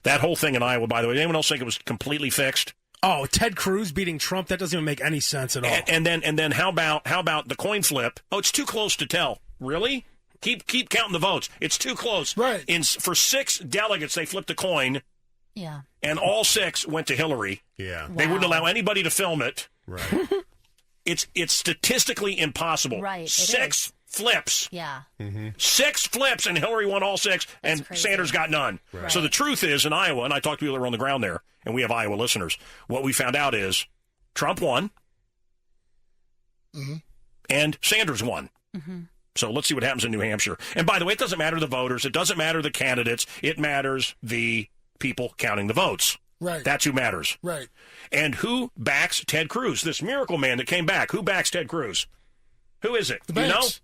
That whole thing in Iowa, by the way, anyone else think it was completely fixed? Oh, Ted Cruz beating Trump, that doesn't even make any sense at all. And then how about the coin flip? Oh, it's too close to tell. Really? Keep counting the votes. It's too close. Right. For 6 delegates, they flipped a coin. Yeah. And all 6 went to Hillary. Yeah. They wouldn't allow anybody to film it. Right. It's statistically impossible. Right. 6 flips. Yeah. 6 flips, and Hillary won all 6, and Sanders got none. Right. So the truth is, in Iowa, and I talked to people that were on the ground there, and we have Iowa listeners, what we found out is Trump won, and Sanders won. So let's see what happens in New Hampshire. And by the way, it doesn't matter the voters. It doesn't matter the candidates. It matters the people counting the votes. Right. That's who matters. Right. And who backs Ted Cruz, this miracle man that came back? Who backs Ted Cruz? Who is it? The you know? banks.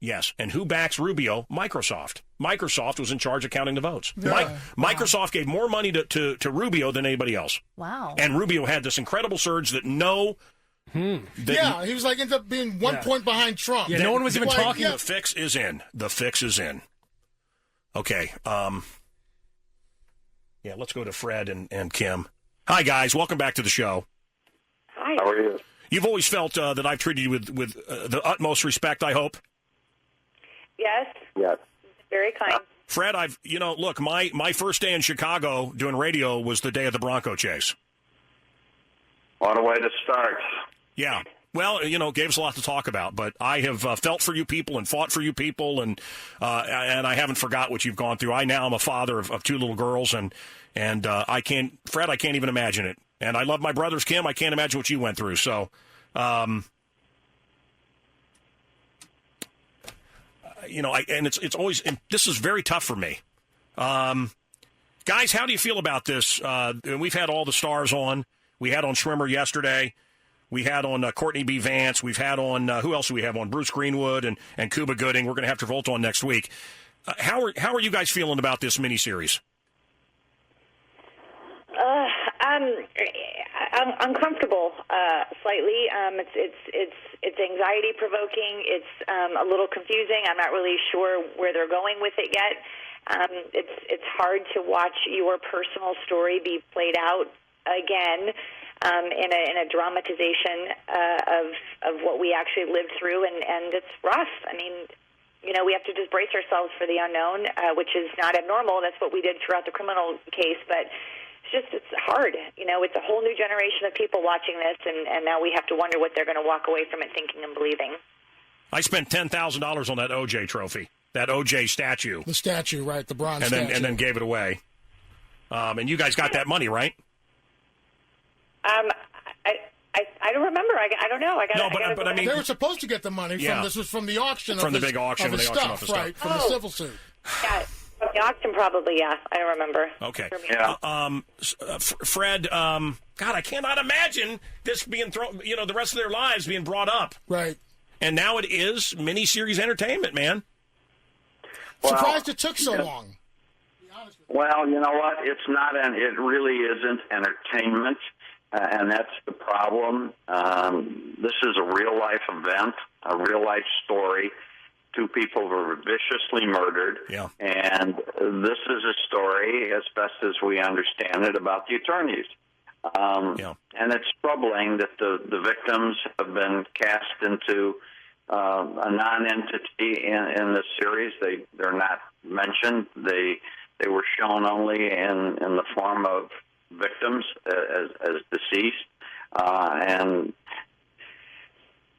Yes. And who backs Rubio? Microsoft. Microsoft was in charge of counting the votes. Yeah. Microsoft gave more money to Rubio than anybody else. Wow. And Rubio had this incredible surge that Yeah, he was like ended up being 1 point behind Trump. Yeah, no one was even talking. The fix is in. The fix is in. Okay. Yeah, let's go to Fred and Kim. Hi, guys. Welcome back to the show. Hi. How are you? You've always felt that I've treated you with the utmost respect, I hope. Yes. Yes. Very kind. Fred, look, my first day in Chicago doing radio was the day of the Bronco chase. What a way to start. Yeah. Well, gave us a lot to talk about, but I have felt for you people and fought for you people, and I haven't forgot what you've gone through. Now I'm a father of 2 little girls, and I can't even imagine it. And I love my brothers, Kim. I can't imagine what you went through. So, and it's always, and this is very tough for me. Guys, how do you feel about this? We've had all the stars on. We had on Schwimmer yesterday. We had on Courtney B. Vance. We've had on, who else do we have on? Bruce Greenwood and Cuba Gooding. We're going to have Travolta on next week. How are you guys feeling about this miniseries? I'm uncomfortable slightly. It's anxiety provoking. It's a little confusing. I'm not really sure where they're going with it yet. It's hard to watch your personal story be played out again in a dramatization of what we actually lived through, and it's rough. I mean, we have to just brace ourselves for the unknown, which is not abnormal. That's what we did throughout the criminal case, but it's hard. It's a whole new generation of people watching this, and now we have to wonder what they're going to walk away from it thinking and believing. I spent $10,000 on that OJ trophy, that OJ statue. The statue, right, the bronze statue. And then gave it away. And you guys got that money, right? I don't remember. I don't know. But I mean, they were supposed to get the money from this was from the auction from of the his, big auction of his when they stuff, auctioned off right? the From stuff. the civil suit. Yeah, from the auction probably. Yeah, I don't remember. Okay. Yeah. Fred, God, I cannot imagine this being thrown. The rest of their lives being brought up. Right. And now it is miniseries entertainment, man. Surprised it took so long. Well, you know what? It's not. It really isn't entertainment. And that's the problem. This is a real-life event, a real-life story. 2 people were viciously murdered. Yeah. And this is a story, as best as we understand it, about the attorneys. And it's troubling that the victims have been cast into a non-entity in this series. They're not mentioned. They They were shown only in the form of victims as deceased, and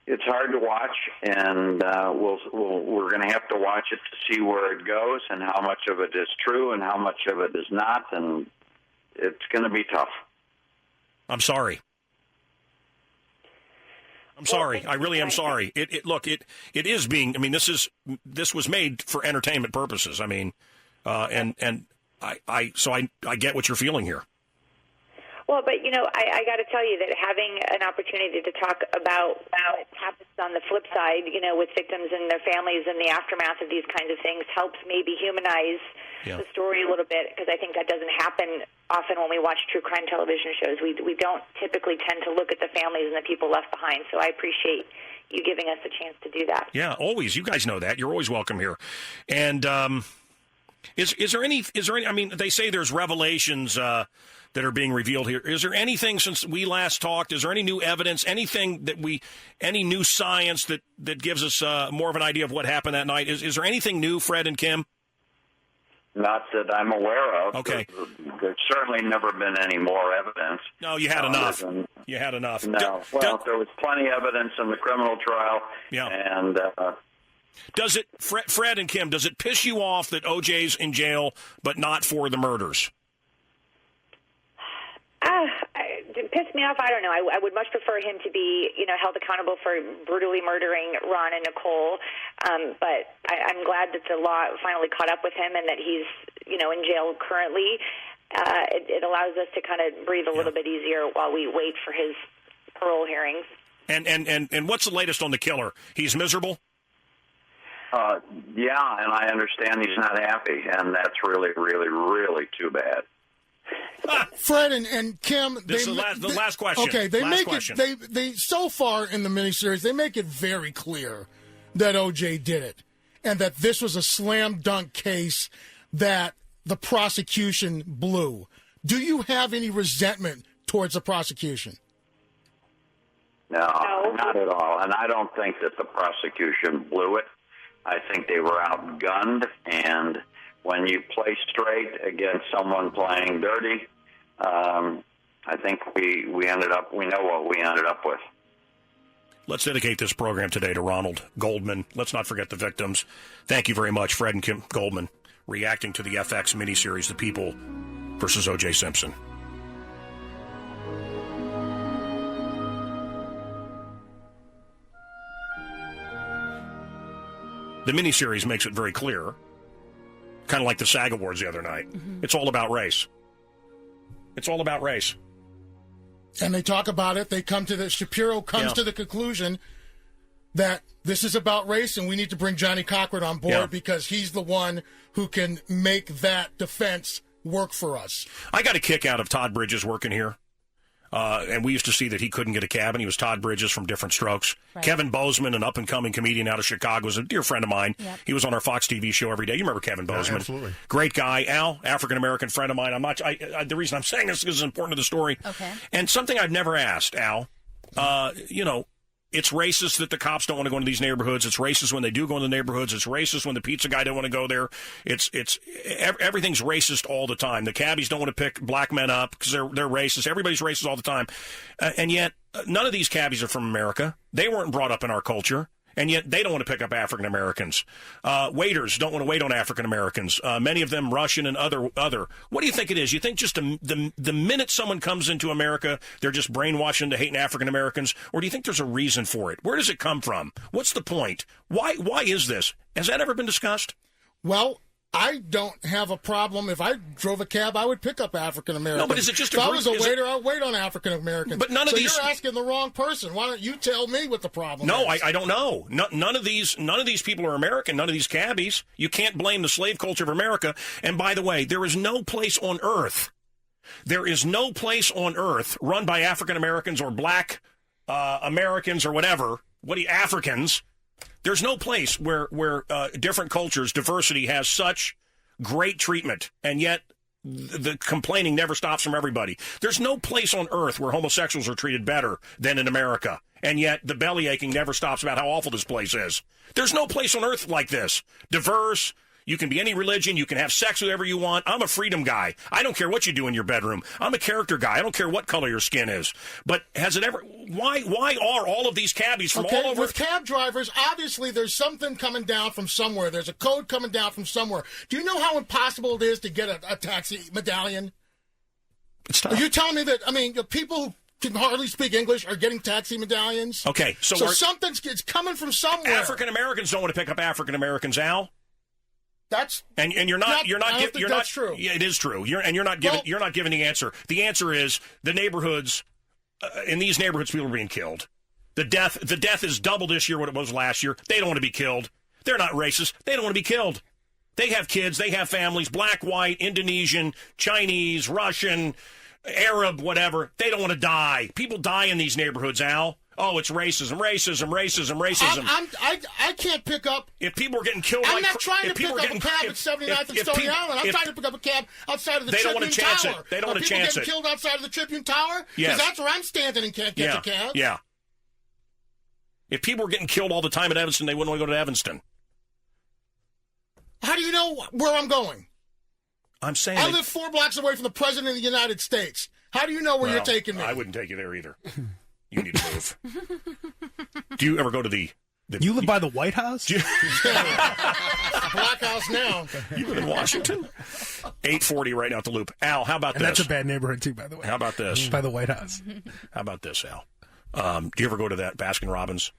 it's hard to watch. And we're going to have to watch it to see where it goes and how much of it is true and how much of it is not. And it's going to be tough. I'm sorry. I'm sorry. I really am sorry. It is being. I mean, this was made for entertainment purposes. I mean, and I get what you're feeling here. Well, but, I got to tell you that having an opportunity to talk about what happens on the flip side, with victims and their families and the aftermath of these kinds of things helps maybe humanize the story a little bit, because I think that doesn't happen often when we watch true crime television shows. We don't typically tend to look at the families and the people left behind, so I appreciate you giving us a chance to do that. Yeah, always. You guys know that. You're always welcome here. And is there any, I mean, they say there's revelations that are being revealed here. Is there anything since we last talked? Is there any new evidence, anything any new science that gives us more of an idea of what happened that night? Is there anything new, Fred and Kim? Not that I'm aware of. Okay. There's certainly never been any more evidence. No, you had enough. You had enough. No. There was plenty of evidence in the criminal trial. Yeah. And does it, Fred and Kim, does it piss you off that OJ's in jail but not for the murders? It pissed me off. I don't know. I would much prefer him to be, held accountable for brutally murdering Ron and Nicole. But I'm glad that the law finally caught up with him and that he's, in jail currently. It allows us to kind of breathe a little bit easier while we wait for his parole hearings. And what's the latest on the killer? He's miserable? Yeah, and I understand he's not happy, and that's really, really, really too bad. Fred and Kim, this is the last question. Okay, they so far in the miniseries they make it very clear that OJ did it, and that this was a slam dunk case that the prosecution blew. Do you have any resentment towards the prosecution? No, not at all. And I don't think that the prosecution blew it. I think they were outgunned, and when you play straight against someone playing dirty, I think we know what we ended up with. Let's dedicate this program today to Ronald Goldman. Let's not forget the victims. Thank you very much, Fred and Kim Goldman, reacting to the FX miniseries, The People versus O.J. Simpson. The miniseries makes it very clear, kind of like the SAG Awards the other night. Mm-hmm. It's all about race. It's all about race. And they talk about it. Shapiro comes to the conclusion that this is about race and we need to bring Johnny Cochran on board because he's the one who can make that defense work for us. I got a kick out of Todd Bridges working here. And we used to see that he couldn't get a cab, and he was Todd Bridges from Different Strokes. Right. Kevin Bozeman, an up-and-coming comedian out of Chicago, was a dear friend of mine. Yep. He was on our Fox TV show every day. You remember Kevin Bozeman? Absolutely. Great guy. Al, African-American friend of mine. The reason I'm saying this is because it's important to the story. Okay. And something I've never asked, Al, it's racist that the cops don't want to go into these neighborhoods. It's racist when they do go into the neighborhoods. It's racist when the pizza guy don't want to go there. Everything's racist all the time. The cabbies don't want to pick black men up because they're racist. Everybody's racist all the time. And yet, none of these cabbies are from America. They weren't brought up in our culture. And yet they don't want to pick up African Americans. Waiters don't want to wait on African Americans. Many of them Russian and other. What do you think it is? You think just the minute someone comes into America, they're just brainwashed into hating African Americans, or do you think there's a reason for it? Where does it come from? What's the point? Why is this? Has that ever been discussed? Well, I don't have a problem. If I drove a cab, I would pick up African Americans. No, but is it just if I was a waiter, I'd wait on African Americans. But none of these. You're asking the wrong person. Why don't you tell me what the problem is? No, I don't know. None of these people are American. None of these cabbies. You can't blame the slave culture of America. And by the way, there is no place on earth run by African Americans or black Americans or whatever. Africans? There's no place where different cultures, diversity has such great treatment, and yet the complaining never stops from everybody. There's no place on earth where homosexuals are treated better than in America, and yet the belly aching never stops about how awful this place is. There's no place on earth like this. Diverse, You can be any religion. You can have sex with whoever you want. I'm a freedom guy. I don't care what you do in your bedroom. I'm a character guy. I don't care what color your skin is. But has it ever... Why are all of these cabbies from all over... With cab drivers, obviously there's something coming down from somewhere. There's a code coming down from somewhere. Do you know how impossible it is to get a taxi medallion? It's tough. Are you telling me that, the people who can hardly speak English are getting taxi medallions? Okay, so it's coming from somewhere. African Americans don't want to pick up African Americans, Al. That's and you're not true. Yeah, it is true. You're not giving the answer. The answer is the neighborhoods in these neighborhoods people are being killed. The death is double this year what it was last year. They don't want to be killed. They're not racist. They don't want to be killed. They have kids. They have families. Black, white, Indonesian, Chinese, Russian, Arab, whatever. They don't want to die. People die in these neighborhoods, Al. Oh, it's racism. I can't pick up. If people are getting killed, I'm not trying to pick up a cab at 79th and Stony Island. I'm trying to pick up a cab outside of the Tribune Tower. They don't want to chance it. People getting killed outside of the Tribune Tower? Yes. Because that's where I'm standing and can't get a cab. Yeah. If people were getting killed all the time at Evanston, they wouldn't want to go to Evanston. How do you know where I'm going? I'm saying I live 4 blocks away from the President of the United States. How do you know where you're taking me? I wouldn't take you there either. You need to move. Do you ever go to the you live by the White House? Black House now. You live in Washington? 840 right now at the Loop. Al, how about this? That's a bad neighborhood, too, by the way. How about this? By the White House. How about this, Al? Do you ever go to that Baskin-Robbins?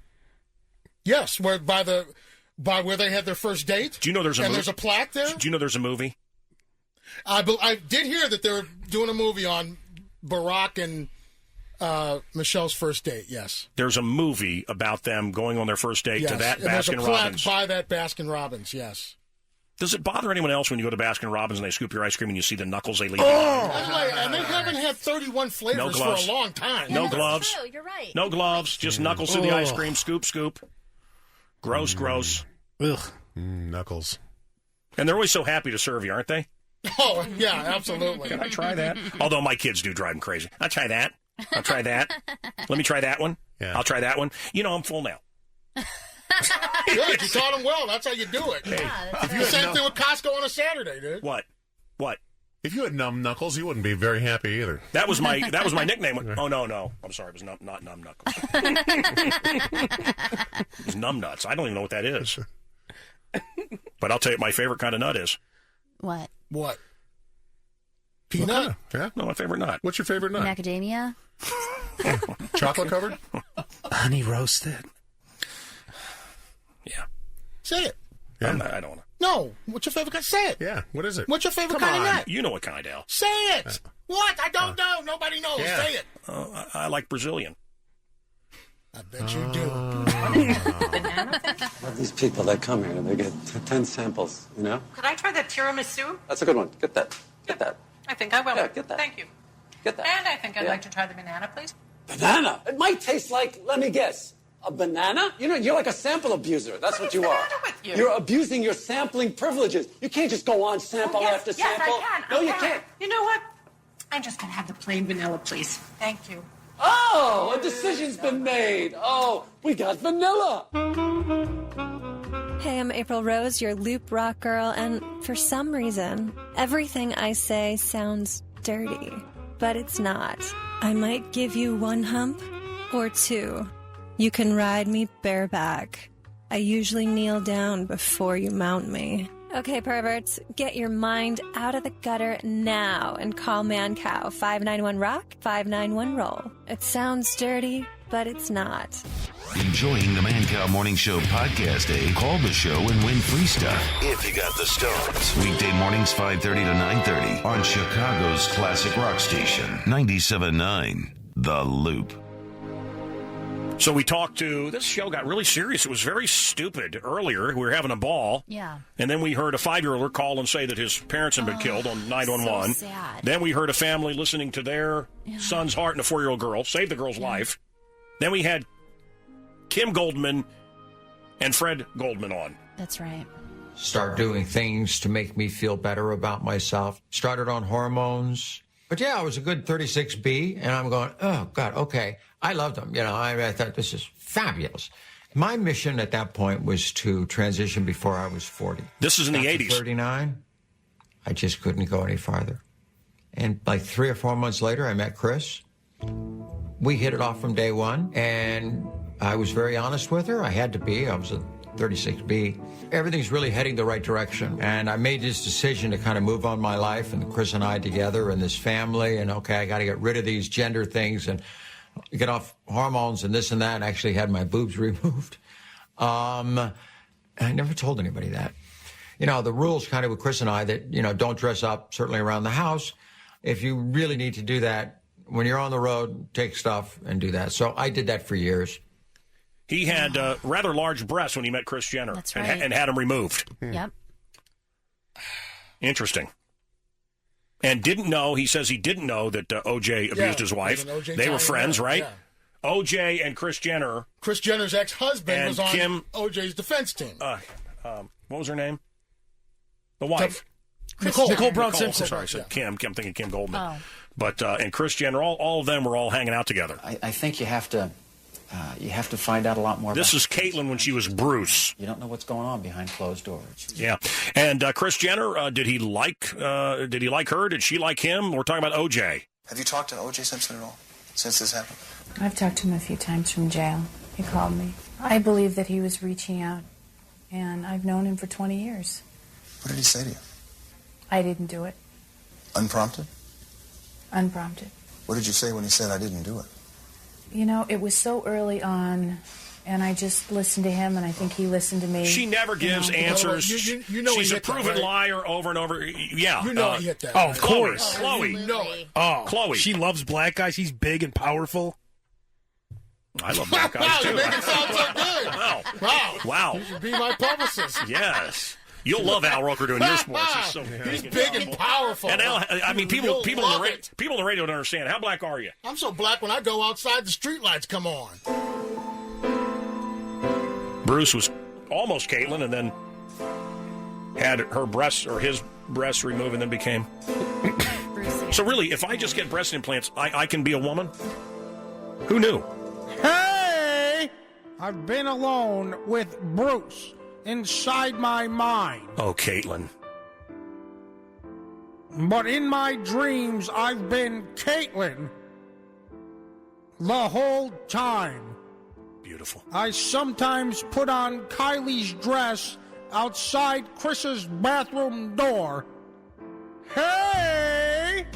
Yes, where where they had their first date. Do you know there's a plaque there? Do you know there's a movie? I did hear that they were doing a movie on Barack and Michelle's first date. Yes, there's a movie about them going on their first date to that Baskin-Robbins. There's a plaque by that Baskin-Robbins. Yes. Does it bother anyone else when you go to Baskin-Robbins and they scoop your ice cream and you see the knuckles they leave? And they haven't had 31 flavors for a long time. No gloves. True. You're right. No gloves. Just knuckles through the ice cream. Scoop. Gross. Ugh. Knuckles. And they're always so happy to serve you, aren't they? Oh, yeah, absolutely. Can I try that? Although my kids do drive them crazy. I'll try that. Let me try that one. Yeah. I'll try that one. I'm full now. Good, you taught them well. That's how you do it. Hey, same thing with Costco on a Saturday, dude. What? If you had numb knuckles, you wouldn't be very happy either. That was my nickname. Oh no. I'm sorry. It was not numb knuckles. It was numb nuts. I don't even know what that is. But I'll tell you what my favorite kind of nut is. What? Peanut? Yeah. No, my favorite nut. What's your favorite nut? Macadamia? Chocolate covered? Honey roasted. Yeah. Say it. Yeah. I don't want to. No. What's your favorite kind? Say it. Yeah. What is it? What's your favorite Come kind on. of nut? You know what kind, Al. Say it. What? I don't know. Nobody knows. Yeah. Say it. I like Brazilian. I bet you do. These people that come here, they get 10 samples, you know? Could I try the tiramisu? That's a good one. Get that. Get that. I think I will. Yeah, get that. Thank you. Get that. And I think I'd like to try the banana, please. Banana? It might taste like, let me guess, a banana? You know, you're like a sample abuser. That's what you are. What's the matter with you? You're abusing your sampling privileges. You can't just go on sample after sample. Yes, I can. No, you can't. You know what? I'm just going to have the plain vanilla, please. Thank you. Oh, a decision's been made. Oh, we got vanilla. Hey, I'm April Rose, your Loop Rock girl, and for some reason, everything I say sounds dirty. But it's not. I might give you 1 hump or 2. You can ride me bareback. I usually kneel down before you mount me. Okay, perverts, get your mind out of the gutter now and call Mancow 591-ROCK, 591-ROLL. It sounds dirty, but it's not. Enjoying the Mancow Morning Show podcast, Call the show and win free stuff if you got the stones. Weekday mornings 5:30 to 9:30 on Chicago's classic rock station, 97.9 The Loop. So we talked to, this show got really serious. It was very stupid earlier. We were having a ball. Yeah. And then we heard a 5-year-old call and say that his parents had been killed on 911. So sad. Then we heard a family listening to their son's heart and a 4-year-old girl, saved the girl's life. Then we had Kim Goldman and Fred Goldman on. That's right. Start doing things to make me feel better about myself. Started on hormones. But yeah, I was a good 36B, and I'm going, oh, God, okay. I loved them. You know, I thought this is fabulous. My mission at that point was to transition before I was 40. This is in the 80s. 39, I just couldn't go any farther. And like 3 or 4 months later, I met Chris. We hit it off from day one, and I was very honest with her. I had to be. I was a 36B. Everything's really heading the right direction. And I made this decision to kind of move on my life, and Chris and I together, and this family, and okay, I got to get rid of these gender things and get off hormones and this and that. I actually had my boobs removed. I never told anybody that. You know, the rules kind of with Chris and I that, you know, don't dress up, certainly around the house. If you really need to do that, when you're on the road, take stuff and do that. So I did that for years. He had rather large breasts when he met Kris Jenner. That's right. and had them removed. Yep. Interesting. And didn't know, he says he didn't know that O.J. abused his wife. They were friends, right? Yeah. O.J. and Kris Jenner. Kris Jenner's ex-husband And was on Kim- O.J.'s defense team. What was her name? The wife. Nicole Brown I'm Simpson. sorry, I said Kim. I'm thinking Kim Goldman. Oh. But and Kris Jenner, all of them were all hanging out together. I think you have to find out a lot more. This is Caitlyn when she was Bruce. You don't know what's going on behind closed doors. Yeah, and Kris Jenner, did he like her? Did she like him? We're talking about O.J. Have you talked to O.J. Simpson at all since this happened? I've talked to him a few times from jail. He called me. I believe that he was reaching out, and I've known him for 20 years. What did he say to you? I didn't do it. Unprompted? Unprompted. What did you say when he said, I didn't do it? You know, it was so early on, and I just listened to him, and I think he listened to me. She never gives answers. You know She's he a hit that, proven right? liar over and over. Yeah. You know he hit that. Oh, of course. Chloe. You know it. Oh, Chloe. She loves black guys. He's big and powerful. I love black guys, Wow, too. you make it sound so good. Wow. You should be my publicist. Yes. You'll love Al Roker doing your sports. He's so He's big and powerful. And Al, I mean, people on the radio don't understand. How black are you? I'm so black when I go outside, the streetlights come on. Bruce was almost Caitlyn, and then had her breasts or his breasts removed, and then became. So really, if I just get breast implants, I can be a woman. Who knew? Hey, I've been alone with Bruce inside my mind. Oh, Caitlyn. But in my dreams, I've been Caitlyn the whole time. Beautiful. I sometimes put on Kylie's dress outside Chris's bathroom door. Hey!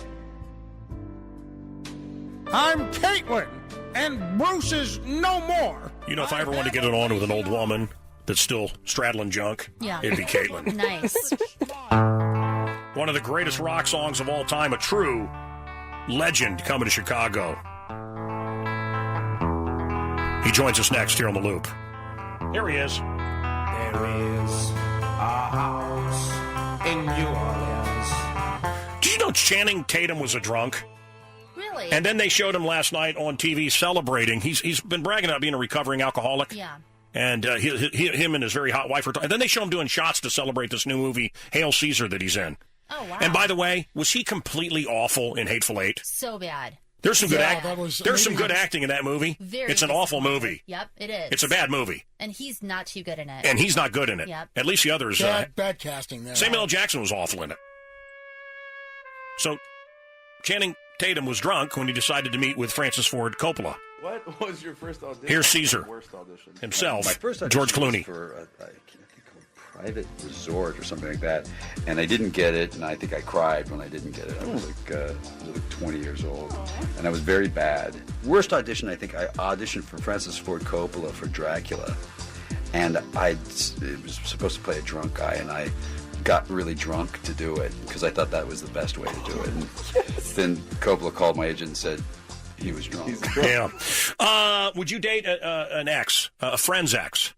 I'm Caitlyn, and Bruce is no more. You know, if I ever wanted to get it on with an old woman that's still straddling junk, it'd be Caitlyn. Nice. One of the greatest rock songs of all time, a true legend coming to Chicago. He joins us next here on The Loop. Here he is. There is a house in New Orleans. Did you know Channing Tatum was a drunk? Really? And then they showed him last night on TV celebrating. He's been bragging about being a recovering alcoholic. Yeah. And him and his very hot wife were talking. And then they show him doing shots to celebrate this new movie, Hail Caesar, that he's in. Oh, wow. And by the way, was he completely awful in Hateful Eight? So bad. There's some good acting in that movie. It's an awful movie. Yep, it is. It's a bad movie. And he's not too good in it. And he's not good in it. Yep. At least the others. Bad casting there. Samuel L. Jackson was awful in it. So Channing Tatum was drunk when he decided to meet with Francis Ford Coppola. What was your first audition? Here's Caesar Worst audition. himself, My first audition George Clooney. was for I think a private resort or something like that, and I didn't get it, and I think I cried when I didn't get it. I was like 20 years old, and I was very bad. Worst audition, I think I auditioned for Francis Ford Coppola for Dracula, and it was supposed to play a drunk guy, and I got really drunk to do it because I thought that was the best way to do it. And then Coppola called my agent and said he was drunk. Yeah. Would you date an ex, a friend's ex?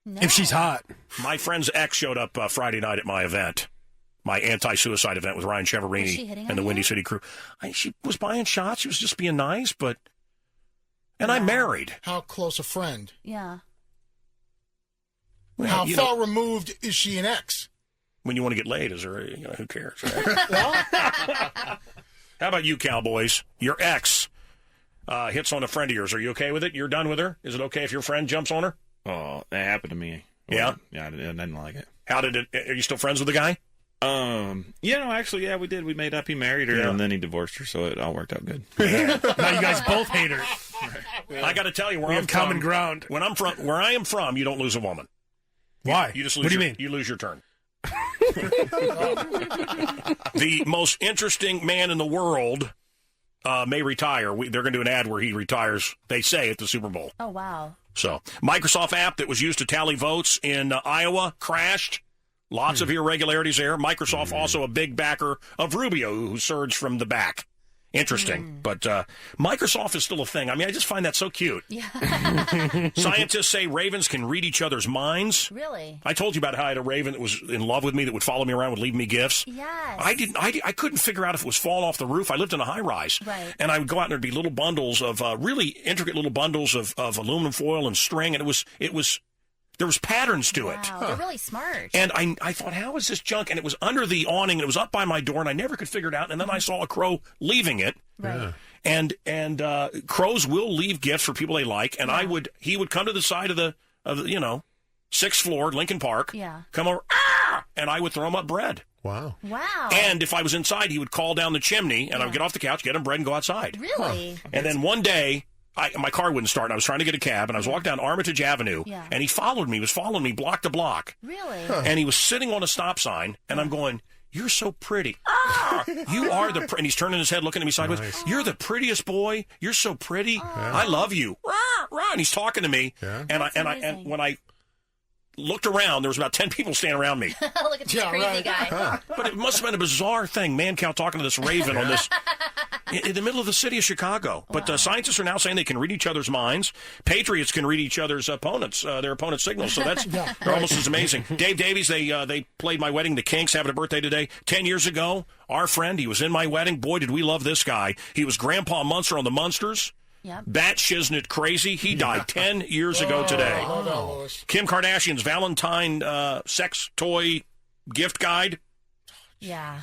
No. If she's hot. My friend's ex showed up Friday night at my event, my anti-suicide event with Ryan Cheverini and the Windy City crew. She was buying shots. She was just being nice, but... And I'm married. How close a friend? Yeah. Well, How far removed is she an ex? When you want to get laid, is there, who cares? Right? How about you, cowboys? Your ex hits on a friend of yours. Are you okay with it? You're done with her? Is it okay if your friend jumps on her? Oh, that happened to me. Yeah? Yeah, I didn't like it. How did it? Are you still friends with the guy? Actually, yeah, we did. We made up. He married her, and then he divorced her, so it all worked out good. Now you guys both hate her. I got to tell you, where We I'm have common from, ground. Where I am from, you don't lose a woman. Why? You just lose. What do you mean? You lose your turn. The most interesting man in the world may retire. They're going to do an ad where he retires, they say, at the Super Bowl. Oh, wow. So, Microsoft app that was used to tally votes in Iowa crashed. Lots of irregularities there. Microsoft also a big backer of Rubio, who surged from the back. Interesting. But Microsoft is still a thing. I mean, I just find that so cute. Yeah. Scientists say ravens can read each other's minds. Really? I told you about how I had a raven that was in love with me, that would follow me around, would leave me gifts. Yes. I couldn't figure out if it was falling off the roof. I lived in a high rise. Right. And I would go out and there'd be little bundles of really intricate little bundles of aluminum foil and string, and it was there was patterns to it. Wow, they're really smart. And I thought, how is this junk? And it was under the awning, and it was up by my door, and I never could figure it out. And then I saw a crow leaving it. Right. And crows will leave gifts for people they like. And he would come to the side of the 6th floor, Lincoln Park. Yeah. Come over, and I would throw him up bread. Wow. Wow. And if I was inside, he would call down the chimney, and I would get off the couch, get him bread, and go outside. Really? And then one day, my car wouldn't start, and I was trying to get a cab, and I was walking down Armitage Avenue, and he followed me. He was following me block to block. Really? And he was sitting on a stop sign, and I'm going, "You're so pretty. You are and he's turning his head, looking at me sideways. Nice. You're the prettiest boy. You're so pretty. I love you." And he's talking to me, and when I looked around, there was about 10 people standing around me. Look at this crazy guy. But it must have been a bizarre thing, Mancow talking to this raven on this in the middle of the city of Chicago. But scientists are now saying they can read each other's minds. Patriots can read each other's opponents, their opponents' signals. So that's they're almost as amazing. Dave Davies, they played my wedding. The Kinks having a birthday today. 10 years ago, our friend, he was in my wedding. Boy, did we love this guy. He was Grandpa Munster on the Munsters. Yep. Bat Shiznit crazy. He died 10 years ago today. No. Kim Kardashian's Valentine sex toy gift guide Yeah.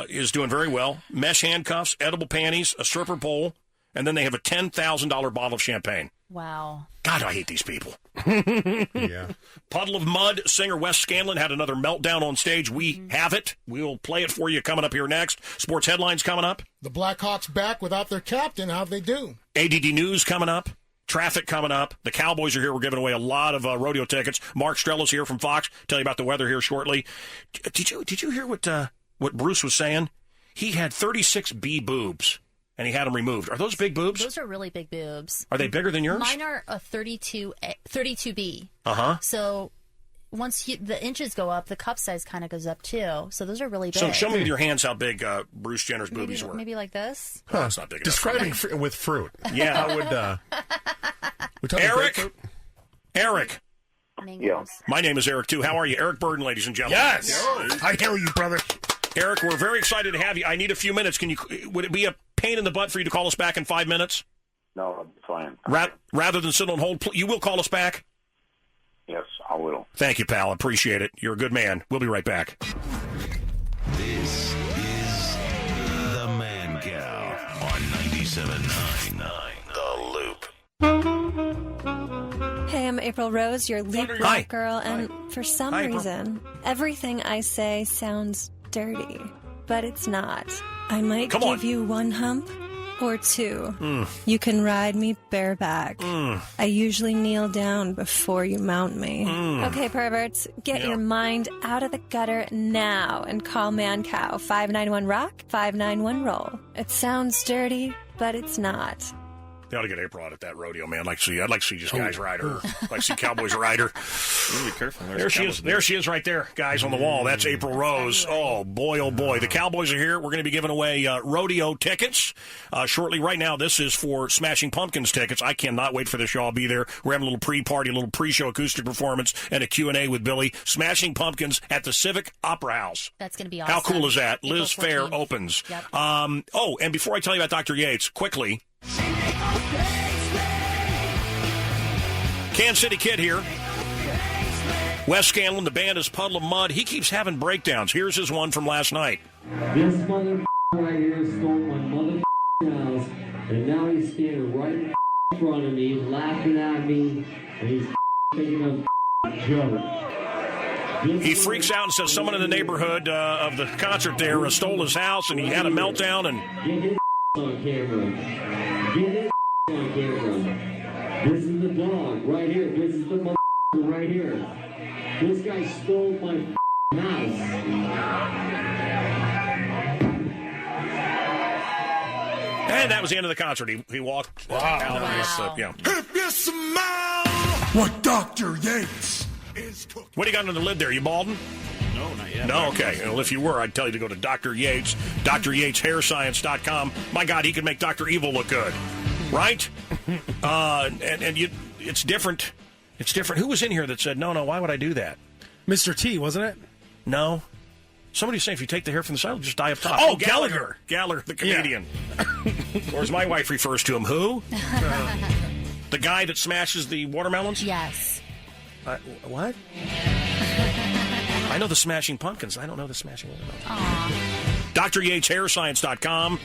is doing very well. Mesh handcuffs, edible panties, a stripper pole, and then they have a $10,000 bottle of champagne. Wow. God, I hate these people. Yeah. Puddle of Mud singer Wes Scanlon had another meltdown on stage. We have it. We'll play it for you coming up here next. Sports headlines coming up. The Blackhawks back without their captain. How'd they do? ADD News coming up. Traffic coming up. The Cowboys are here. We're giving away a lot of rodeo tickets. Mark Strella's here from Fox. Tell you about the weather here shortly. Did you hear what Bruce was saying? He had 36 B boobs, and he had them removed. Are those big boobs? Those are really big boobs. Are they bigger than yours? Mine are a 32B. Uh-huh. So once the inches go up, the cup size kind of goes up too. So those are really big. So show me with your hands how big Bruce Jenner's maybe, boobies were. Maybe like this? Huh. That's not big enough. Describing with fruit. Yeah. How would... we talking Eric? grapefruit? Eric. Mangoes. My name is Eric, too. How are you? Eric Burdon, ladies and gentlemen. Yes. I hail you, brother. Eric, we're very excited to have you. I need a few minutes. Would it be a pain in the butt for you to call us back in 5 minutes? No, I'm fine. Rather than sit on hold, you will call us back? Yes, I will. Thank you, pal. Appreciate it. You're a good man. We'll be right back. This is the Mancow on 97.9 The Loop. Hey, I'm April Rose, your leap Hi. rock girl, and for some Hi, April. reason, everything I say sounds dirty, but it's not. I might Come give on. you one hump or two. You can ride me bareback. I usually kneel down before you mount me. Okay, perverts, get your mind out of the gutter now and call Mancow 591-ROCK, 591-ROLL. It sounds dirty, but it's not. They ought to get April out at that rodeo, man. I'd like to see just guys ride her. I'd like to see Cowboys ride her. Be careful. There she is. There she is right there, guys, on the wall. That's April Rose. Oh, boy, oh, boy. The Cowboys are here. We're going to be giving away rodeo tickets shortly. Right now, this is for Smashing Pumpkins tickets. I cannot wait for the show. I'll be there. We're having a little pre-party, a little pre-show acoustic performance, and a Q&A with Billy. Smashing Pumpkins at the Civic Opera House. That's going to be awesome. How cool is that? April Liz Fair 14th. opens. Yep. And before I tell you about Dr. Yates, quickly, Kansas City Kid here. Wes Scanlon, the band is Puddle of Mud. He keeps having breakdowns. Here's his one from last night. This mother right here stole my mother house, and now he's standing right in front of me, laughing at me, and he's He freaks out and says someone in the neighborhood of the concert there stole his house, and he had a meltdown. And Get his on camera. Get his on camera. This is the dog right here. This is the right here. This guy stole my house. And that was the end of the concert. He walked out of this. Yeah. If you smell what Dr. Yates is cooking. What do you got under the lid there? You balding? No, not yet. No, okay. Well, if you were, I'd tell you to go to Dr. Yates, DrYatesHairScience.com. My God, he could make Dr. Evil look good. Right? It's different. It's different. Who was in here that said, no, why would I do that? Mr. T, wasn't it? No. Somebody was saying if you take the hair from the side, it'll just die up top. Oh, Gallagher, the comedian. Yeah. Or as my wife refers to him, who? The guy that smashes the watermelons? Yes. What? I know the Smashing Pumpkins. I don't know the Smashing Watermelons. DrYatesHairScience.com.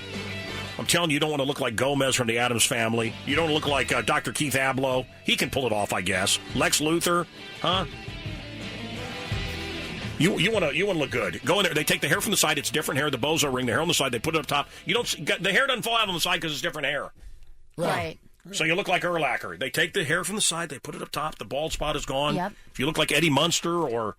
I'm telling you, you don't want to look like Gomez from the Addams Family. You don't look like Dr. Keith Abloh. He can pull it off, I guess. Lex Luthor, huh? You want to look good. Go in there. They take the hair from the side. It's different hair. The bozo ring. The hair on the side. They put it up top. The hair doesn't fall out on the side because it's different hair. Right. So you look like Urlacher. They take the hair from the side. They put it up top. The bald spot is gone. Yep. If you look like Eddie Munster or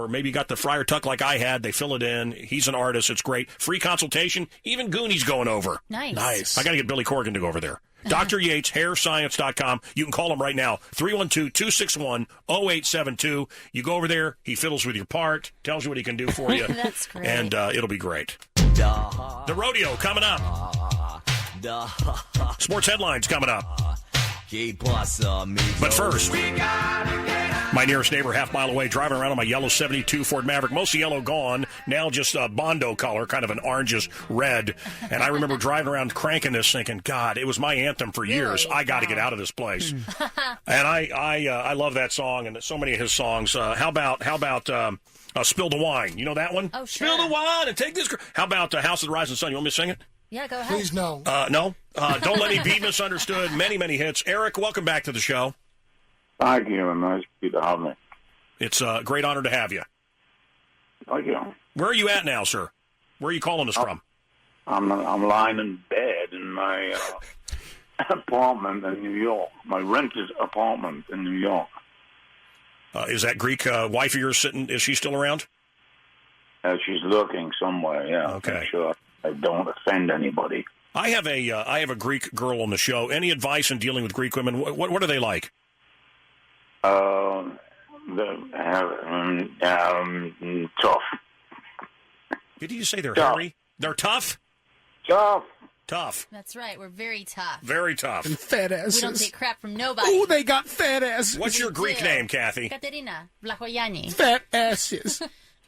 maybe you got the Friar Tuck like I had, they fill it in. He's an artist. It's great. Free consultation. Even Goonies going over. Nice. I got to get Billy Corgan to go over there. DrYatesHairScience.com. You can call him right now. 312-261-0872. You go over there. He fiddles with your part. Tells you what he can do for you. That's great. And it'll be great. The rodeo coming up. Sports headlines coming up. But first, my nearest neighbor, half mile away, driving around on my yellow 72 Ford Maverick, mostly yellow gone, now just Bondo color, kind of an orangish red. And I remember driving around cranking this thinking, God, it was my anthem for years. I got to get out of this place. And I love that song and so many of his songs. How about Spill the Wine? You know that one? Oh, sure. Spill the wine and take this. How about House of the Rising Sun? You want me to sing it? Yeah, go ahead. Please, no. No. Don't Let Me Be Misunderstood. Many, many hits. Eric, welcome back to the show. Thank you, and nice to have me. It's a great honor to have you. Thank you. Where are you at now, sir? Where are you calling us from? I'm lying in bed in my apartment in New York. My rented apartment in New York. Is that Greek wife of yours sitting? Is she still around? She's looking somewhere. Yeah. Okay. I'm sure I don't offend anybody. I have a Greek girl on the show. Any advice in dealing with Greek women? What are they like? Tough. Did you say they're hairy? They're tough? Tough. That's right. We're very tough. Very tough. And fat asses. We don't take crap from nobody. Oh, they got fat asses. What's your Greek name, Kathy? Katerina Vlahoyani. Fat asses.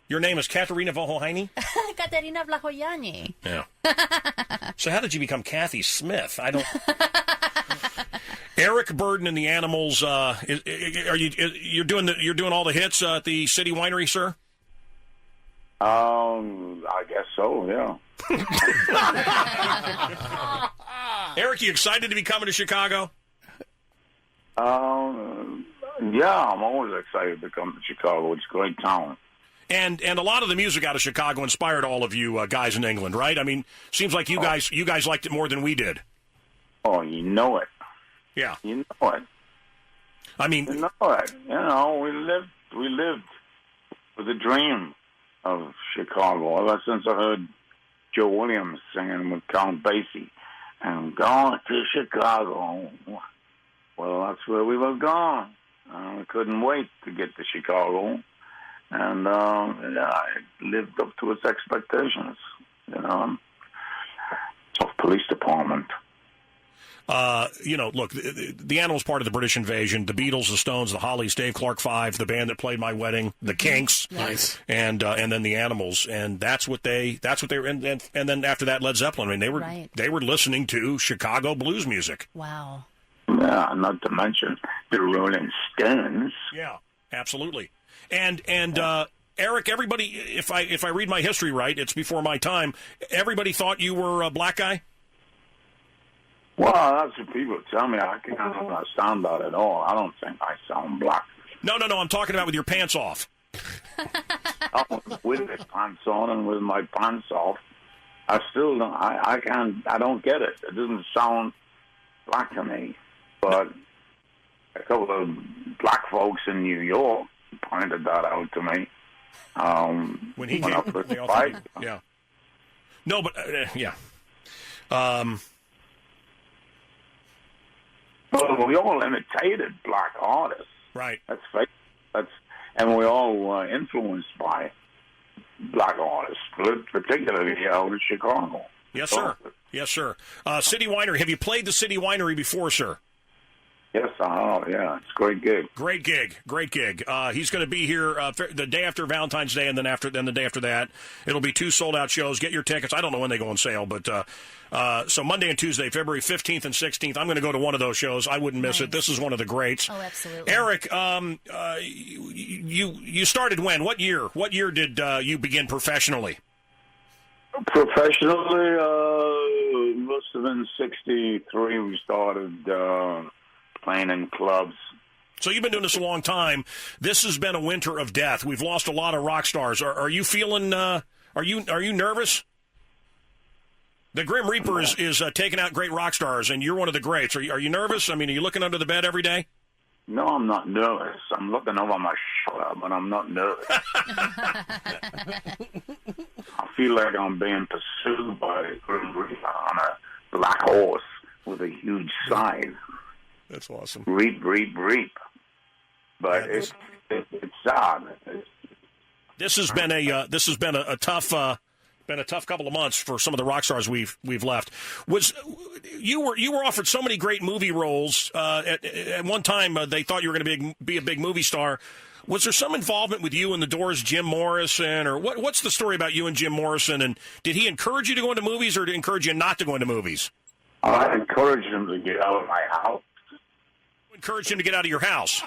Your name is Katerina Vlahoyani? Katerina Vlahoyani. Yeah. So how did you become Kathy Smith? I don't... Eric Burdon and the Animals. You're doing all the hits at the City Winery, sir? I guess so. Yeah. Eric, you excited to be coming to Chicago? Yeah, I'm always excited to come to Chicago. It's a great town. And a lot of the music out of Chicago inspired all of you guys in England, right? I mean, seems like you guys liked it more than we did. Oh, you know it. Yeah. You know it. I mean, you know it. You know, we lived with a dream of Chicago ever since I heard Joe Williams singing with Count Basie. And going to Chicago. Well, that's where we were going. We couldn't wait to get to Chicago. And I lived up to its expectations, you know, of police department. Look, the Animals part of the British invasion, the Beatles, the Stones, the Hollies, Dave Clark 5, the band that played my wedding, the Kinks, nice, and then the Animals, and that's what they were, and then after that, Led Zeppelin. I mean, they were listening to Chicago blues music. Wow. Yeah, not to mention the Rolling Stones. Yeah, absolutely. And Eric, everybody, if I read my history right, it's before my time. Everybody thought you were a black guy. Well, that's what people tell me. I can't understand that at all. I don't think I sound black. No. I'm talking about with your pants off. With my pants on and with my pants off, I still don't. I can't. I don't get it. It doesn't sound black to me. But a couple of black folks in New York pointed that out to me. When he came, up for the fight. Yeah. No, but yeah. Well, we all imitated black artists. Right. That's fake. And we all were influenced by black artists, particularly out of Chicago. Yes, sir. Yes, sir. City Winery. Have you played the City Winery before, sir? Yes, yeah. It's a great gig. Great gig. He's going to be here the day after Valentine's Day, and then the day after that. It'll be 2 sold-out shows. Get your tickets. I don't know when they go on sale, but so Monday and Tuesday, February 15th and 16th. I'm going to go to one of those shows. I wouldn't miss it. This is one of the greats. Oh, absolutely. Eric, you started when? What year? What year did you begin professionally? Professionally, must have been 63. We started playing in clubs. So you've been doing this a long time. This has been a winter of death. We've lost a lot of rock stars. Are you feeling? Are you nervous? The Grim Reaper is taking out great rock stars, and you're one of the greats. Are you nervous? I mean, are you looking under the bed every day? No, I'm not nervous. I'm looking over my shoulder, but I'm not nervous. I feel like I'm being pursued by a Grim Reaper on a black horse with a huge scythe. That's awesome. Reap, reap, reap. But it's sad. This has been a tough couple of months for some of the rock stars we've left. You were offered so many great movie roles at one time? They thought you were going to be a big movie star. Was there some involvement with you and the Doors' Jim Morrison, or what's the story about you and Jim Morrison? And did he encourage you to go into movies, or did he encourage you not to go into movies? I encouraged him to get out of my house. Encouraged him to get out of your house?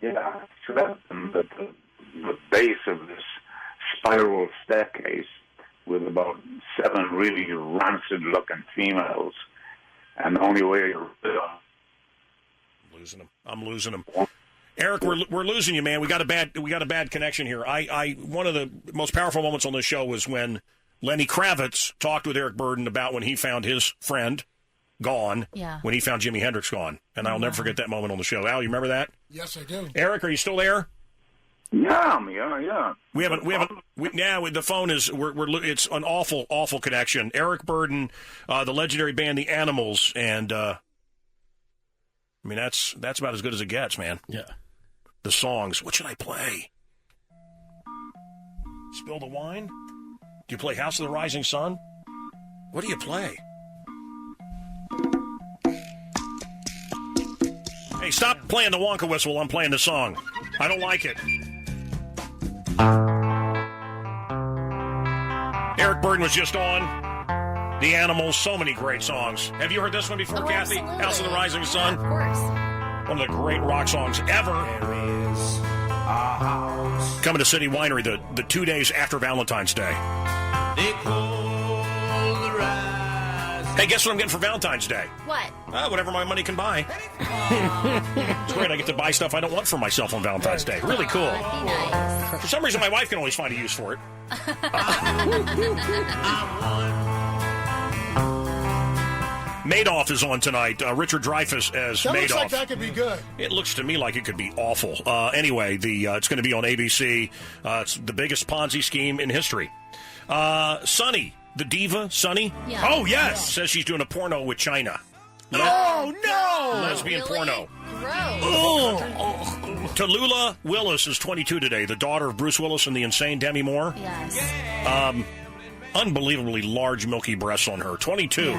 Yeah, so that's the base of this spiral staircase with about 7 really rancid-looking females, and the only way to I'm losing him. Eric, we're losing you, man. We got a bad connection here. One of the most powerful moments on this show was when Lenny Kravitz talked with Eric Burdon about when he found his friend gone. Yeah. When he found Jimi Hendrix gone, and I'll never forget that moment on the show. Al, you remember that? Yes, I do. Eric, are you still there? Yeah. The phone is. It's an awful connection. Eric Burdon, the legendary band The Animals, and I mean that's about as good as it gets, man. Yeah. The songs. What should I play? Spill the Wine? Do you play House of the Rising Sun? What do you play? Hey, stop playing the Wonka whistle while I'm playing the song. I don't like it. Eric Burdon was just on. The Animals, so many great songs. Have you heard this one before, Kathy? Absolutely. House of the Rising Sun? Of course. One of the great rock songs ever. Coming to City Winery the 2 days after Valentine's Day. Hey, guess what I'm getting for Valentine's Day? What? Whatever my money can buy. It's great. I get to buy stuff I don't want for myself on Valentine's Day. Really cool. That'd be nice. For some reason, my wife can always find a use for it. Madoff is on tonight. Richard Dreyfuss as That Madoff. looks like that could be good. It looks to me like it could be awful. Anyway, it's going to be on ABC. It's the biggest Ponzi scheme in history. Sunny, the diva, Sunny. Yeah. Oh, yes. Says she's doing a porno with China. Oh, no! Lesbian porno. Gross. Tallulah Willis is 22 today, the daughter of Bruce Willis and the insane Demi Moore. Yes. Unbelievably large milky breasts on her. 22.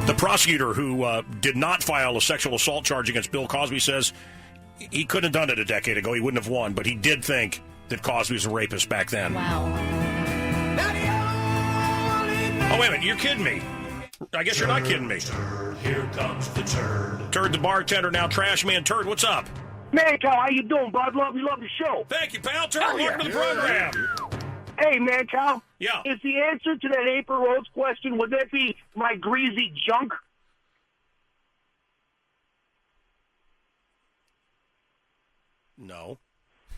The prosecutor who did not file a sexual assault charge against Bill Cosby says he couldn't have done it a decade ago. He wouldn't have won, but he did think that Cosby was a rapist back then. Wow. Oh, wait a minute. You're kidding me. I guess you're not kidding me. Here comes the turd. Turd the bartender, now trash man. Turd, what's up? Mancow, how you doing, bud? Love the show. Thank you, pal. Turd, welcome to the program. Hey, Mancow. Yeah. Is the answer to that April Rose question, would that be my greasy junk? No.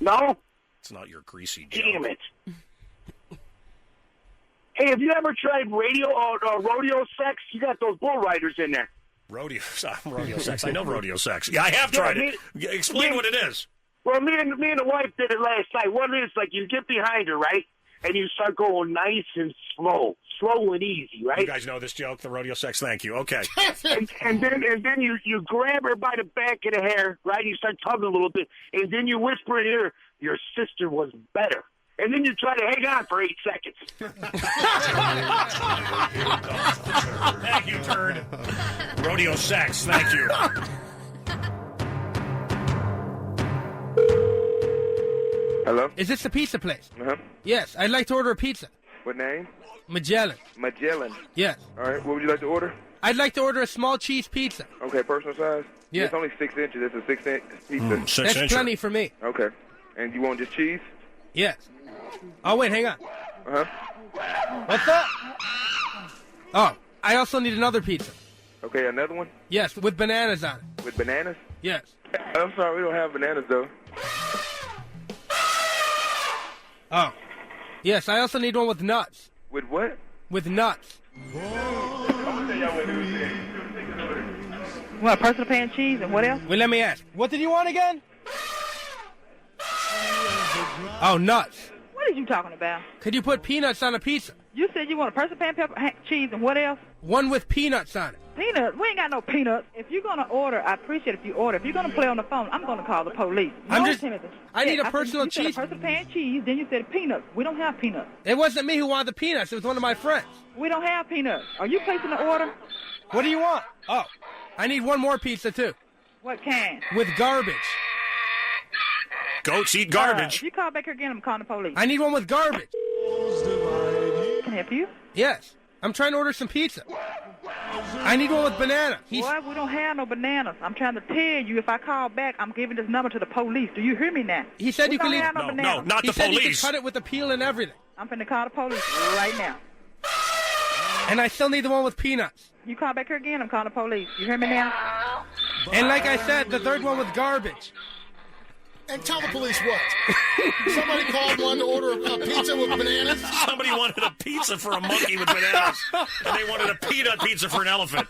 No? It's not your greasy junk. Damn it. Hey, have you ever tried rodeo sex? You got those bull riders in there. Rodeo sex. I know rodeo sex. Yeah, I have tried it. Explain what it is. Well, me and the wife did it last night. What it is, like, you get behind her, right? And you start going nice and slow and easy, right? You guys know this joke, the rodeo sex. Thank you. Okay. and then you grab her by the back of the hair, right? You start tugging a little bit, and then you whisper in her, "Your sister was better." And then you try to hang on for 8 seconds. Thank you, turd. Rodeo sex. Thank you. Hello? Is this the pizza place? Uh-huh. Yes, I'd like to order a pizza. What name? Magellan. Magellan. Yes. All right, what would you like to order? I'd like to order a small cheese pizza. Okay, personal size? Yeah. It's only 6 inches. It's a 6-inch pizza. That's plenty for me. Okay. And you want just cheese? Yes. Oh, wait, hang on. Uh-huh. What's up? Oh, I also need another pizza. Okay, another one? Yes, with bananas on it. With bananas? Yes. I'm sorry, we don't have bananas, though. Oh. Yes, I also need one with nuts. With what? With nuts. What, personal pan cheese and what else? Wait, let me ask. What did you want again? Oh, nuts. What are you talking about? Could you put peanuts on a pizza? You said you want a personal pan cheese and what else? One with peanuts on it. Peanuts? We ain't got no peanuts. If you're going to order, I appreciate if you order. If you're going to play on the phone, I'm going to call the police. I need a personal cheese. You said a personal pan cheese, then you said peanuts. We don't have peanuts. It wasn't me who wanted the peanuts. It was one of my friends. We don't have peanuts. Are you placing the order? What do you want? Oh, I need one more pizza, too. What kind? With garbage. Goats eat garbage. If you call back here again, I'm calling the police. I need one with garbage. Can I help you? Yes. I'm trying to order some pizza. I need one with banana. Boy, we don't have no bananas. I'm trying to tell you, if I call back, I'm giving this number to the police. Do you hear me now? He said you can leave. No, not the police. He said you can cut it with the peel and everything. I'm finna call the police right now. And I still need the one with peanuts. You call back here again, I'm calling the police. You hear me now? And like I said, the third one with garbage. And tell the police what? Somebody called one to order a pizza with bananas? Somebody wanted a pizza for a monkey with bananas, and they wanted a peanut pizza for an elephant.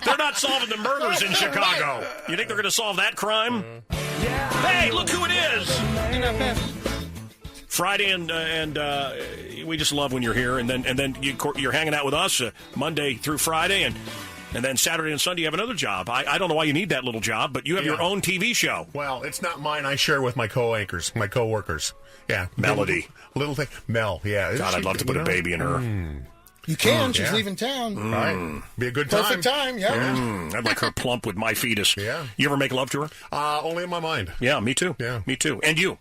They're not solving the murders in Chicago. You think they're going to solve that crime? Hey, look who it is! Friday, and we just love when you're here, and then you're hanging out with us Monday through Friday, and then Saturday and Sunday you have another job. I don't know why you need that little job, but you have your own TV show. Well, it's not mine. I share with my co-anchors, my co-workers. Yeah. Melody. Little thing. Mel, yeah. God, I'd love to put a baby in her. You can. She's leaving town. Right. Be a good time. Perfect time, yeah. I'd like her plump with my fetus. Yeah. You ever make love to her? Only in my mind. Yeah, me too. Yeah. Me too. And you?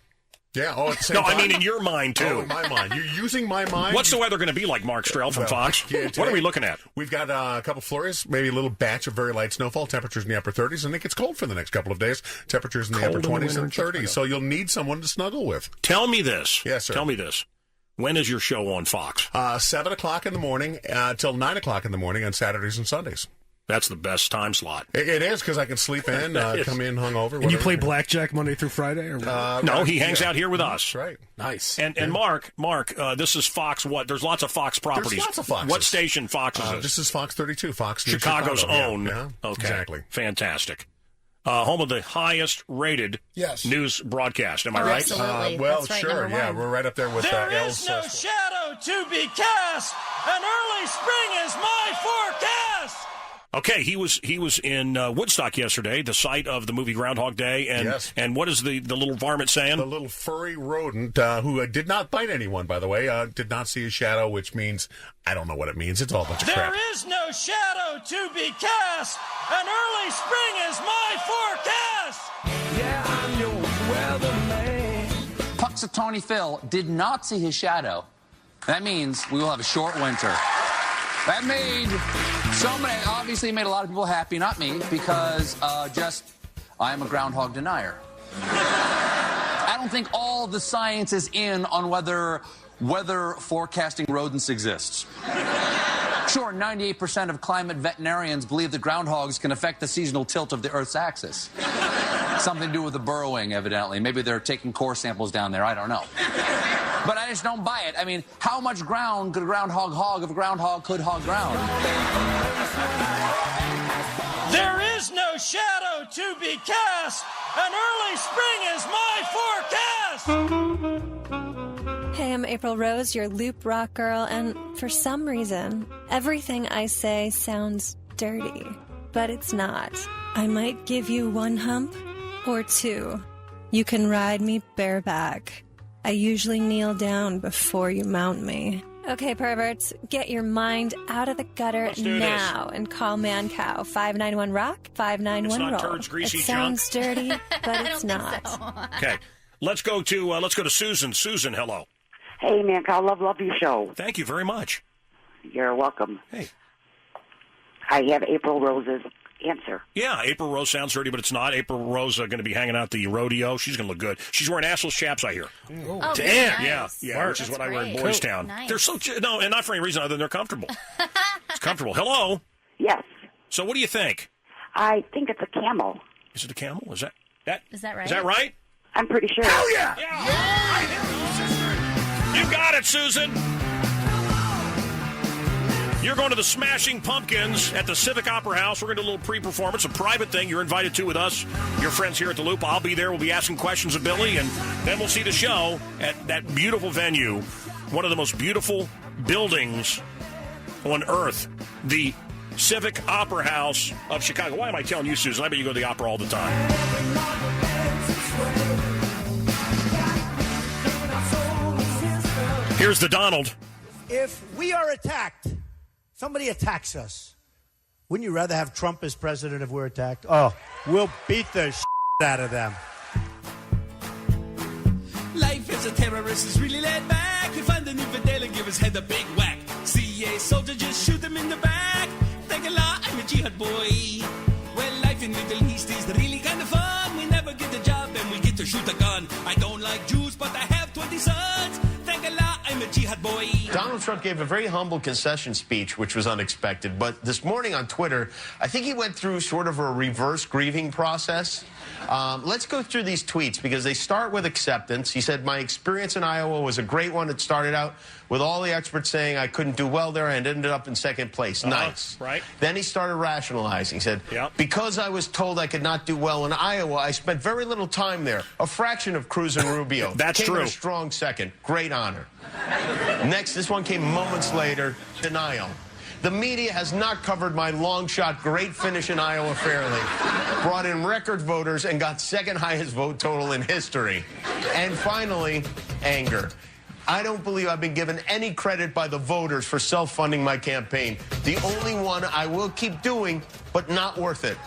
Yeah, at the same No, time? I mean in your mind, too. Oh, in my mind. You're using my mind? What's the weather going to be like, Mark Strell from Fox? What are we looking at? We've got a couple flurries, maybe a little batch of very light snowfall, temperatures in the upper 30s, and it gets cold for the next couple of days, temperatures in the upper 20s and 30s, so you'll need someone to snuggle with. Tell me this. Yes, sir. Tell me this. When is your show on Fox? 7 o'clock in the morning till 9 o'clock in the morning on Saturdays and Sundays. That's the best time slot. It is, because I can sleep in, come in hungover. And you play blackjack Monday through Friday? Or what? No, he hangs out here with us. That's right. Nice. And Mark, this is Fox what? There's lots of Fox properties. There's lots of Foxes. What station Fox is this? This is Fox 32, Fox News Chicago's Chicago. own. Yeah, Okay. Exactly. Fantastic. Home of the highest rated news broadcast. Am I right? Absolutely. Well, That's right, sure. Yeah, we're right up there with There L's. is no shadow to be cast. An early spring is my forecast. Okay, he was in Woodstock yesterday, the site of the movie Groundhog Day, and what is the little varmint saying? The little furry rodent who did not bite anyone, by the way, did not see a shadow, which means I don't know what it means. It's all a bunch of crap. There is no shadow to be cast. An early spring is my forecast. Yeah, I'm your weatherman. Puxatawny Phil did not see his shadow. That means we will have a short winter. That obviously made a lot of people happy, not me, because I am a groundhog denier. I don't think all the science is in on whether whether forecasting rodents exists. Sure, 98% of climate veterinarians believe that groundhogs can affect the seasonal tilt of the Earth's axis. Something to do with the burrowing, evidently. Maybe they're taking core samples down there. I don't know. But I just don't buy it. I mean, how much ground could a groundhog hog if a groundhog could hog ground? There is no shadow to be cast. An early spring is my forecast. Hey, I'm April Rose, your Loop Rock girl, and for some reason, everything I say sounds dirty. But it's not. I might give you one hump or two. You can ride me bareback. I usually kneel down before you mount me. Okay, perverts, get your mind out of the gutter now and call Mancow. 591-ROCK, 591-ROLL. It's not turds, greasy It sounds dirty, but it's not. Okay, let's go to Susan. Susan, hello. Hey, Mancow, love your show. Thank you very much. You're welcome. Hey. I have April Rose's answer. Yeah, April Rose sounds dirty, but it's not. April Rose going to be hanging out at the rodeo. She's going to look good. She's wearing assless chaps, I hear. Oh, damn! nice. Yeah, which is what I wear in Great. Boys Town. Nice. They're so no, and not for any reason other than they're comfortable. It's comfortable. Hello. Yes. So, what do you think? I think it's a camel. Is it a camel? Is that Is that right? Is that right? I'm pretty sure. Hell yeah! You got it, Susan. You're going to the Smashing Pumpkins at the Civic Opera House. We're going to do a little pre-performance, a private thing you're invited to with us, your friends here at the Loop. I'll be there. We'll be asking questions of Billy, and then we'll see the show at that beautiful venue, one of the most beautiful buildings on Earth, the Civic Opera House of Chicago. Why am I telling you, Susan? I bet you go to the opera all the time. Here's the Donald. If we are attacked, somebody attacks us, wouldn't you rather have Trump as president if we're attacked? Oh, we'll beat the out of them. Life as a terrorist is really laid back. You find an infidel and give his head a big whack. See a soldier, just shoot him in the back. Thank Allah, I'm a jihad boy. Well, life in Middle East is really kind of fun. We never get a job and we get to shoot a gun. I don't like Jews, but I have 20 sons. Thank Allah, I'm a jihad boy. Donald Trump gave a very humble concession speech, which was unexpected. But this morning on Twitter, I think he went through sort of a reverse grieving process. Let's go through these tweets because they start with acceptance. He said, my experience in Iowa was a great one. It started out with all the experts saying I couldn't do well there and ended up in second place. Nice. Right. Then he started rationalizing. He said, because I was told I could not do well in Iowa, I spent very little time there. A fraction of Cruz and Rubio. That's came true. in a strong second. Great honor. Next, this one came moments later. Denial. The media has not covered my long shot great finish in Iowa fairly. Brought in record voters and got second highest vote total in history. And finally, anger. I don't believe I've been given any credit by the voters for self-funding my campaign. The only one I will keep doing, but not worth it.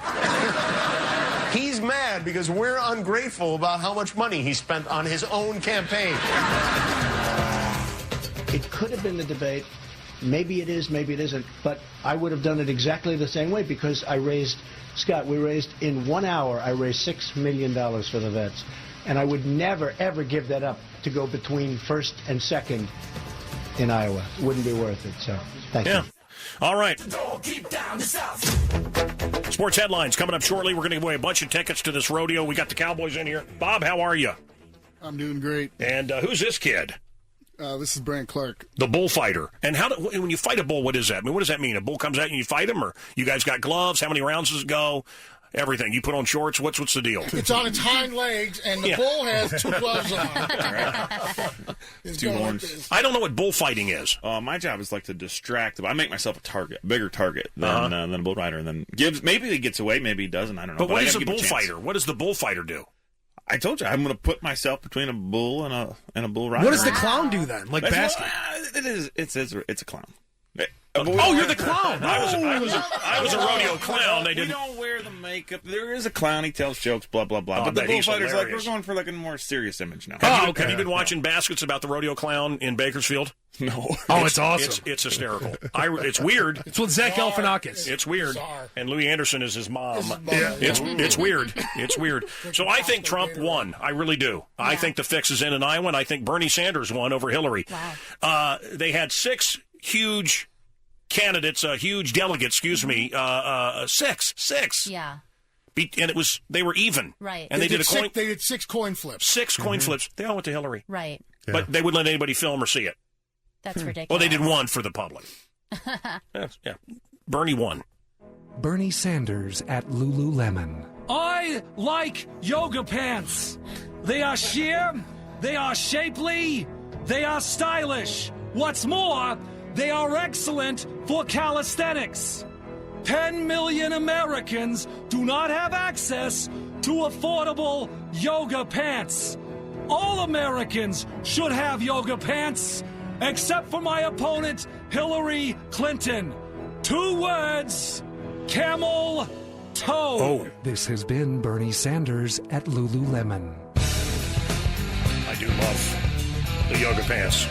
He's mad because we're ungrateful about how much money he spent on his own campaign. It could have been the debate. Maybe it is, maybe it isn't. But I would have done it exactly the same way because I raised, Scott, we raised in 1 hour, I raised $6 million for the vets. And I would never, ever give that up to go between first and second in Iowa. It wouldn't be worth it. So thank you. All right. Sports headlines coming up shortly. We're going to give away a bunch of tickets to this rodeo. We got the Cowboys in here. Bob, how are you? I'm doing great. And who's this kid? This is Brant Clark. The bullfighter. And when you fight a bull, what is that? I mean, what does that mean? A bull comes out and you fight him, or you guys got gloves? How many rounds does it go? Everything. You put on shorts. What's the deal? It's on its hind legs, and the bull has 2 gloves on. It's 2 horns. I don't know what bullfighting is. My job is like to distract. I make myself a target, a bigger target than a bull rider, and then maybe he gets away, maybe he doesn't. I don't know. But what is a bullfighter? What does the bullfighter do? I told you I'm going to put myself between a bull and a bull rider. What does the clown do then? Like basket? It's a clown. Oh, you're the clown. I was a rodeo clown. We don't wear the makeup. There is a clown. He tells jokes, blah, blah, blah. But the bullfighter's like, we're going for like a more serious image now. Have you been watching baskets about the rodeo clown in Bakersfield? No. Oh, it's awesome. It's hysterical. It's weird. It's with Zach Galifianakis. It's weird. And Louis Anderson is his mom. It's weird. It's weird. So I think Trump won. I really do. Yeah. I think the fix is in Iowa, and I think Bernie Sanders won over Hillary. Wow. They had 6 huge candidates, huge delegates, six. Yeah. And they were even. Right. And they did 6 coin flips. 6 coin flips. They all went to Hillary. Right. Yeah. But they wouldn't let anybody film or see it. That's ridiculous. Well, they did one for the public. Yeah. Bernie won. Bernie Sanders at Lululemon. I like yoga pants. They are sheer, they are shapely, they are stylish. What's more, they are excellent for calisthenics. 10 million Americans do not have access to affordable yoga pants. All Americans should have yoga pants, except for my opponent, Hillary Clinton. 2 words, camel toe. Oh. This has been Bernie Sanders at Lululemon. I do love the yoga pants.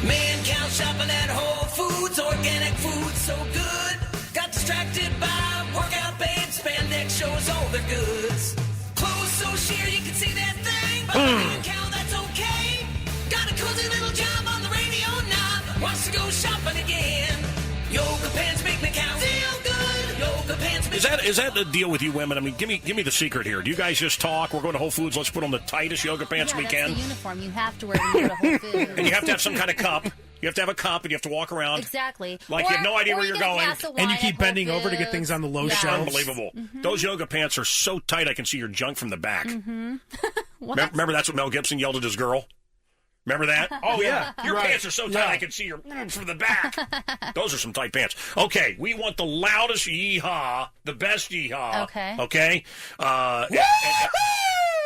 Mancow shopping at Whole Foods, organic food so good. Got distracted by workout babes, spandex shows all their goods. Clothes so sheer you can see that thing, but Mancow that's okay. Got a cozy little job on the radio knob, wants to go shopping again. Yoga pants make me count. Feel good. Yoga pants make Is that the deal with you women? I mean, give me the secret here. Do you guys just talk? We're going to Whole Foods. Let's put on the tightest yoga pants we can. That's the uniform you have to wear when you go to Whole Foods. And you have to have some kind of cup. You have to have a cup, and you have to walk around. Exactly. Like you have no idea where you're going. And you keep bending over to get things on the low shelves. Unbelievable. Those yoga pants are so tight I can see your junk from the back. Remember that's what Mel Gibson yelled at his girl? Remember that? Oh, yeah. Your pants are so tight I can see your from the back. Those are some tight pants. Okay, we want the loudest yeehaw, the best yeehaw. Okay?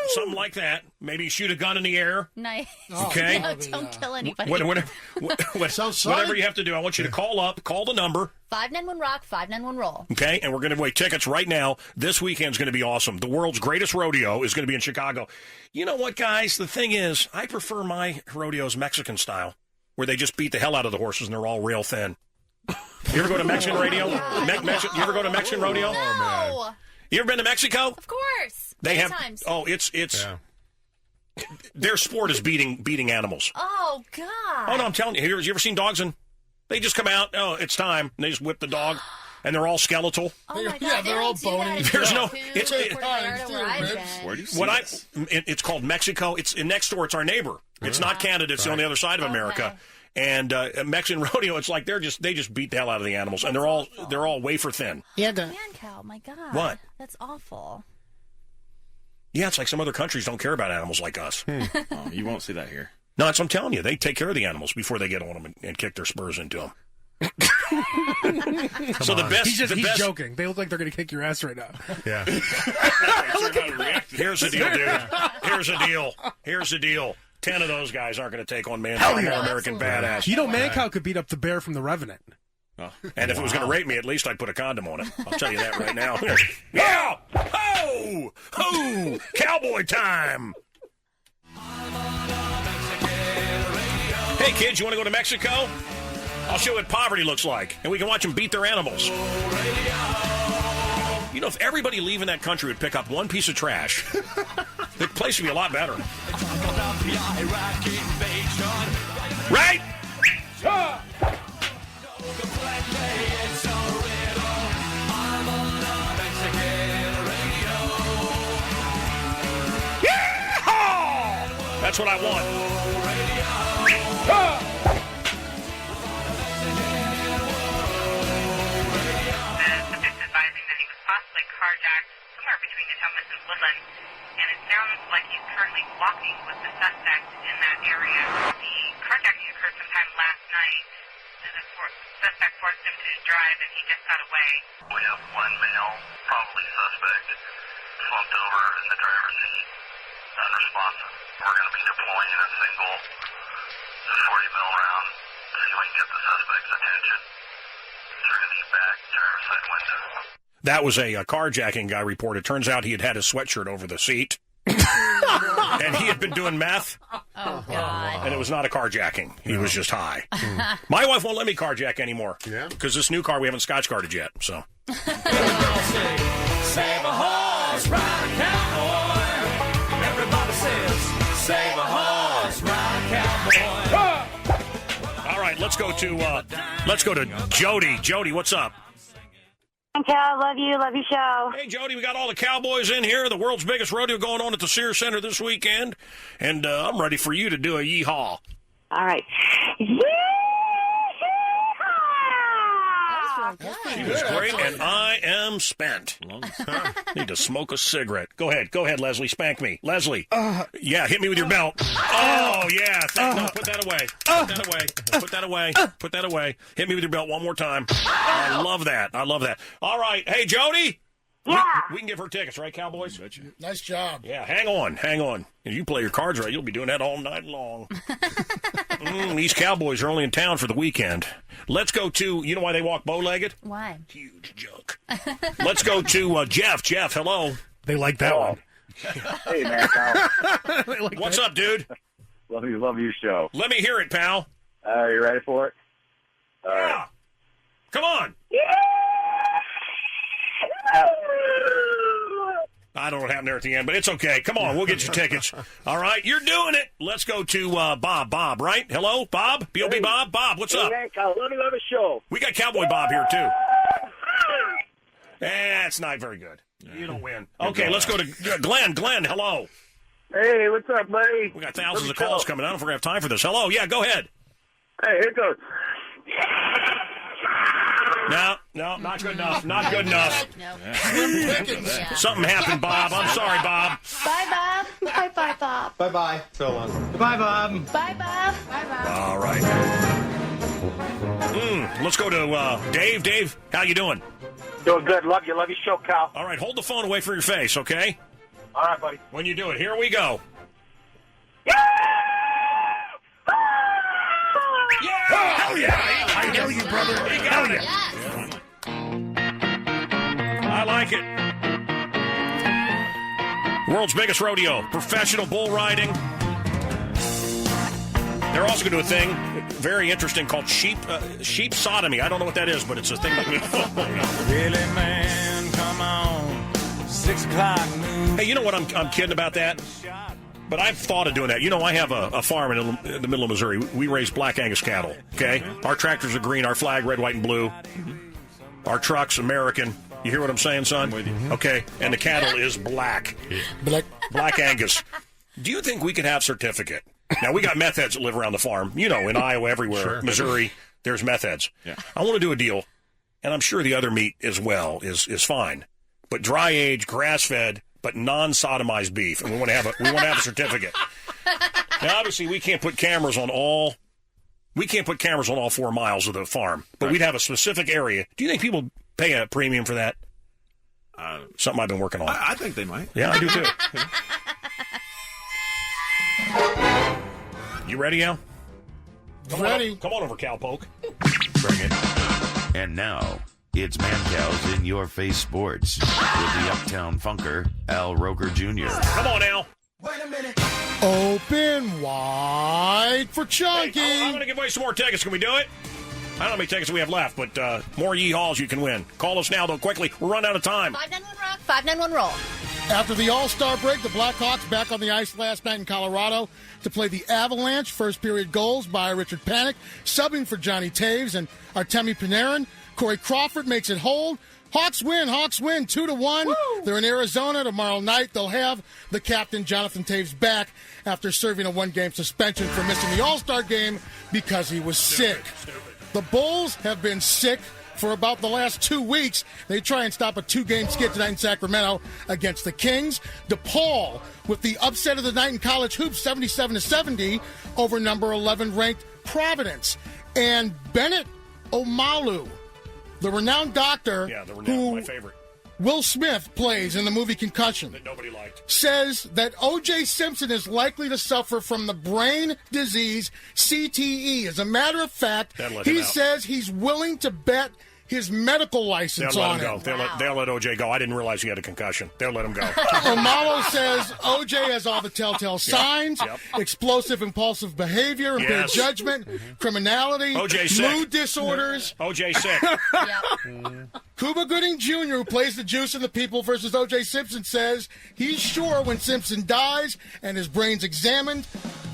Something like that. Maybe shoot a gun in the air. Nice. Okay? Don't kill anybody. Whatever you have to do, I want you to call up, call the number. 591-ROCK, 591-ROLL. Okay, and we're going to away tickets right now. This weekend's going to be awesome. The world's greatest rodeo is going to be in Chicago. You know what, guys? The thing is, I prefer my rodeos Mexican style, where they just beat the hell out of the horses and they're all real thin. You ever go to Mexican rodeo? You ever go to Mexican rodeo? No. You ever been to Mexico? Of course. They Many have. times. Oh, it's. Their sport is beating animals. Oh God. Oh no, I'm telling you. You ever seen dogs and they just come out? Oh, it's time. And they just whip the dog, and they're all skeletal. Oh my God. Yeah, they're all bony. There's no. It's It's called Mexico. It's next door. It's our neighbor. It's not Canada. It's on the other side of America. And Mexican rodeo, it's like they just beat the hell out of the animals, and they're all wafer thin. Yeah, Mancow, my God. What? That's awful. Yeah, it's like some other countries don't care about animals like us. Oh, you won't see that here. No, that's what I'm telling you. They take care of the animals before they get on them and kick their spurs into them. So the best. He's joking. They look like they're going to kick your ass right now. Yeah. Here's the deal, dude. Here's the deal. 10 of those guys aren't going to take on Mancow, American Badass. You know, Mancow could beat up the bear from The Revenant. Oh. And if it was going to rape me, at least I'd put a condom on it. I'll tell you that right now. Yeah! Ho! Ho! Cowboy time! Hey, kids, you want to go to Mexico? I'll show you what poverty looks like, and we can watch them beat their animals. You know, if everybody leaving that country would pick up one piece of trash, the place would be a lot better. Right? That's what I want. Possibly carjacked somewhere between the Thomas and Woodland, and it sounds like he's currently walking with the suspect in that area. The carjacking occurred sometime last night. The suspect forced him to drive, and he just got away. We have one male, probably suspect, slumped over in the driver's seat, unresponsive. We're going to be deploying a single 40 mil round to see if we can get the suspect's attention. through the back driver's side window. That was a carjacking guy reported. Turns out he had his sweatshirt over the seat. And he had been doing meth. Oh, God. And it was not a carjacking. He was just high. My wife won't let me carjack anymore. Yeah. Because this new car, we haven't scotch carded yet. So. Save a horse, ride a cowboy. Everybody says, save a horse, ride a cowboy. All right, let's go to Jody. Jody, what's up? Mancow, love you show. Hey, Jody, we got all the cowboys in here. The world's biggest rodeo going on at the Sears Centre this weekend. And I'm ready for you to do a yeehaw. All right. She was great, and I am spent. Need to smoke a cigarette. Go ahead, Leslie. Spank me. Leslie. Yeah, hit me with your belt. Oh, yeah. No, put that away. Put that away. Hit me with your belt one more time. I love that. All right. Hey, Jody. Yeah. We can give her tickets, right, Cowboys? Nice job. Yeah, hang on. If you play your cards right, you'll be doing that all night long. These Cowboys are only in town for the weekend. Let's go to, you know why they walk bow-legged? Why? Huge joke. Let's go to Jeff. Jeff, hello. They like that one. Hey, Mancow. What's up, dude? Love you show. Let me hear it, pal. You ready for it? Yeah. Come on. I don't know what happened there at the end, but it's okay. Come on, we'll get you tickets. All right, you're doing it. Let's go to Bob. Bob, right? Hello, Bob? B.O.B. Bob? Bob, what's up? Mancow, love the show. We got Cowboy Bob here, too. That's not very good. You don't win. Okay, let's go to Glenn. Glenn, hello. Hey, what's up, buddy? We got thousands of calls coming. I don't know if we're going to have time for this. Hello, yeah, go ahead. Hey, here it goes. No, not good enough. Not good enough. No. Something happened, Bob. I'm sorry, Bob. Bye, Bob. Bye, Bob. Bye-bye. So long. Goodbye, Bob. Bye, Bob. Bye, Bob. All right. Let's go to Dave. Dave, how you doing? Doing good. Love your show, Cal. All right, hold the phone away from your face, okay? All right, buddy. When you do it, here we go. Yeah! Hell yeah! I know you, brother. Hell yeah! I like it. World's biggest rodeo, professional bull riding. They're also going to do a thing very interesting called sheep sodomy. I don't know what that is, but it's a thing. Really, man, come on. 6 o'clock noon. Hey, you know what? I'm kidding about that. But I've thought of doing that. You know, I have a farm in the middle of Missouri. We raise black Angus cattle, okay? Our tractors are green, our flag red, white, and blue. Our truck's American. You hear what I'm saying, son? Okay, and the cattle is black. Black Angus. Do you think we could have certificate? Now, we got meth heads that live around the farm. You know, in Iowa, everywhere. Sure. Missouri, there's meth heads. Yeah. I want to do a deal, and I'm sure the other meat as well is fine. But dry aged, grass-fed, but non-sodomized beef, and we want to have a certificate. Now, obviously, we can't put cameras on all 4 miles of the farm, but we'd have a specific area. Do you think people pay a premium for that? Something I've been working on. I think they might. Yeah, I do too. You ready, Al? Ready. Come on over, Cowpoke. Bring it. And now, it's Mancow's In Your Face Sports with the Uptown Funker, Al Roker Jr. Come on, Al. Wait a minute. Open wide for Chunky. Hey, I'm going to give away some more tickets. Can we do it? I don't know how many tickets we have left, but more yeehaws you can win. Call us now, though, quickly. We're running out of time. 591 Rock, 591 Roll. After the All-Star break, the Blackhawks back on the ice last night in Colorado to play the Avalanche. First period goals by Richard Panik, subbing for Johnny Taves and Artemi Panarin. Corey Crawford makes it hold. Hawks win 2-1. Woo! They're in Arizona tomorrow night. They'll have the captain, Jonathan Taves, back after serving a 1-game suspension for missing the All-Star game because he was sick. The Bulls have been sick for about the last 2 weeks. They try and stop a 2-game skid tonight in Sacramento against the Kings. DePaul with the upset of the night in college hoops, 77-70 over number 11 ranked Providence. And Bennett Omalu, the renowned doctor who my favorite. Will Smith plays in the movie Concussion, that nobody liked, says that O.J. Simpson is likely to suffer from the brain disease CTE. As a matter of fact, he says he's willing to bet his medical license They'll let on him go. it. They'll let OJ go. I didn't realize he had a concussion. They'll let him go. Omalo says OJ has all the telltale signs, explosive, impulsive behavior, impaired judgment, criminality, OJ sick. mood disorders. OJ sick. Cuba Gooding Jr., who plays the juice in The People versus O.J. Simpson, says he's sure when Simpson dies and his brain's examined,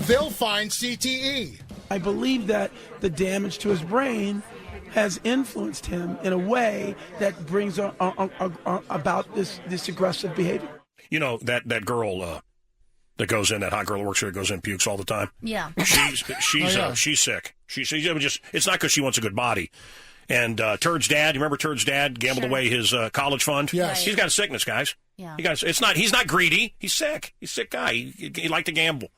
they'll find CTE. I believe that the damage to his brain has influenced him in a way that brings about this aggressive behavior. You know, that girl that goes in, that hot girl that works here, goes in, pukes all the time. Yeah. She's sick. She's just, it's not because she wants a good body. And Turd's dad, you remember Turd's dad gambled away his college fund? Yes. He's got a sickness, guys. Yeah. He's not greedy. He's sick. He's a sick guy. He liked to gamble.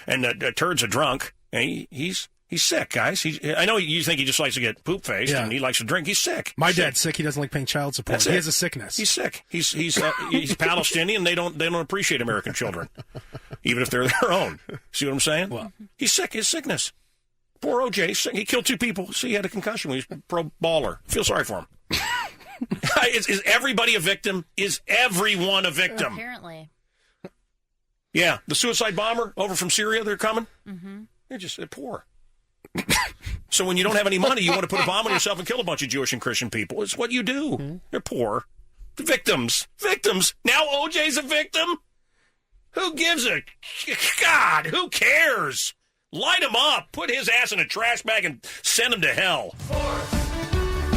And Turd's a drunk. And he's sick, guys. I know you think he just likes to get poop-faced and he likes to drink. He's sick. My dad's sick. He doesn't like paying child support. That's He it. has a sickness. He's sick. He's Palestinian. They don't appreciate American children, even if they're their own. See what I'm saying? Well, he's sick. His sickness. Poor OJ. He killed 2 people. See, he had a concussion when he was a pro baller. Feel sorry for him. Is everybody a victim? Is everyone a victim? Apparently. Yeah, the suicide bomber over from Syria, they're coming. Mm-hmm. They're poor. So when you don't have any money, you want to put a bomb on yourself and kill a bunch of Jewish and Christian people. It's what you do. They're poor. Victims. Now OJ's a victim? Who gives a... God, who cares? Light him up. Put his ass in a trash bag and send him to hell.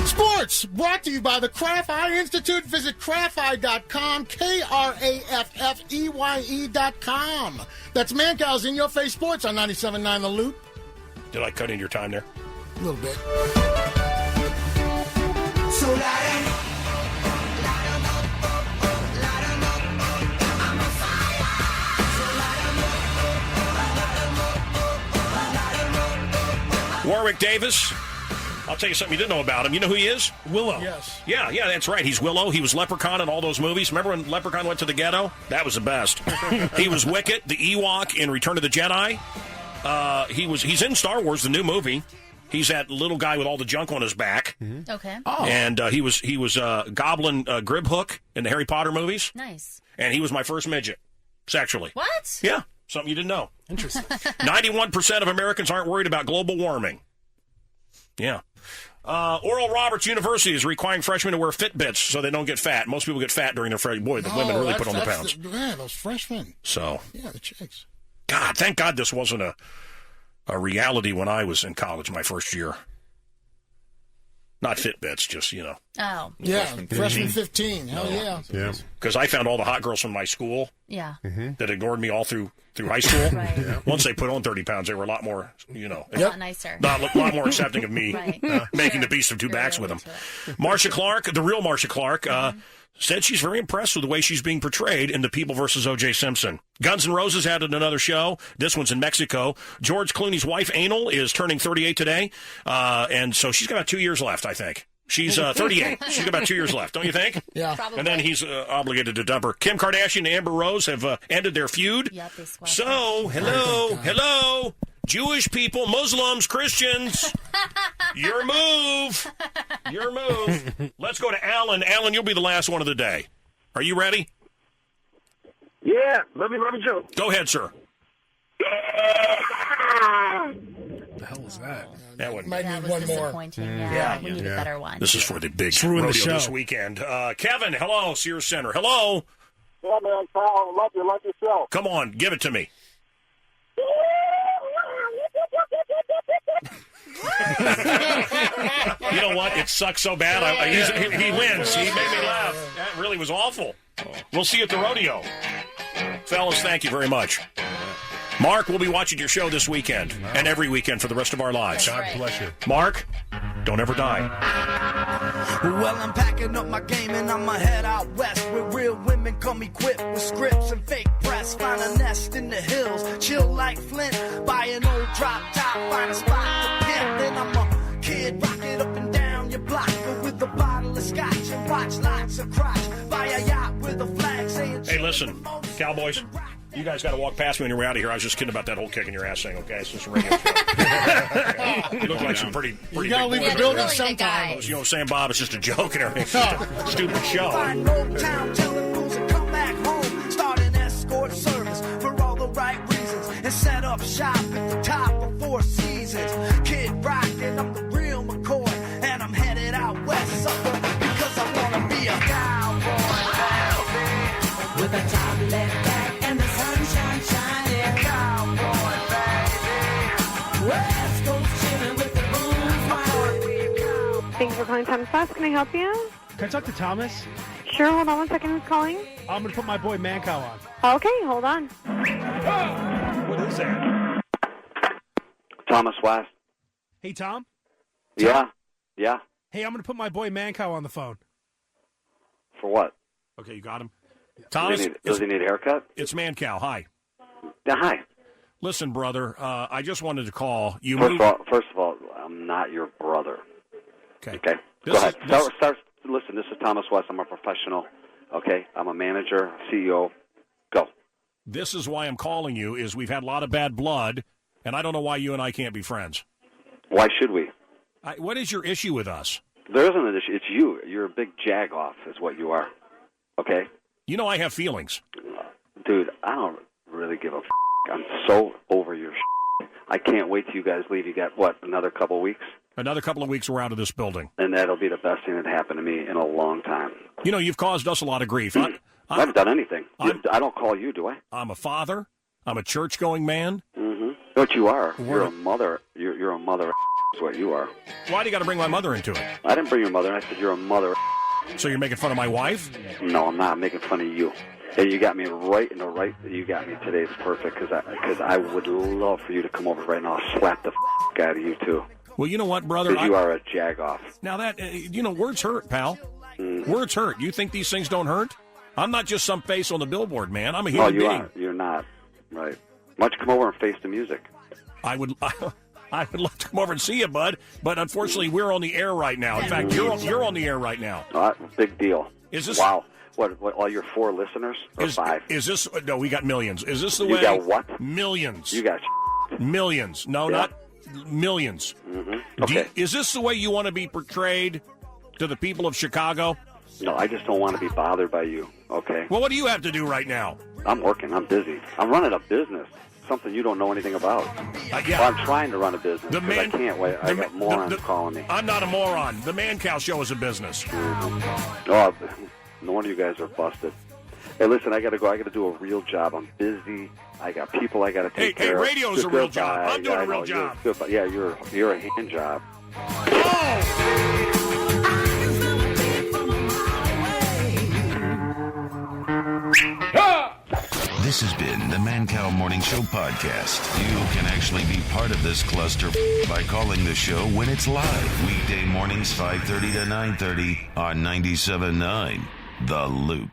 Sports brought to you by the Craft Eye Institute. Visit crafteye.com, KRAFFEYE.com. That's Mancow's In Your Face Sports on 97.9 The Loop. Did I cut in your time there? A little bit. So Warwick Davis. I'll tell you something you didn't know about him. You know who he is? Willow. Yes. Yeah, that's right. He's Willow. He was Leprechaun in all those movies. Remember when Leprechaun went to the ghetto? That was the best. He was Wicket, the Ewok in Return of the Jedi. He's in Star Wars, the new movie. He's that little guy with all the junk on his back. Okay. Oh. And he was Goblin Gribhook in the Harry Potter movies. Nice. And he was my first midget, sexually. What? Yeah, something you didn't know. Interesting. 91% of Americans aren't worried about global warming. Yeah. Oral Roberts University is requiring freshmen to wear Fitbits so they don't get fat. Most people get fat during their freshman. Boy, the women really put on the pounds. Those freshmen. So. Yeah, the chicks. God, thank God this wasn't a reality when I was in college my first year. Not Fitbits, just, Oh. Yeah, freshman 15. Hell yeah. Yeah. Because I found all the hot girls from my school Yeah. that ignored me all through high school. Right. Yeah. Once they put on 30 pounds, they were a lot more, A lot nicer. A lot more accepting of me Right. making the beast of 2 backs with them. Marcia Clark, the real Marcia Clark, said she's very impressed with the way she's being portrayed in The People versus O.J. Simpson. Guns N' Roses added another show. This one's in Mexico. George Clooney's wife, Anal, is turning 38 today. And so she's got about 2 years left, I think. She's 38. She's got about 2 years left, don't you think? Yeah. Probably. And then he's obligated to dump her. Kim Kardashian and Amber Rose have ended their feud. Yep, they swapped. So, hello, Jewish people, Muslims, Christians, your move. Let's go to Alan. Alan, you'll be the last one of the day. Are you ready? Yeah, love you, Joe. Go ahead, sir. What the hell was that? That one. Might That need was one more. disappointing. Yeah, we need a better one. This is for the big ruined the rodeo show. this weekend. Kevin, hello, Sears Centre. Hello. Yeah, man, pal, love your show. Come on, give it to me. You know what? It sucks so bad. He wins. He made me laugh. That really was awful. We'll see you at the rodeo. Fellas, thank you very much. Mark, we'll be watching your show this weekend and every weekend for the rest of our lives. God bless you. Mark, don't ever die. Well, I'm packing up my game and I'ma head out west where real women come equipped with scripts and fake press. Find a nest in the hills, chill like Flint. Buy an old drop top, find a spot to pimp. Then I'm a kid, rock it up and down your block, but with a bottle of scotch and watch lots of crotch. Buy a yacht with a flag saying. Hey, listen, Cowboys. You guys got to walk past me when you're out of here. I was just kidding about that whole kicking your ass thing, okay? It's just a radio show. You look like some pretty You gotta big leave the boy. building really big guy. sometimes. You know, saying Bob, it's just a joke and everything. It's just a stupid show. Find Motown, telling fools to come back home. Start an escort service for all the right reasons. And set up shop at the top of Four Seasons. Kid Rock and I'm the real McCoy. And I'm headed out west, sucker, because I wanna be a cowboy, baby. With a top left back and the sunshine shining. Cowboy, baby. West Coast chillin' with the blues, my Thanks for calling Thomas West. Can I help you? Can I talk to Thomas? Sure, hold on one second. Who's calling? I'm going to put my boy Mancow on. Okay, hold on. What is that? Thomas West. Hey, Tom? Yeah. Hey, I'm going to put my boy Mancow on the phone. For what? Okay, you got him. Thomas, Does he need a haircut? it's Mancow. Hi. Yeah, hi. Listen, brother, I just wanted to call. You First of all, I'm not your brother. Okay. Go ahead. Listen, this is Thomas West. I'm a professional. Okay? I'm a manager, CEO. Go. This is why I'm calling you, is we've had a lot of bad blood, and I don't know why you and I can't be friends. Why should we? What is your issue with us? There isn't an issue. It's you. You're a big jag-off is what you are. Okay? You know I have feelings. Dude, I don't really give a f***. I'm so over your shit. I can't wait till you guys leave. You got, what, another couple of weeks? Another couple of weeks we're out of this building. And that'll be the best thing that happened to me in a long time. You know, you've caused us a lot of grief. I haven't done anything. I don't call you, do I? I'm a father. I'm a church-going man. Mm-hmm. What you are. You're a mother. You're a mother is what you are. Why do you got to bring my mother into it? I didn't bring your mother. I said you're a mother. So you're making fun of my wife? No, I'm not. I'm making fun of you. And you got me right in the right. You got me today. It's perfect because I would love for you to come over right now. I'll slap the out of you too. Well, you know what, brother? Because you are a jag-off. Now that, words hurt, pal. Words hurt. You think these things don't hurt? I'm not just some face on the billboard, man. I'm a human being. Are. You're not. Right. Why don't you come over and face the music? I would love to come over and see you, bud. But unfortunately, we're on the air right now. In fact, you're on the air right now. Big deal. Is this... Wow. What, all your 4 listeners? Or 5? Is this... No, we got millions. Is this the way... You got what? Millions. You got... Millions. No, not... Millions. Mm-hmm. Okay. Is this the way you want to be portrayed to the people of Chicago? No, I just don't want to be bothered by you, okay? Well, what do you have to do right now? I'm working. I'm busy. I'm running a business, something you don't know anything about. Yeah. Well, I'm trying to run a business, but I can't wait. I got morons calling me. I'm not a moron. The Mancow Show is a business. Mm-hmm. Oh, no wonder you guys are busted. Hey, listen, I got to go. I got to do a real job. I'm busy. I got people I got to take care of. Hey, radio's a real job. I'm doing a real job. Yeah, you're a hand job. This has been the Mancow Morning Show podcast. You can actually be part of this cluster by calling the show when it's live. Weekday mornings 5:30 to 9:30 on 97.9 The Loop.